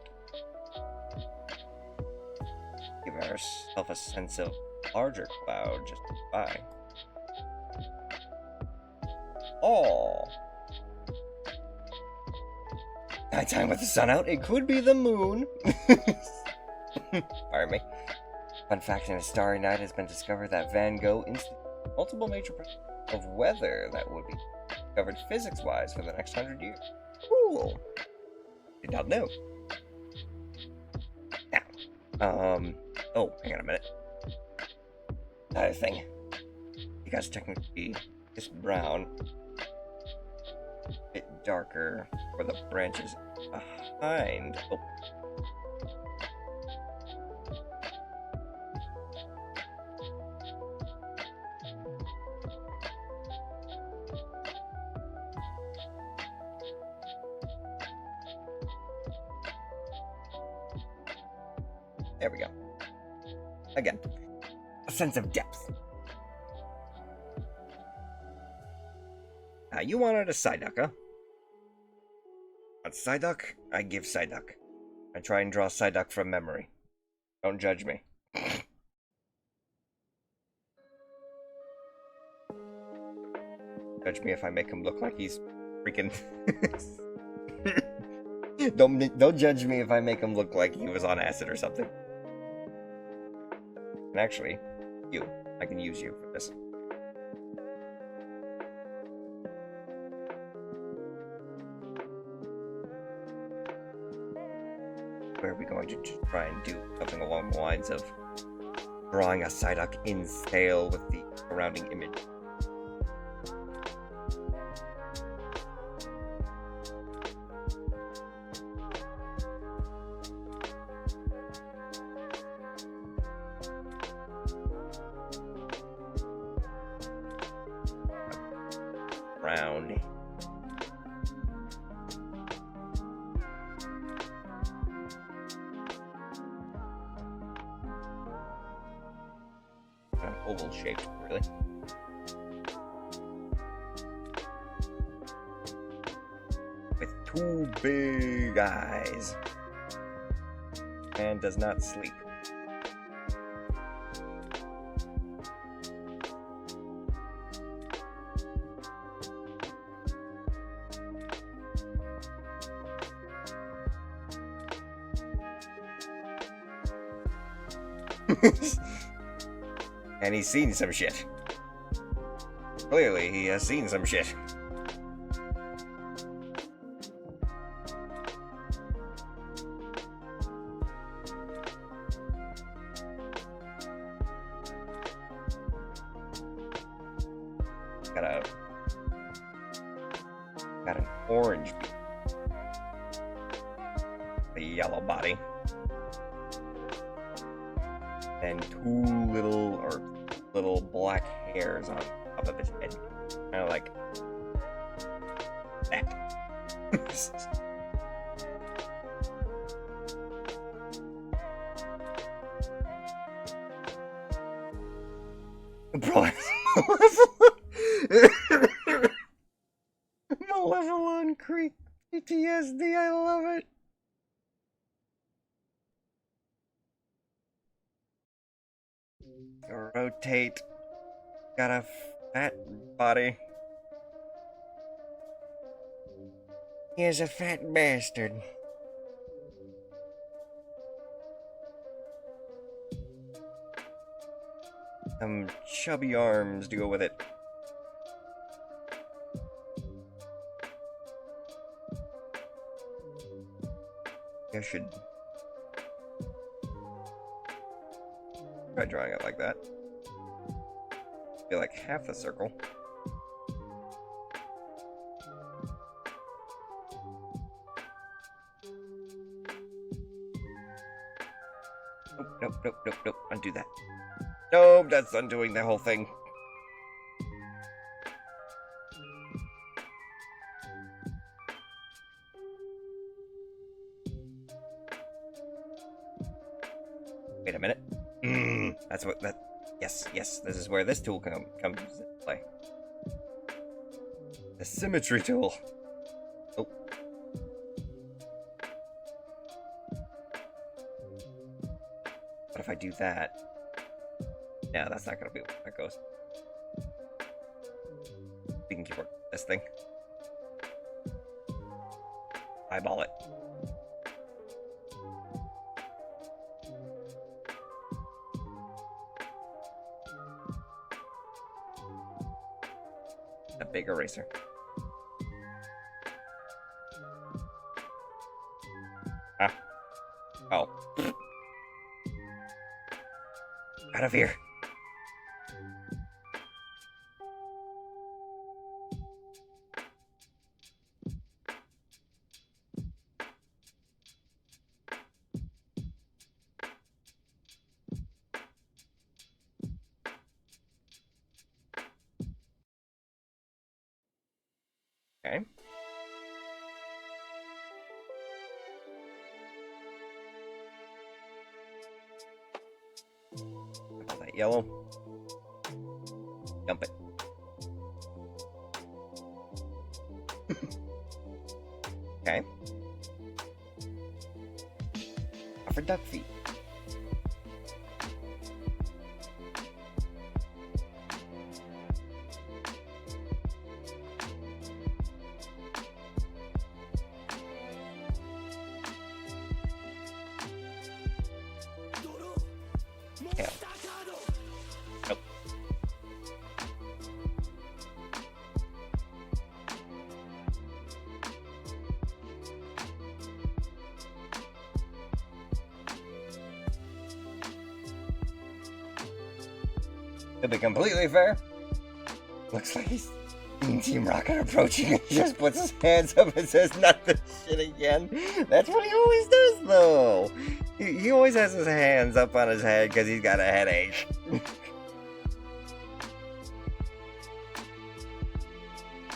Give ourselves a sense of larger cloud just by. Oh. Nighttime with the sun out, it could be the moon. Pardon me. Fun fact, in a starry night has been discovered that Van Gogh instituted multiple major predictions of weather that would be discovered physics-wise for the next 100 years. Cool. Did not know. Now, oh, hang on a minute. Another thing. Because technically, it's brown. A bit darker for the branches behind. Oh. There we go. Again, a sense of depth. Now, you wanted a Psyduck, huh? A Psyduck? I give Psyduck. I try and draw Psyduck from memory. Don't judge me. Judge me if I make him look like he's freaking Don't judge me if I make him look like he was on acid or something. And actually, I can use you for this. Where are we going to try and do something along the lines of drawing a Psyduck in scale with the surrounding image? Round. Oval shaped, really. With two big eyes. And does not sleep. And he's seen some shit. Clearly, he has seen some shit. Got an orange beak. A yellow body. And two little black hairs on top of his head. Kind of like that. Malevolon Creek PTSD, I love it. Rotate. Got a fat body. He is a fat bastard. Some chubby arms to go with it. I should try drawing it like that. Be like half the circle. Nope. Undo that. Nope, that's undoing the whole thing. Wait a minute. That's what that. Yes. This is where this tool comes into play. The symmetry tool. Oh. What if I do that? Yeah, that's not gonna be where that goes. We can keep working this thing. Eyeball it. A big eraser. Ah. Oh. Out of here. Okay. Put that yellow. Dump it. Okay. For duck feet. To be completely fair, looks like he's seen Team Rocket approaching and just puts his hands up and says, "Not this shit again." That's what he always does, though. He always has his hands up on his head because he's got a headache.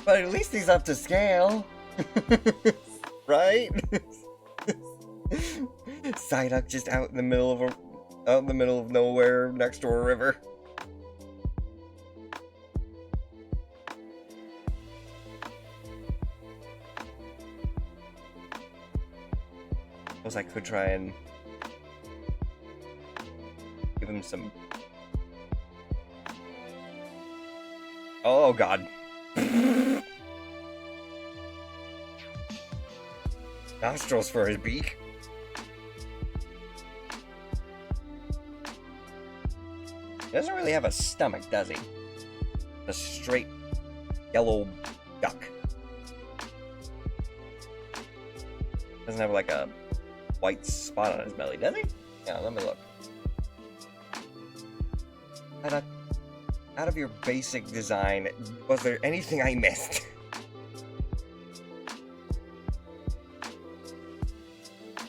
But at least he's up to scale. Right? Psyduck just out in the middle of nowhere next to a river. Suppose I could try and give him some. Oh god. Nostrils for his beak. He doesn't really have a stomach, does he? A straight yellow duck. Doesn't have like a white spot on his belly, does he? Yeah, let me look. Out of your basic design, was there anything I missed?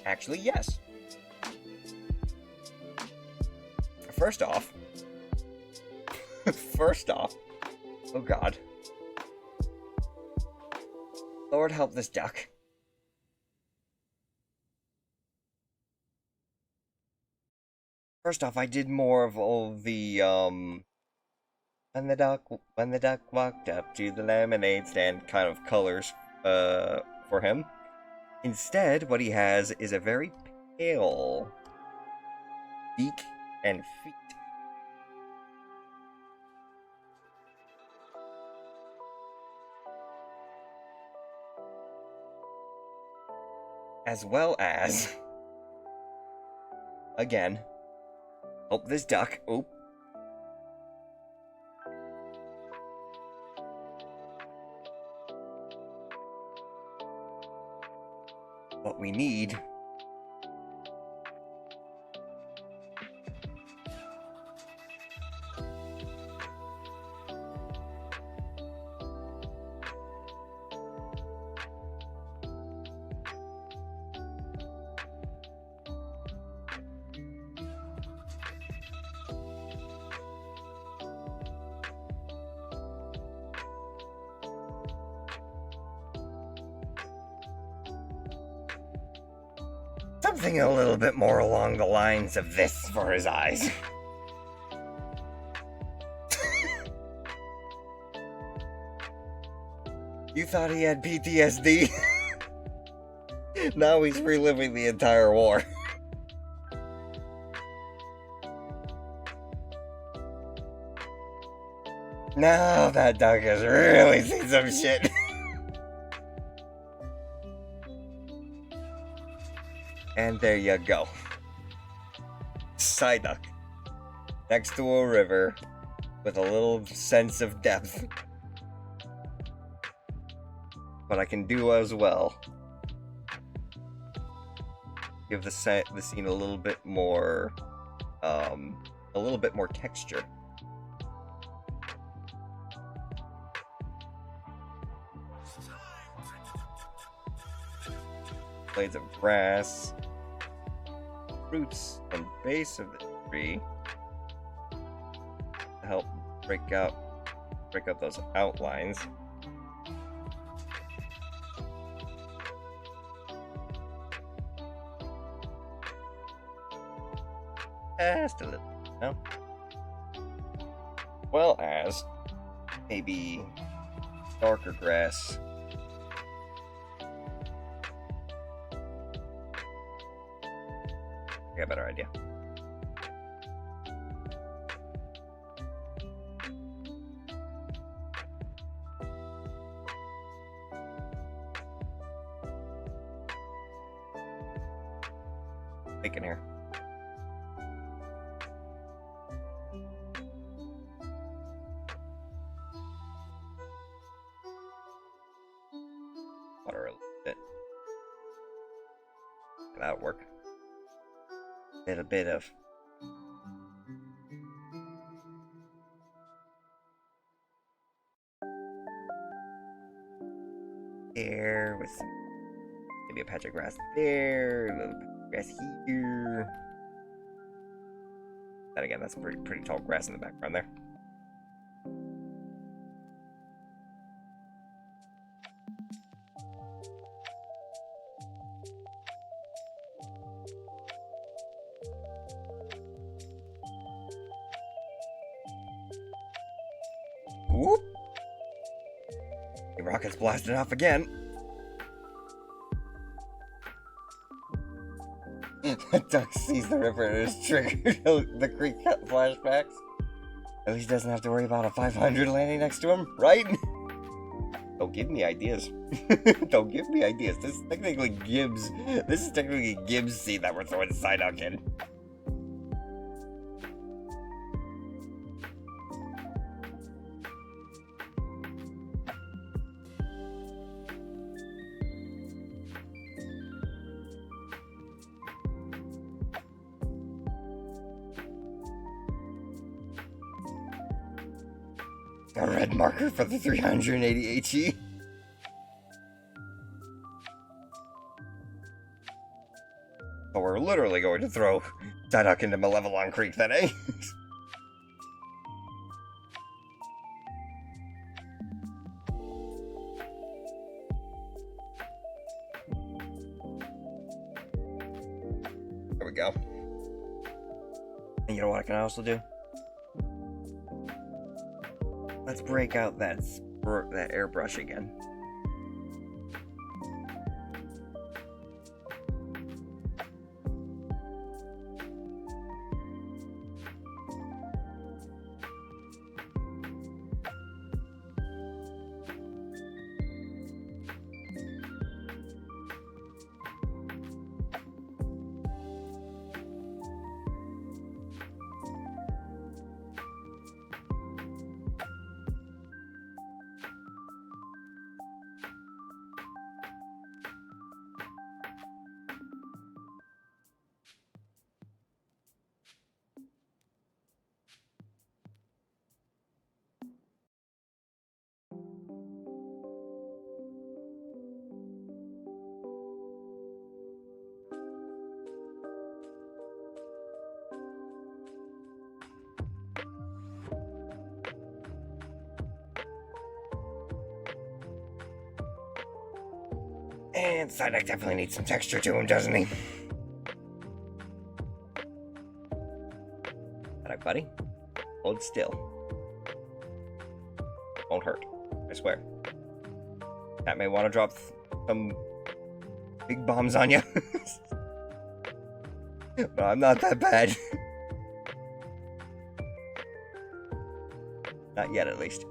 Actually, yes. First off, oh god. Lord help this duck. First off, I did more of all the, when the duck walked up to the lemonade stand kind of colors, for him. Instead, what he has is a very pale beak and feet. As well as, again, help this duck. Oop. What we need something a little bit more along the lines of this for his eyes. You thought he had PTSD? Now he's reliving the entire war. Now that duck has really seen some shit. And there you go. Psyduck. Next to a river with a little sense of depth. But I can do as well. Give the scene a little bit more texture. Blades of grass, roots and base of the tree to help break up those outlines. Just a little, no? Well as maybe darker grass. I got a better idea. Thinking here. Water a little bit. That'll work. A bit of there with some, maybe a patch of grass there, a little patch of grass here. Then again, that's pretty tall grass in the background there. Whoop! The rocket's blasted off again. Duck sees the river and is triggered the creek flashbacks. At least he doesn't have to worry about a 500 landing next to him, right? Don't give me ideas. Don't give me ideas. This is technically Gibbs. This is technically Gibbs' scene that we're throwing Psyduck in. A red marker for the 380 HE. So we're literally going to throw Psyduck into Malevelon Creek then, eh? There we go. And you know what I can also do? Let's break out that airbrush again. And Psyduck definitely needs some texture to him, doesn't he? Psyduck, buddy. Hold still. Won't hurt. I swear. That may want to drop some big bombs on you. But I'm not that bad. Not yet, at least.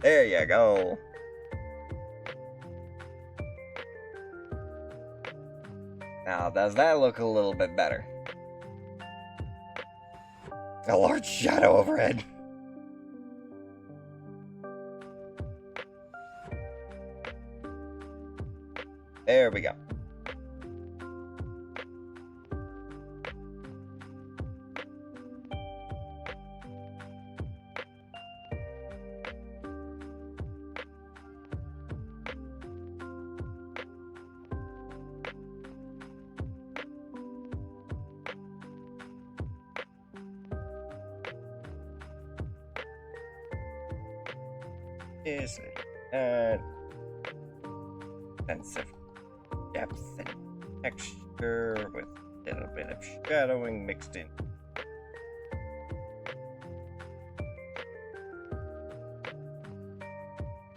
There you go. Now, does that look a little bit better? A large shadow overhead. There we go. Is a sense of depth and texture with a little bit of shadowing mixed in.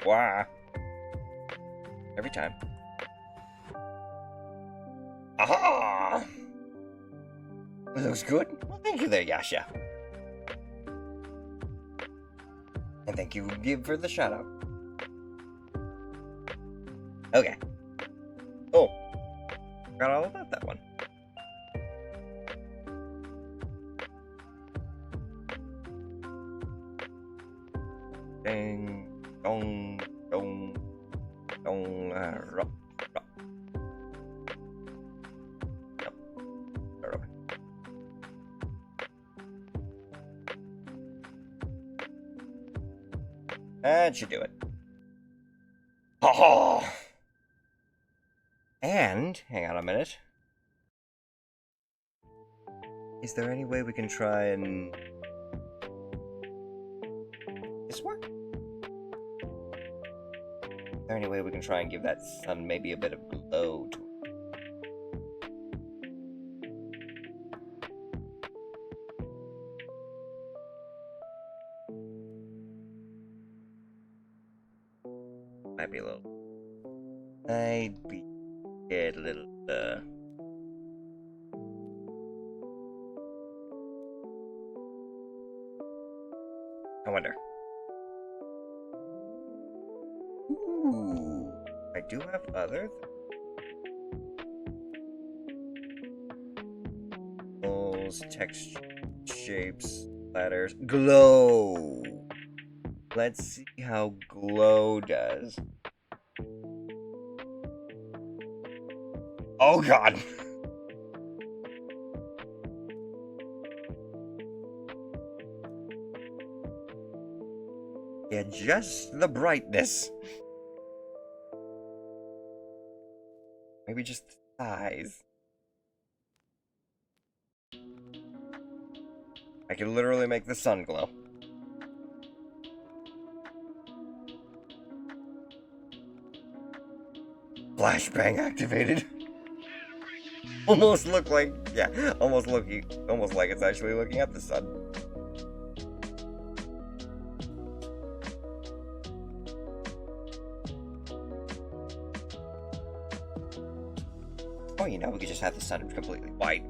Wow. Every time. Aha! Looks good. Well, thank you there, Yasha. And thank you, Gib, for the shout out. Okay. Oh. Forgot all about that one. Ding, dong, dong, dong, rock, rock. Nope. Start over. That should do it. Oh! And, hang on a minute. Is there any way we can try and... this work? Is there any way we can try and give that sun maybe a bit of glow to it? Might be a little... I'd be scared a little, I wonder. Ooh, I do have other texture, shapes, letters. Glow! Let's see how glow does. Oh god! Adjust the brightness. Maybe just size. I can literally make the sun glow. Flashbang activated. Almost look like, yeah, almost like it's actually looking at the sun. Oh, you know, we could just have the sun completely white.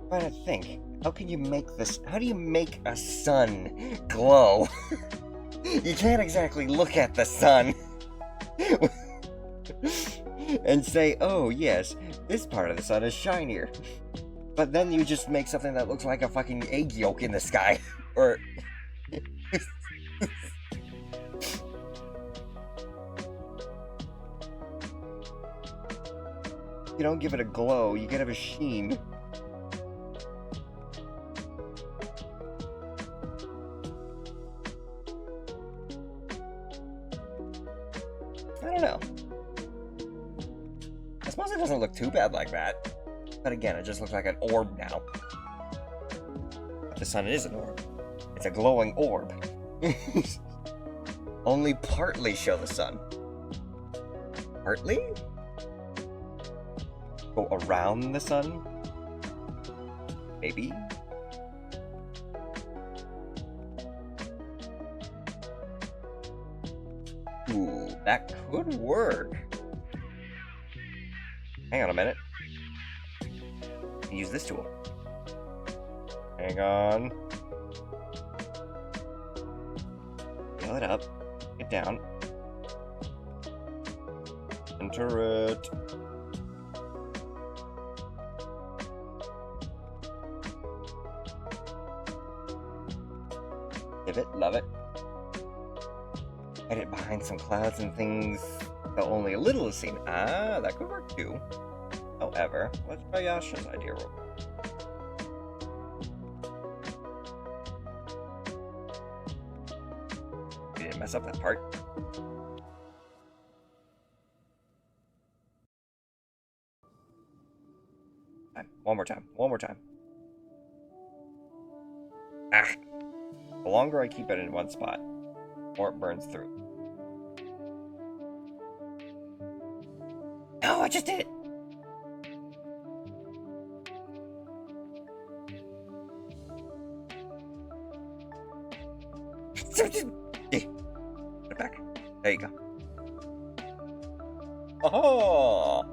I'm trying to think, how can you make this, how do you make a sun glow? You can't exactly look at the sun and say, oh yes, this part of the sun is shinier. But then you just make something that looks like a fucking egg yolk in the sky. Or... you don't give it a glow, you get a sheen. I don't know. I suppose it doesn't look too bad like that. But again, it just looks like an orb now. But the sun is an orb. It's a glowing orb. Only partly show the sun. Partly? Go around the sun? Maybe? Ooh, that could work. Hang on a minute. Use this tool. Hang on. Fill it up. Get down. Enter it. Give it, love it. Hide it behind some clouds and things, though only a little is seen. Ah, that could work too. However, let's try Yasha's idea real quick. We didn't mess up that part. One more time. One more time. Ah! The longer I keep it in one spot, the more it burns through. No, I just did it! Put it back. There you go. Oh!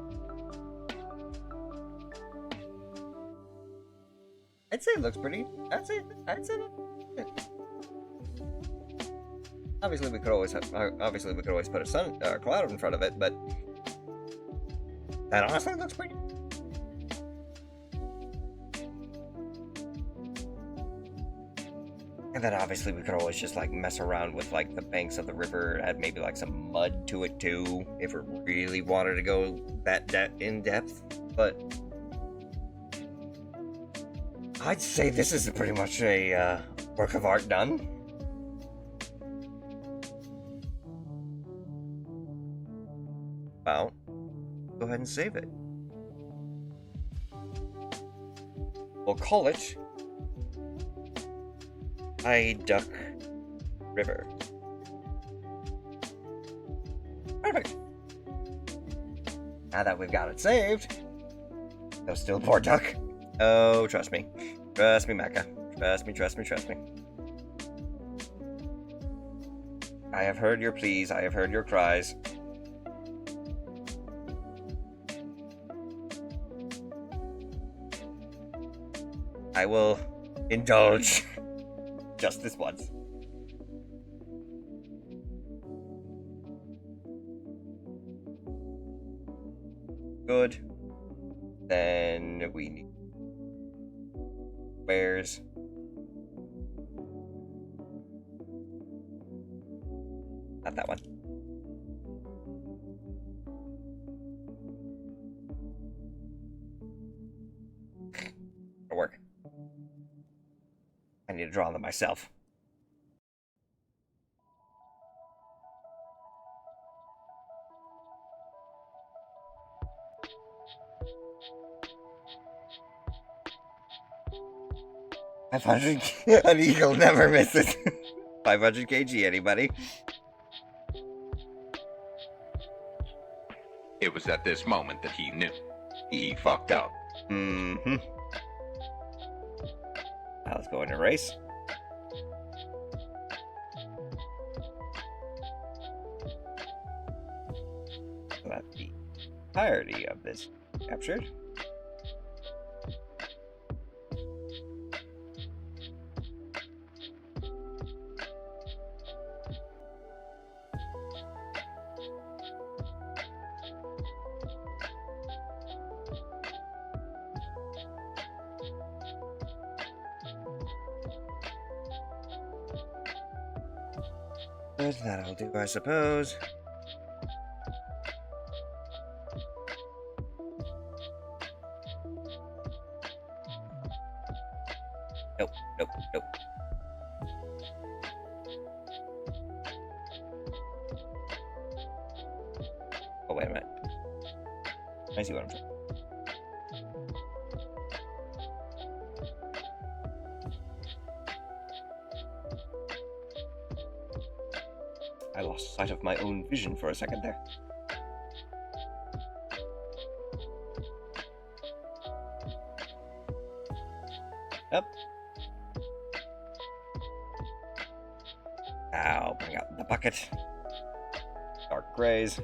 I'd say it looks pretty. I'd say it looks good. Obviously, we could always put a sun cloud in front of it, but that honestly looks pretty. And then obviously we could always just like mess around with like the banks of the river, add maybe like some mud to it too, if we really wanted to go that in depth. But I'd say this is pretty much a work of art done. Well, go ahead and save it. We'll call it I Duck River. Perfect. Now that we've got it saved, though still poor duck. Oh, trust me. Trust me, Mecca. Trust me, trust me, trust me. I have heard your pleas, I have heard your cries. I will indulge just this once. Good. Then we need wares. Not that one. For work. I need to draw them myself. $500. An eagle never misses. 500 kg, anybody? It was at this moment that he knew. He fucked up. Mm-hmm. Let's go into race. So that's the entirety of this captured. Good, that'll do, I suppose. Nope, nope, nope. Oh, wait a minute. I see what I'm trying. I lost sight of my own vision for a second there. Up. Now, bring out the bucket. Dark grays.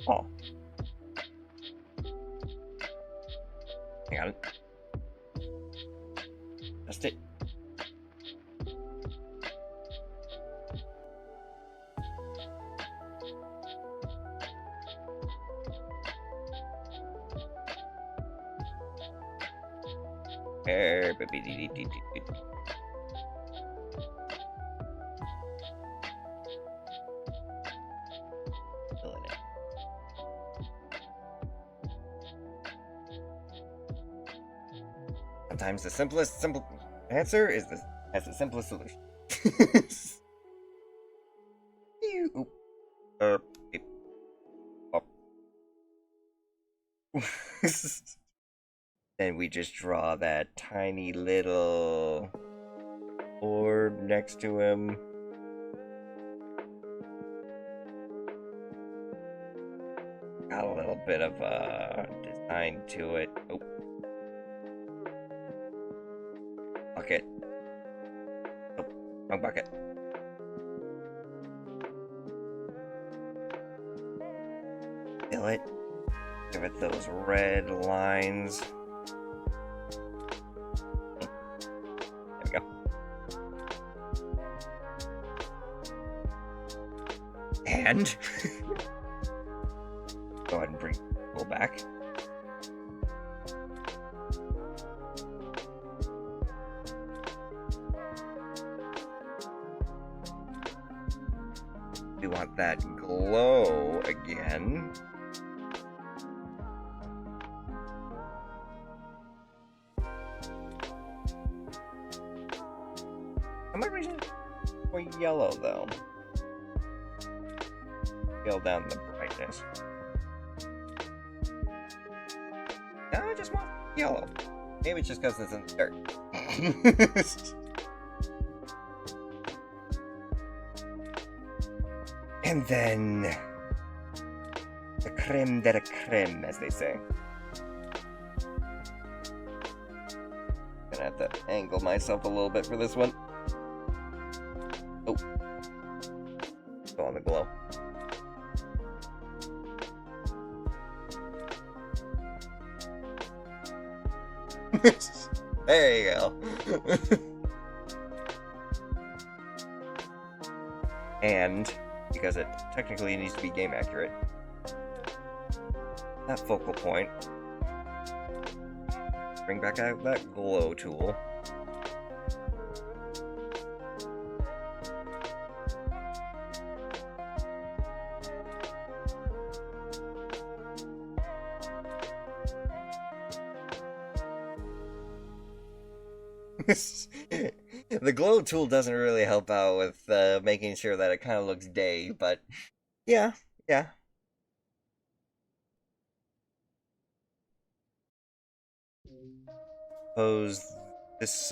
Oh. Hang on. Just it. Filling it. Sometimes the simple answer is has the simplest solution. Oop. Beep. Up. Then we just draw that tiny little orb next to him. Got a little bit of design to it. Oh. Bucket. Oh, wrong bucket. Fill it. Give it those red lines. There we go. And go ahead and pull back. We want that glow again. For some reason for yellow though. Scale down the brightness. No, I just want yellow. Maybe it's just because it's in the dirt. And then the creme de la creme, as they say. Gonna have to angle myself a little bit for this one. Oh. Go on the glow. There you go. And because it technically needs to be game accurate, that focal point, bring back out that glow tool. The glow tool doesn't really help out with making sure that it kind of looks day, but yeah. Suppose this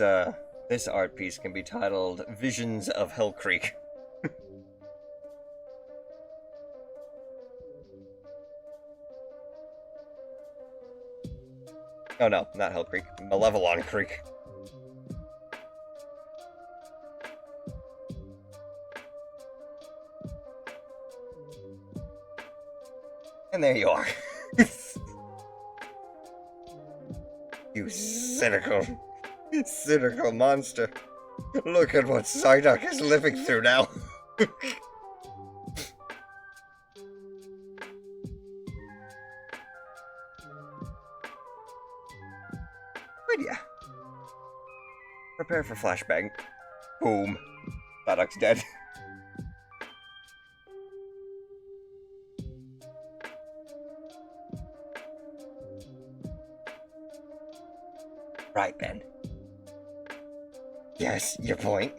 art piece can be titled Visions of Hell Creek. Oh no, not Hell Creek, Malevelon Creek. And there you are. You cynical monster. Look at what Psyduck is living through now. But yeah. Prepare for flashbang. Boom. Psyduck's dead. Right then. Yes, your point.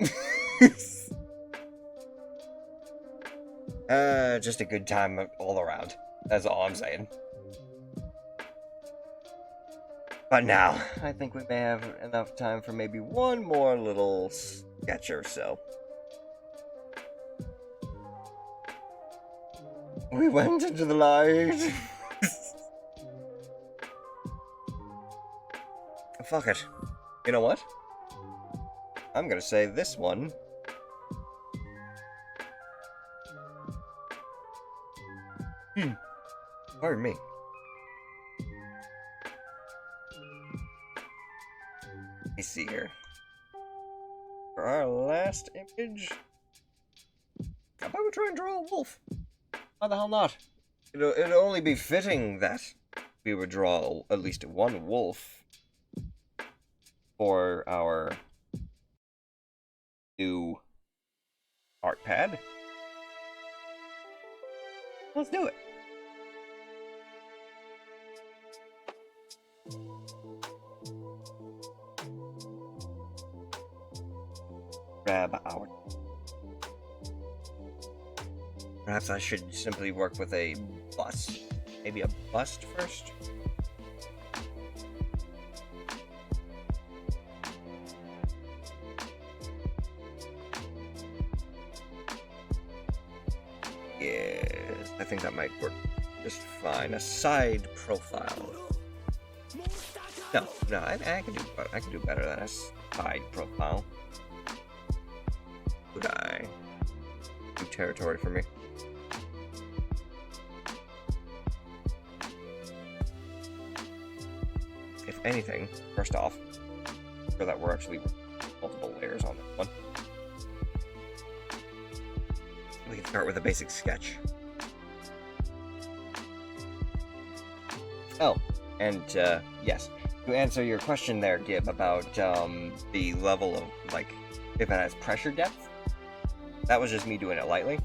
Just a good time all around. That's all I'm saying. But now, I think we may have enough time for maybe one more little sketch or so. We went into the light. Fuck it. You know what? I'm gonna say this one. Pardon me. Let me see here. For our last image, how about we try and draw a wolf? Why the hell not? It'd only be fitting that we would draw at least one wolf for our new art pad. Let's do it. Grab our... Perhaps I should simply work with a bust. Maybe a bust first? Yes, I think that might work just fine. A side profile. No, I can do better than a side profile. Would I? New territory for me. If anything, first off, so that we're actually multiple layers on this one. We can start with a basic sketch. Oh, and yes, to answer your question there, Gib, about the level of, like, if it has pressure depth, that was just me doing it lightly.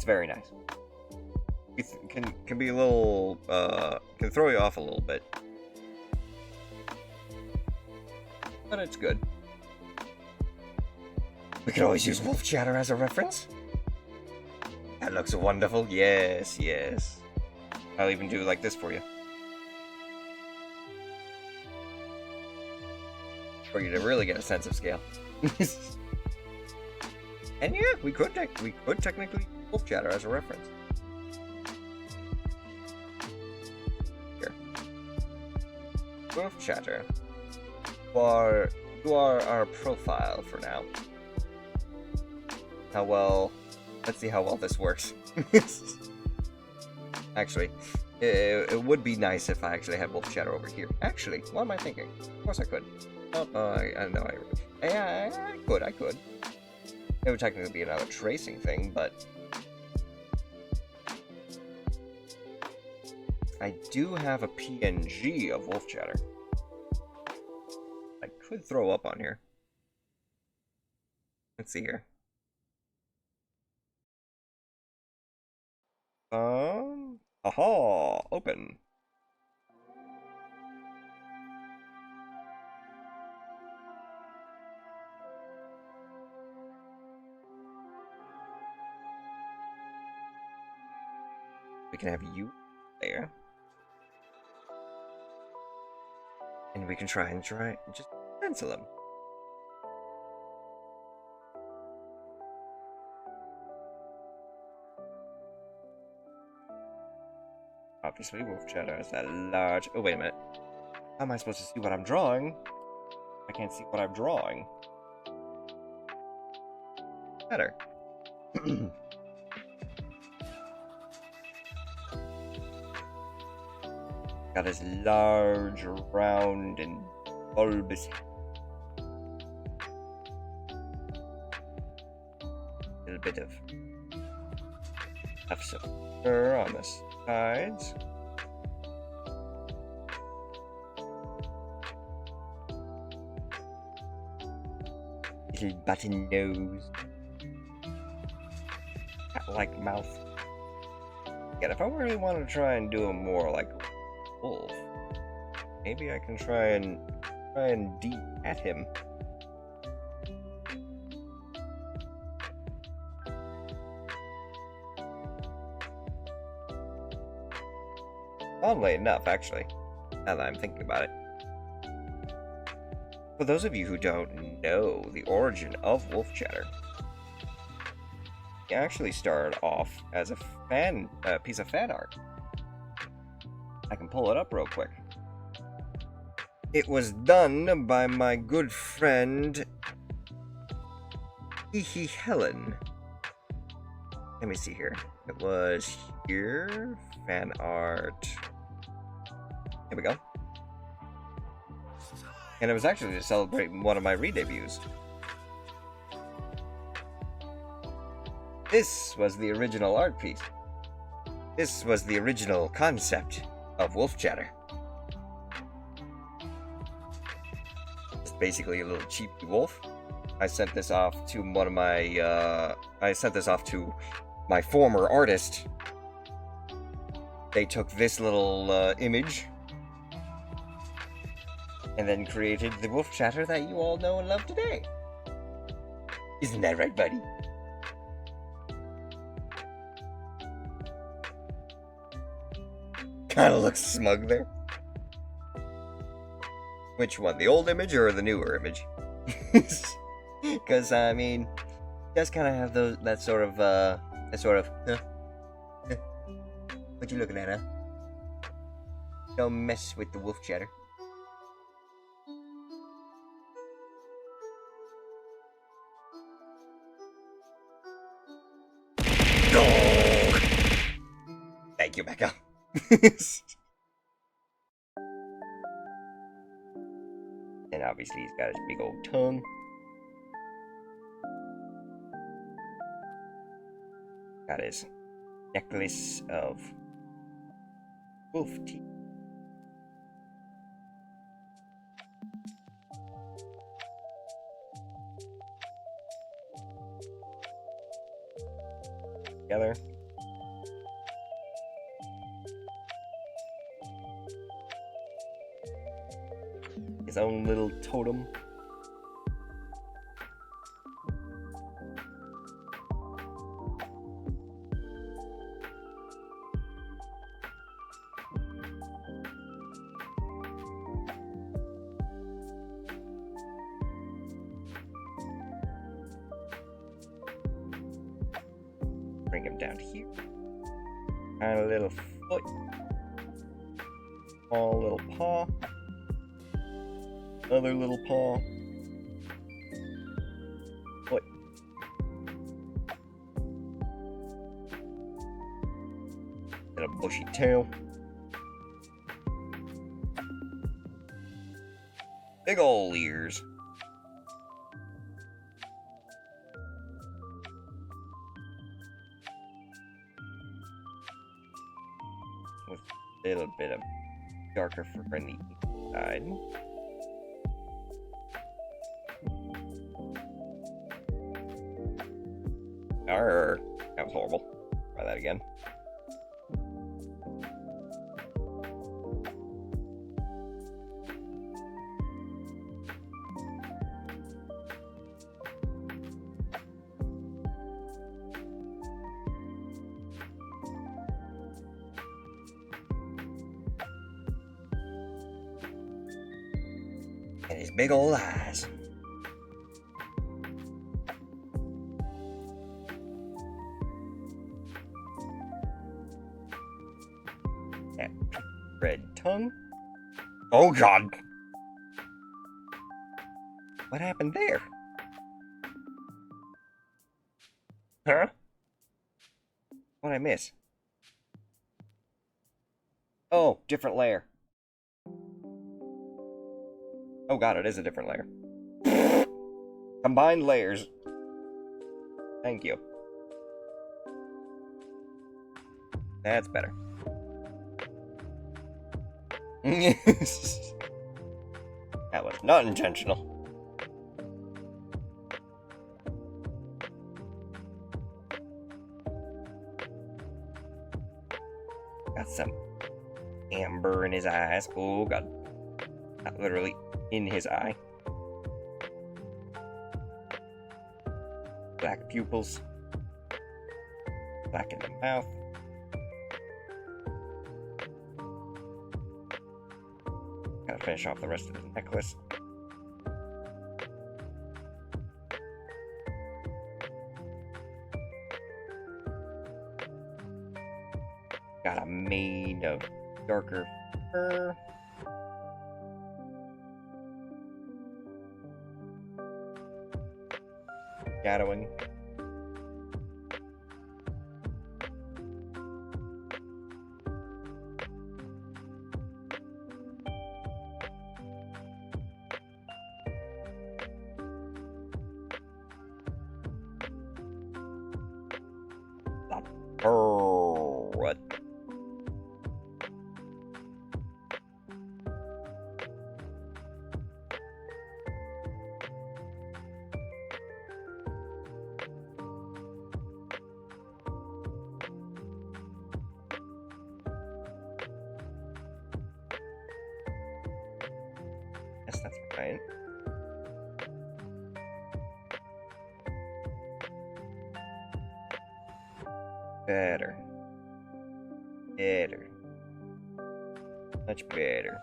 very nice. It can be a little, can throw you off a little bit. But it's good. We could always use wolf chatter as a reference. That looks wonderful. Yes, yes. I'll even do like this for you. For you to really get a sense of scale. And yeah, we could technically use wolf chatter as a reference. Here. Wolf chatter. You are our profile for now. How well... Let's see how well this works. Actually, it would be nice if I actually had wolf chatter over here. Actually, what am I thinking? Of course I could. Oh, I know I could. It would technically be another tracing thing, but... I do have a PNG of wolf chatter. I could throw up on here. Let's see here. Aha! Open. We can have you there. And we can try just pencil him. Obviously, wolf chatter has that large... Oh, wait a minute. How am I supposed to see what I'm drawing? I can't see what I'm drawing. Better. Got his large, round, and bulbous... Little bit of... Have some fur on the sides. Little button nose. Cat-like mouth. Yet if I really want to try and do a more like wolf, maybe I can try and de-cat him. Oddly enough, actually, now that I'm thinking about it. For those of you who don't know the origin of wolf chatter, it actually started off as a piece of fan art. I can pull it up real quick. It was done by my good friend Hee Helen. Let me see here. It was here, fan art. Here we go. And it was actually to celebrate one of my re-debuts. This was the original art piece. This was the original concept of wolf chatter. It's basically a little cheap wolf. I sent this off to one of my, my former artist. They took this little image and then created the wolf chatter that you all know and love today. Isn't that right, buddy? Kinda looks smug there. Which one, the old image or the newer image? Because, I mean, it does kind of have that sort of, huh? What you looking at, huh? Don't mess with the wolf chatter. Oh! Thank you, Becca. And obviously he's got his big old tongue. Got his necklace of wolf teeth. Together. His own little totem. Bring him down here. And a little foot. Small little paw. Another little paw. Foot. And a bushy tail. Big ol' ears. With a little bit of darker fur on the side. Arr, that was horrible. Try that again. And his big old eyes. That red tongue. Oh God! What happened there? Huh? What'd I miss? Oh, different layer. Oh God, it is a different layer. Combined layers. Thank you. That's better. That was not intentional. Got some amber in his eyes. Oh God. Not literally in his eye. Black pupils. Black in the mouth. Gotta finish off the rest of the necklace. Got a mane of darker fur. Shadowing. What? Yes, that's right. Better. Better. Much better.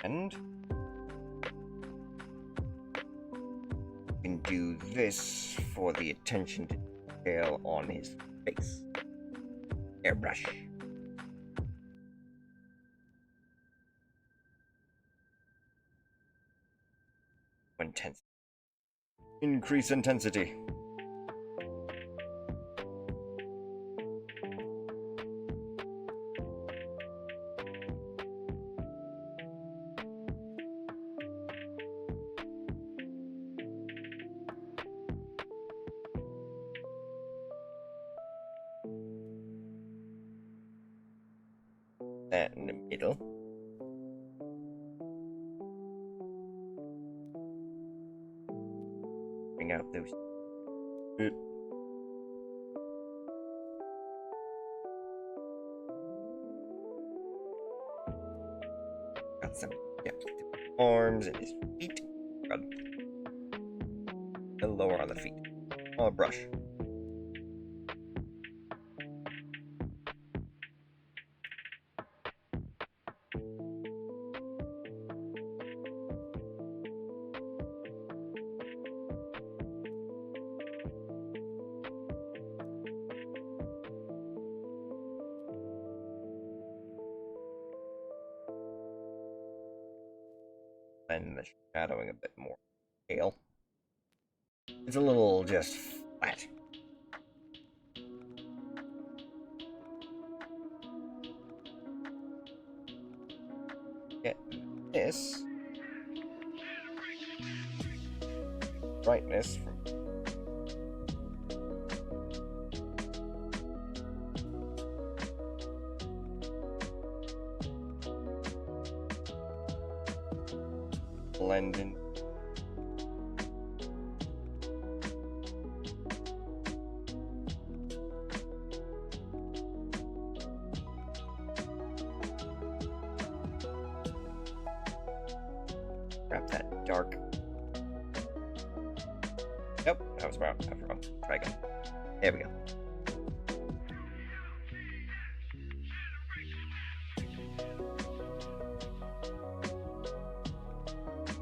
And we can do this for the attention to detail on his face. Airbrush. Intensity. Increase intensity. that in the middle. Bring out those. Got some depth to his arms and his feet. Got a little lower on the feet. On a brush. And the shadowing a bit more pale. It's a little just flat. Get this brightness from blend in. Grab that dark. Nope, that was wrong. That was wrong. Try again. There we go.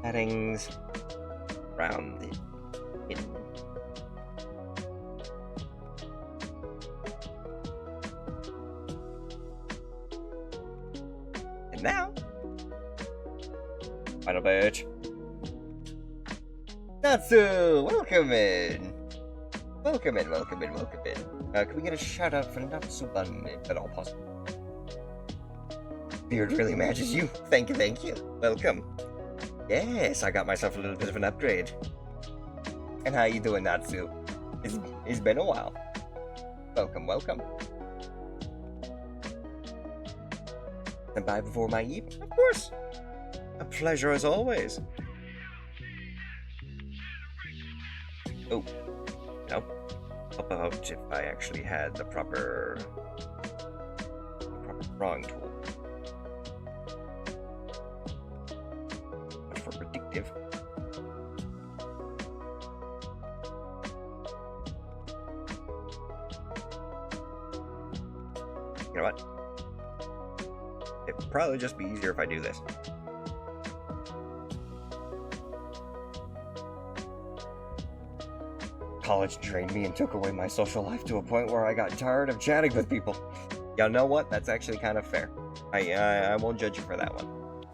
Settings around the in. And now, final badge. Natsu, welcome in. Welcome in, welcome in, welcome in. Can we get a shout out for Natsu-ban if at all possible? Beard really matches you. Thank you, thank you. Welcome. Yes, I got myself a little bit of an upgrade. And how you doing, Natsu? It's been a while. Welcome, welcome. And by before my eat? Of course. A pleasure as always. Oh, no. How about if I actually had the proper drawing tool? Much more predictive. You know what? It'd probably just be easier if I do this. College drained me and took away my social life to a point where I got tired of chatting with people. Y'all know what? That's actually kind of fair. I won't judge you for that one.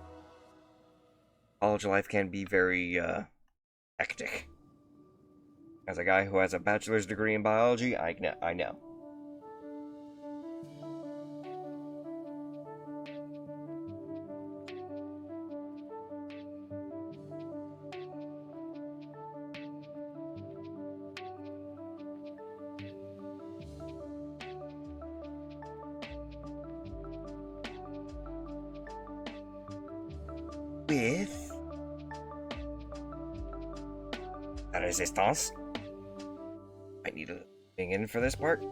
College life can be very, hectic. As a guy who has a bachelor's degree in biology, I know. With la resistance. I need a thing in for this part.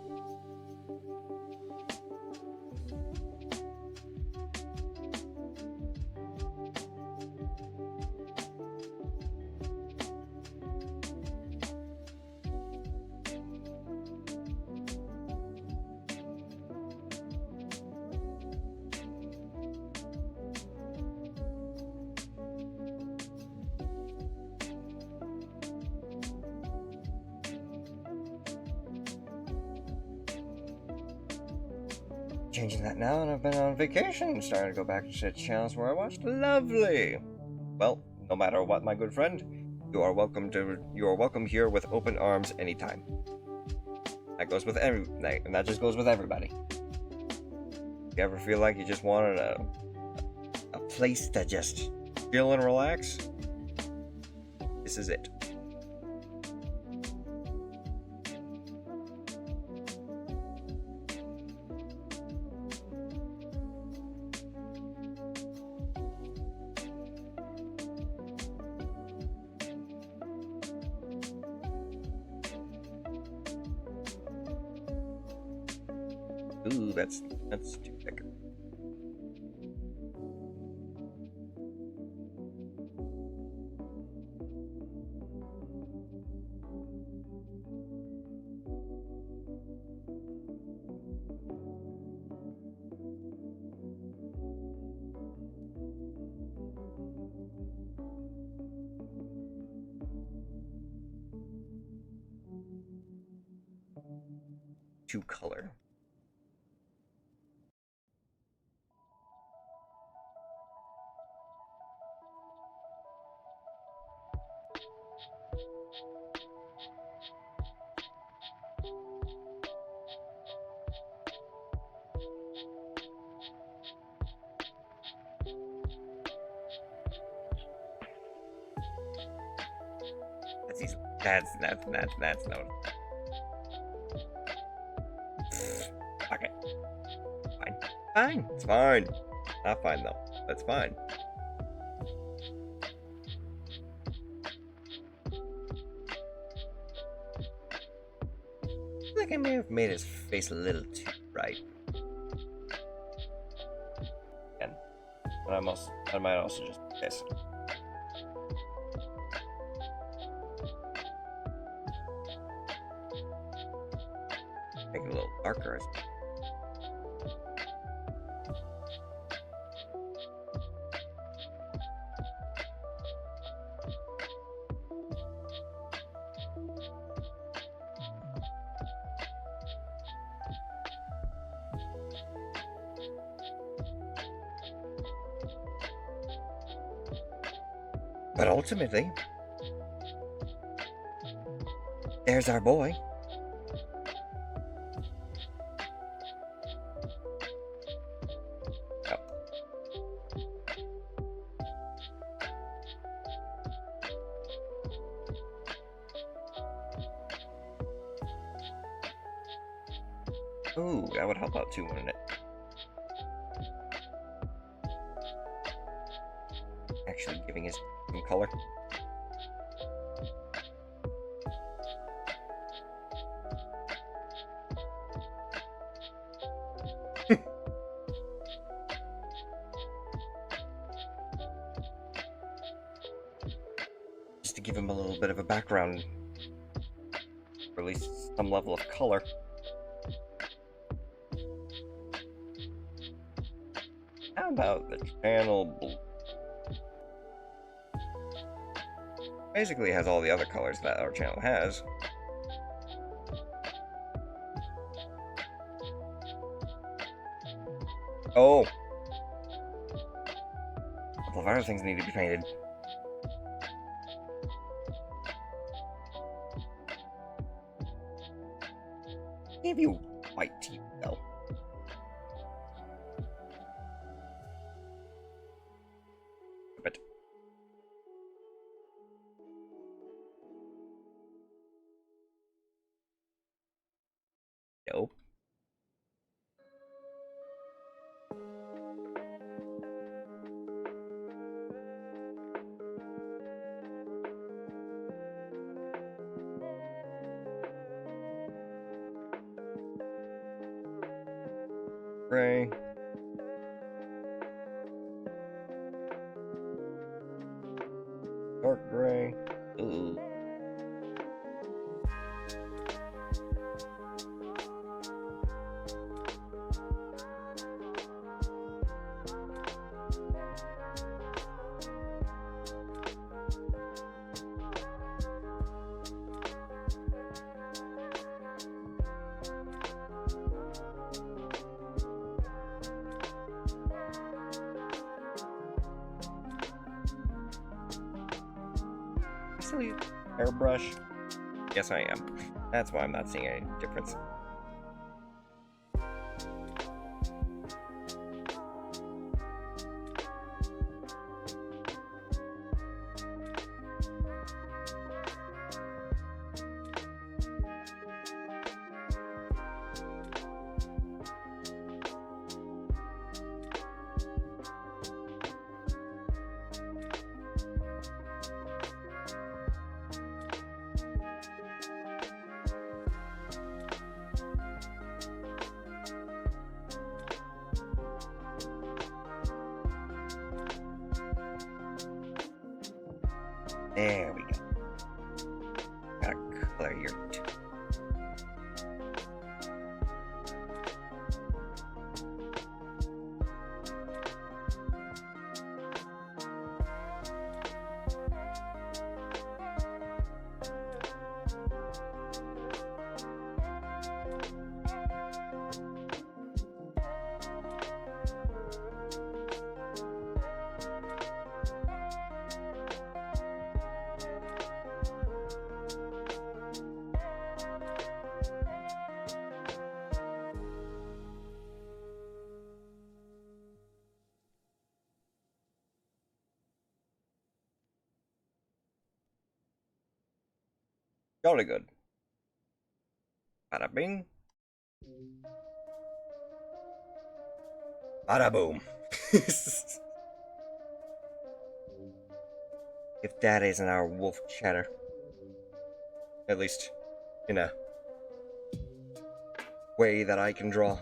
Changing that now, and I've been on vacation, starting to go back to channels where I watched. Lovely. Well, no matter what, my good friend, you are welcome here with open arms anytime. That goes with and that just goes with everybody. If you ever feel like you just wanted a place to just chill and relax, this is it. Ooh, that's too thick. To color. That's easy. That's no. Okay. Fine. Fine. It's fine. Not fine though. That's fine. I think I may have made his face a little too bright. Again. But I might also just do this. Make it a little darker. But ultimately, there's our boy. Oh. Ooh, that would help out too, wouldn't it? Actually giving his some color. Just to give him a little bit of a background, or at least some level of color. How about the channel blue? Basically it has all the other colors that our channel has. Oh! A couple of other things need to be painted. Give you white teeth though. But nope. Gray. Dark gray. Ooh. Silly airbrush. Yes, I am. That's why I'm not seeing any difference. There we go. Gotta color your jolly good. Bada bing. Bada boom. If that isn't our wolf chatter. At least, in a way that I can draw.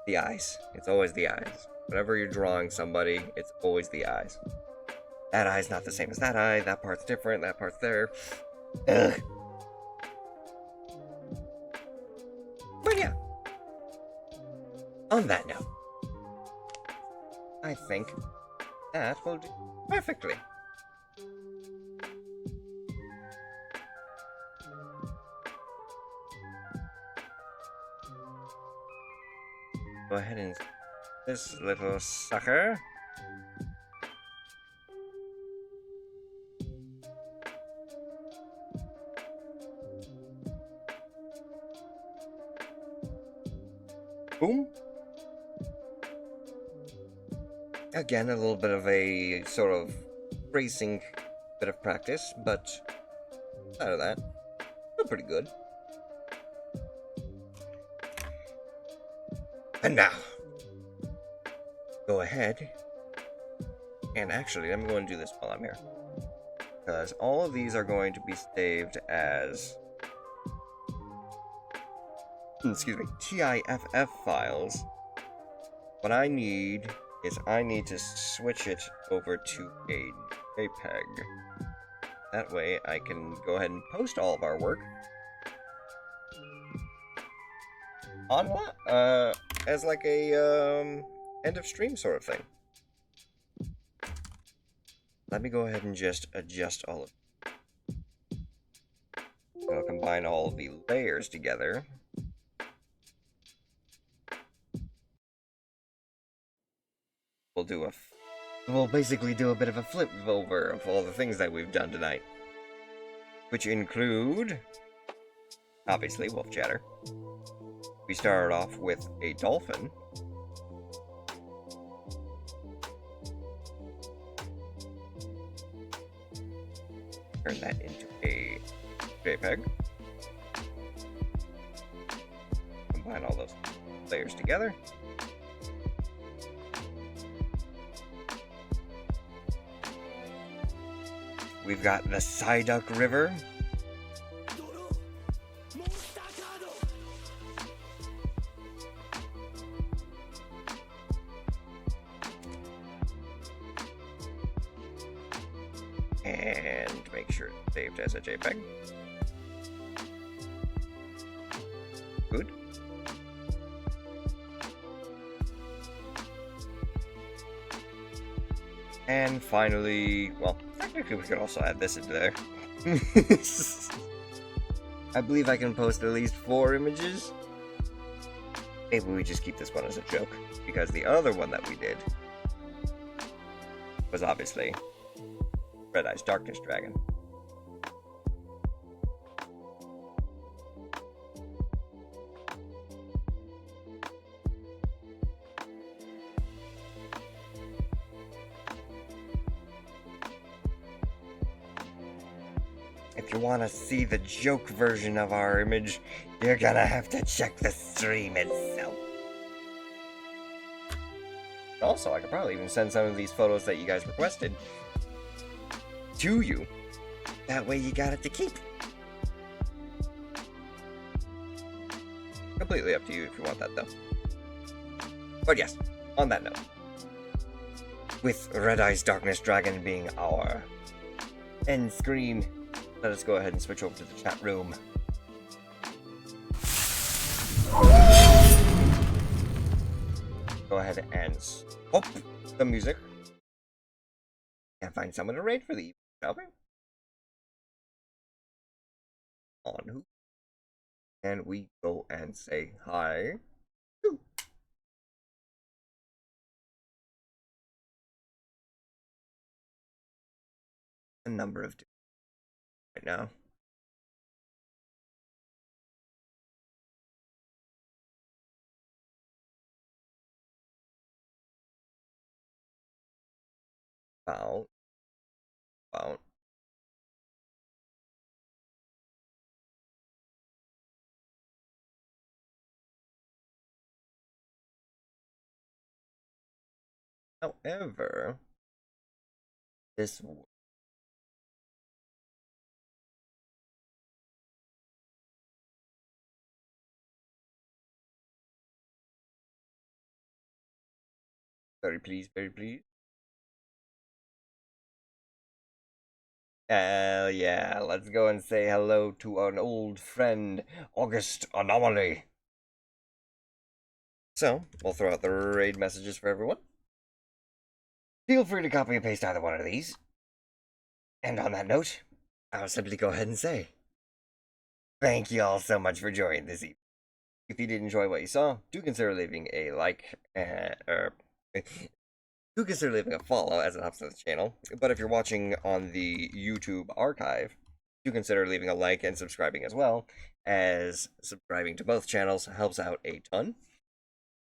The eyes. It's always the eyes. Whenever you're drawing somebody, it's always the eyes. That eye's not the same as that eye. That part's different. That part's there. Ugh. But yeah. On that note, I think that will do perfectly. Go ahead and this little sucker. Boom. Again, a little bit of a sort of racing bit of practice, but out of that, still pretty good. And now, go ahead, and actually, I'm going to do this while I'm here, because all of these are going to be saved as, excuse me, TIFF files. What I need is I need to switch it over to a JPEG. That way I can go ahead and post all of our work online, as like a end of stream sort of thing. Let me go ahead and just adjust all of it. I'll combine all of the layers together. We'll basically do a bit of a flip over of all the things that we've done tonight, which include, obviously, wolf chatter. We started off with a dolphin. Turn that into a JPEG. Combine all those layers together. We've got the Psyduck River. And make sure it's saved as a JPEG. Good. And finally, well, technically we could also add this into there. I believe I can post at least 4 images. Maybe we just keep this one as a joke, because the other one that we did was obviously Red Eyes Darkness Dragon. If you want to see the joke version of our image, you're gonna have to check the stream itself. Also, I could probably even send some of these photos that you guys requested to you. That way you got it to keep. Completely up to you if you want that, though. But yes, on that note, with Red Eyes Darkness Dragon being our end screen, let us go ahead and switch over to the chat room. Go ahead and stop the music and find someone to raid for the evening, shall we? On who? And we go and say hi. A number of right now. About. However, this very pleased, very pleased. Hell yeah, let's go and say hello to an old friend, August Anomaly. So, we'll throw out the raid messages for everyone. Feel free to copy and paste either one of these. And on that note, I'll simply go ahead and say, thank you all so much for joining this evening. If you did enjoy what you saw, do consider leaving a like, do consider leaving a follow as it helps the channel. But if you're watching on the YouTube archive, do consider leaving a like and subscribing as well, as subscribing to both channels helps out a ton.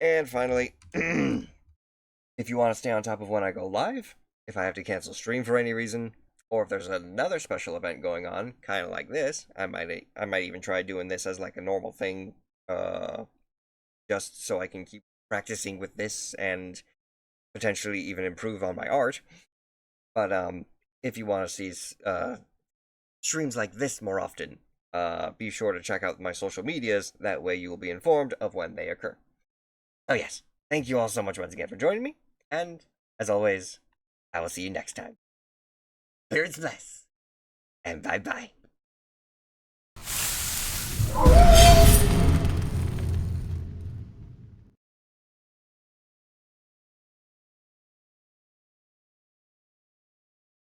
And finally, if you want to stay on top of when I go live, if I have to cancel stream for any reason, or if there's another special event going on, kind of like this, I might even try doing this as like a normal thing, just so I can keep practicing with this and potentially even improve on my art. But if you want to see streams like this more often, be sure to check out my social medias. That way you will be informed of when they occur. Oh yes, thank you all so much once again for joining me, and as always, I will see you next time. Spirits bless, and bye-bye.